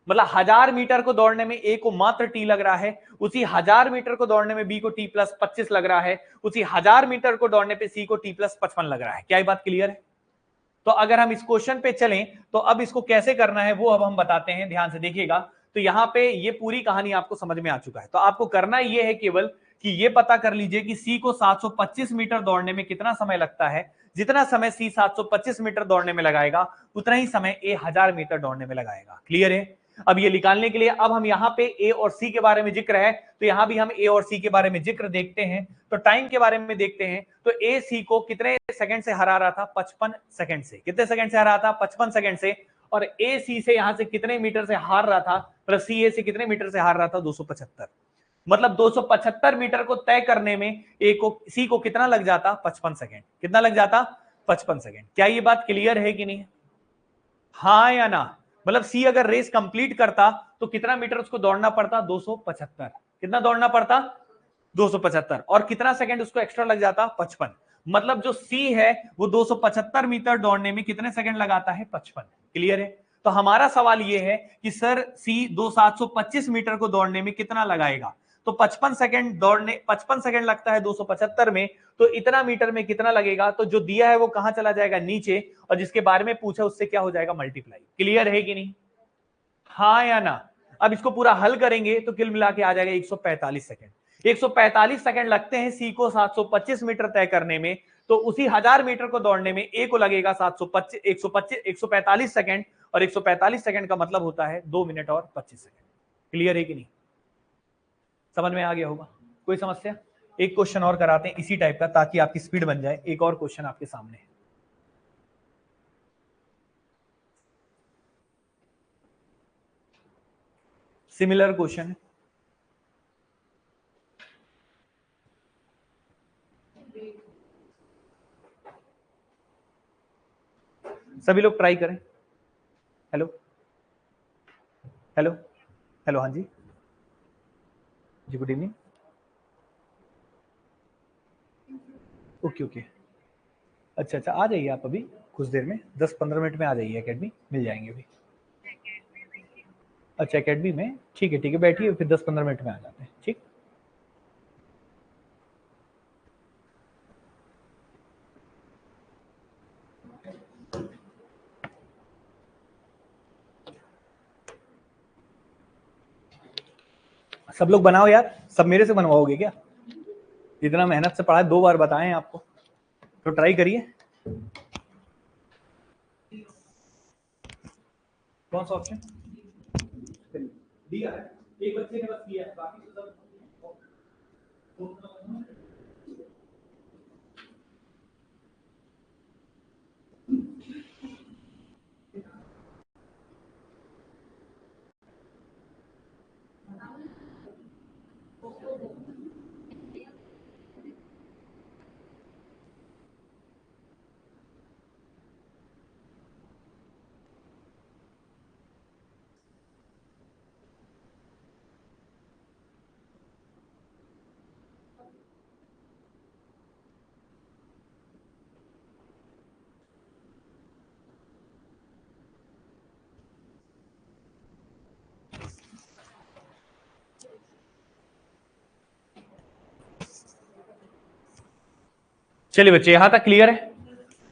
मतलब 1000 मीटर को दौड़ने में ए को मात्र टी लग रहा है, उसी 1000 मीटर को दौड़ने में बी को टी प्लस 25 लग रहा है, उसी 1000 मीटर को दौड़ने पे सी को टी प्लस 55 लग रहा है। क्या ये बात क्लियर है? तो अगर हम इस क्वेश्चन पे चलें, तो अब इसको कैसे करना है वो अब हम बताते हैं, ध्यान से देखिएगा। तो यहां पे ये पूरी कहानी आपको समझ में आ चुका है। तो आपको करना ये है केवल कि ये पता कर लीजिए कि सी को 725 मीटर दौड़ने में कितना समय लगता है। जितना समय सी 725 मीटर दौड़ने में लगाएगा, उतना ही समय ए 1000 मीटर दौड़ने में लगाएगा। क्लियर है? अब ये निकालने के लिए अब हम यहाँ पे ए और सी के बारे में जिक्र है, तो यहां भी हम ए और सी के बारे में जिक्र देखते हैं। तो टाइम के बारे में देखते हैं, तो ए सी को कितने सेकंड से हरा रहा था? 55 सेकंड से। कितने सेकंड से हरा था? 55 सेकंड से। और ए सी से यहां से कितने मीटर से हार रहा था? प्लस सी ए से कितने मीटर से हार रहा था? 275। मतलब 275 मीटर को तय करने में ए को, सी को कितना लग जाता? 55 सेकंड। कितना लग जाता? 55 सेकंड। क्या ये बात क्लियर है कि नहीं? हाँ या ना? मतलब सी अगर रेस कंप्लीट करता तो कितना मीटर उसको दौड़ना पड़ता? 275। कितना दौड़ना पड़ता? 275। और कितना सेकंड उसको एक्स्ट्रा लग जाता? 55। मतलब जो सी है वो 275 मीटर दौड़ने में कितने सेकंड लगाता है? 55। क्लियर है? तो हमारा सवाल ये है कि सर सी 725 मीटर को दौड़ने में कितना लगाएगा? तो 55 सेकंड दौड़ने, 55 सेकंड लगता है 275 में, तो इतना मीटर में कितना लगेगा? तो जो दिया है वो कहां चला जाएगा? नीचे, और जिसके बारे में पूछा उससे क्या हो जाएगा? मल्टीप्लाई। क्लियर है कि नहीं? हाँ या ना? अब इसको पूरा हल करेंगे तो कुल मिला के आ जाएगा 145 सेकंड। 145 सेकंड लगते हैं सी को 725 मीटर तय करने में, तो उसी 1000 मीटर को दौड़ने में ए को लगेगा 725 125 145 सेकंड, और 145 सेकंड का मतलब होता है 2 मिनट और 25 सेकंड। क्लियर है कि नहीं? समझ में आ गया होगा? कोई समस्या? एक क्वेश्चन और कराते हैं इसी टाइप का, ताकि आपकी स्पीड बन जाए। एक और क्वेश्चन आपके सामने है। सिमिलर क्वेश्चन है। सभी लोग ट्राई करें। हेलो हेलो हेलो, हाँ जी जी, गुड इवनिंग। ओके ओके, अच्छा अच्छा, आ जाइए आप अभी कुछ देर में, 10-15 मिनट में आ जाइए, एकेडमी मिल जाएंगे अभी। अच्छा एकेडमी में, ठीक है बैठिए, फिर 10-15 मिनट में आ जाते हैं, ठीक। सब लोग बनाओ यार, सब मेरे से बनवाओगे क्या? इतना मेहनत से पढ़ा, 2 बार बताएं आपको, तो ट्राई करिए। कौन सा ऑप्शन दिया है? एक बच्चे ने बस किया है, बाकी तो सब चलिए बच्चे, यहां तक क्लियर है।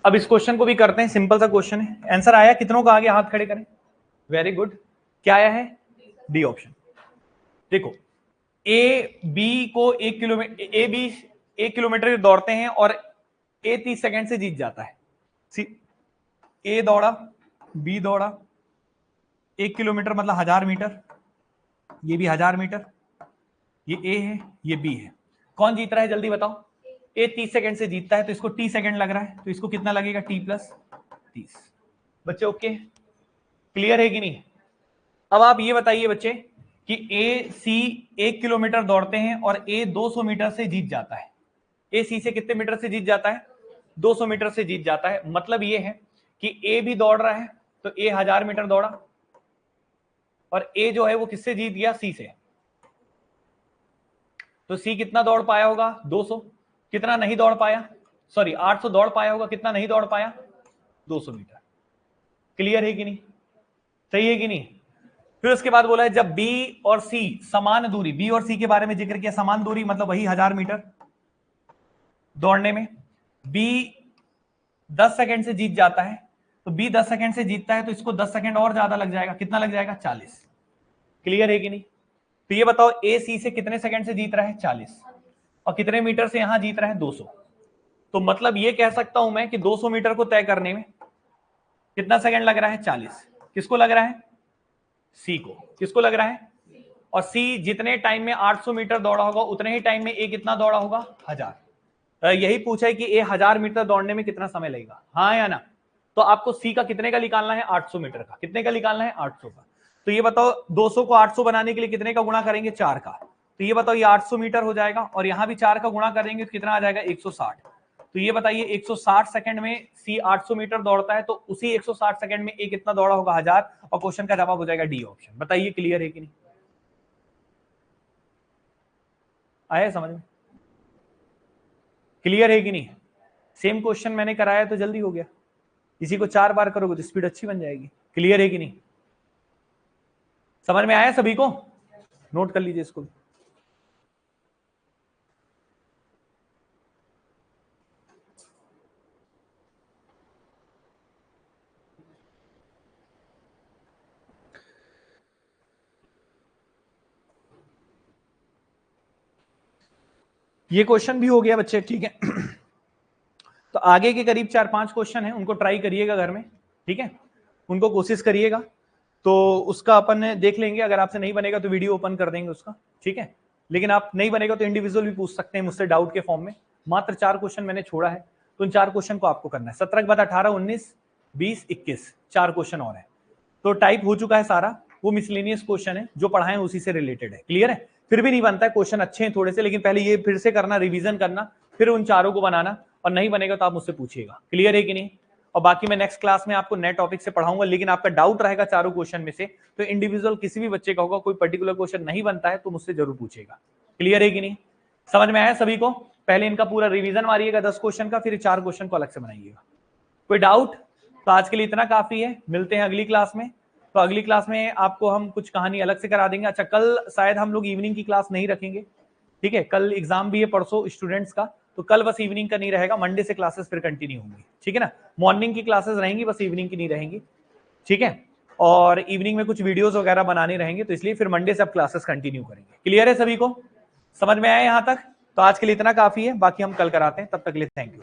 अब इस क्वेश्चन को भी करते हैं, सिंपल सा क्वेश्चन है। आंसर आया? कितनों का आगे हाथ खड़े करें? Very good. क्या आया है? D option. देखो, ए बी को 1 किलोमीटर दौड़ते हैं और ए 30 सेकंड से जीत जाता है। ए दौड़ा, बी दौड़ा, 1 किलोमीटर मतलब 1000 मीटर, ये भी 1000 मीटर, ये ए है, ये बी है। कौन जीत रहा है जल्दी बताओ? ए 30 सेकंड से जीतता है, तो इसको टी सेकंड लग रहा है, तो इसको कितना लगेगा? T plus 30। बच्चे ओके, क्लियर है कि नहीं? अब आप ये बताइए बच्चे कि ए सी 1 किलोमीटर दौड़ते हैं और ए 200 मीटर से जीत जाता है। ए सी से कितने मीटर से जीत जाता है? 200 मीटर से जीत जाता है। मतलब ये है कि ए भी दौड़ रहा है, तो ए 1000 मीटर दौड़ा, और ए जो है वो किससे जीत गया? सी से। तो सी कितना दौड़ पाया होगा? 200। कितना नहीं दौड़ पाया? सॉरी 800 दौड़ पाया होगा, कितना नहीं दौड़ पाया? 200 मीटर। क्लियर है कि नहीं? सही है कि नहीं? फिर उसके बाद बोला है जब बी और सी समान दूरी, बी और सी के बारे में जिक्र किया, समान दूरी मतलब वही 1000 मीटर दौड़ने में बी 10 सेकंड से जीत जाता है, तो बी 10 सेकंड से जीतता है, तो इसको 10 सेकंड और ज्यादा लग जाएगा। कितना लग जाएगा? 40। क्लियर है कि नहीं? तो ये बताओ ए सी से कितने सेकंड से जीत रहा है? 40। और कितने मीटर से यहां जीत रहा है? 200। तो मतलब ये कह सकता हूं मैं कि 200 मीटर को तय करने में कितना सेकंड लग रहा है? 40। किसको लग रहा है? सी को। किसको लग रहा है? और सी जितने टाइम में 800 मीटर दौड़ा होगा उतने ही टाइम में ए कितना दौड़ा होगा? 1000। यही पूछा है कि ए 1000 मीटर दौड़ने में कितना समय लगेगा, हाँ या ना? तो आपको सी का कितने का निकालना है? 800 मीटर का। कितने का निकालना है? 800 का। तो ये बताओ 200 को 800 बनाने के लिए कितने का गुणा करेंगे? 4 का। तो ये बताओ ये 800 मीटर हो जाएगा, और यहां भी 4 का गुणा करेंगे तो कितना आ जाएगा? 160। तो ये बताइए 160 सेकंड में सी 800 मीटर दौड़ता है, तो उसी 160 सेकंड में ए कितना दौड़ा होगा? 1000। और क्वेश्चन का जवाब हो जाएगा डी ऑप्शन। बताइए क्लियर है कि नहीं? आया समझ में? क्लियर है कि नहीं? सेम क्वेश्चन मैंने कराया तो जल्दी हो गया, इसी को 4 बार करोगे तो स्पीड अच्छी बन जाएगी। क्लियर है कि नहीं? समझ में आया सभी को? नोट कर लीजिए इसको। ये क्वेश्चन भी हो गया बच्चे, ठीक है। तो आगे के करीब 4-5 क्वेश्चन हैं, उनको ट्राई करिएगा घर में, ठीक है, उनको कोशिश करिएगा। तो उसका अपन देख लेंगे, अगर आपसे नहीं बनेगा तो वीडियो ओपन कर देंगे उसका, ठीक है। लेकिन आप नहीं बनेगा तो इंडिविजुअल भी पूछ सकते हैं मुझसे डाउट के फॉर्म में। मात्र 4 क्वेश्चन मैंने छोड़ा है, तो उन 4 क्वेश्चन को आपको करना है। 17 के बाद 18, 19, 20, 21, 4 क्वेश्चन और है। तो टाइप हो चुका है सारा, वो मिसलेनियस क्वेश्चन है, जो पढ़ाए उसी से रिलेटेड है। क्लियर है? फिर भी नहीं बनता है, क्वेश्चन अच्छे हैं थोड़े से, लेकिन पहले ये फिर से करना, रिवीजन करना, फिर उन 4 को बनाना, और नहीं बनेगा तो आप मुझसे पूछिएगा। क्लियर है कि नहीं? और बाकी मैं नेक्स्ट क्लास में आपको नए टॉपिक से पढ़ाऊंगा, लेकिन आपका डाउट रहेगा 4 क्वेश्चन में से, तो इंडिविजुअल किसी भी बच्चे का होगा, कोई पर्टिकुलर क्वेश्चन नहीं बनता है तो मुझसे जरूर पूछेगा। क्लियर है कि नहीं? समझ में आया सभी को? पहले इनका पूरा रिवीजन मारिएगा 10 क्वेश्चन का, फिर 4 क्वेश्चन को अलग से बनाइएगा। कोई डाउट? तो आज के लिए इतना काफी है, मिलते हैं अगली क्लास में। तो अगली क्लास में आपको हम कुछ कहानी अलग से करा देंगे। अच्छा, कल शायद हम लोग इवनिंग की क्लास नहीं रखेंगे, ठीक है? कल एग्जाम भी है परसों स्टूडेंट्स का, तो कल बस इवनिंग का नहीं रहेगा, मंडे से क्लासेस फिर कंटिन्यू होंगी, ठीक है ना? मॉर्निंग की क्लासेस रहेंगी, बस इवनिंग की नहीं रहेंगी, ठीक है? और इवनिंग में कुछ वीडियोस वगैरह बनाने रहेंगे, तो इसलिए फिर मंडे से अब क्लासेस कंटिन्यू करेंगे। क्लियर है सभी को? समझ में आया यहां तक? तो आज के लिए इतना काफी है, बाकी हम कल कराते हैं। तब तक के लिए थैंक यू।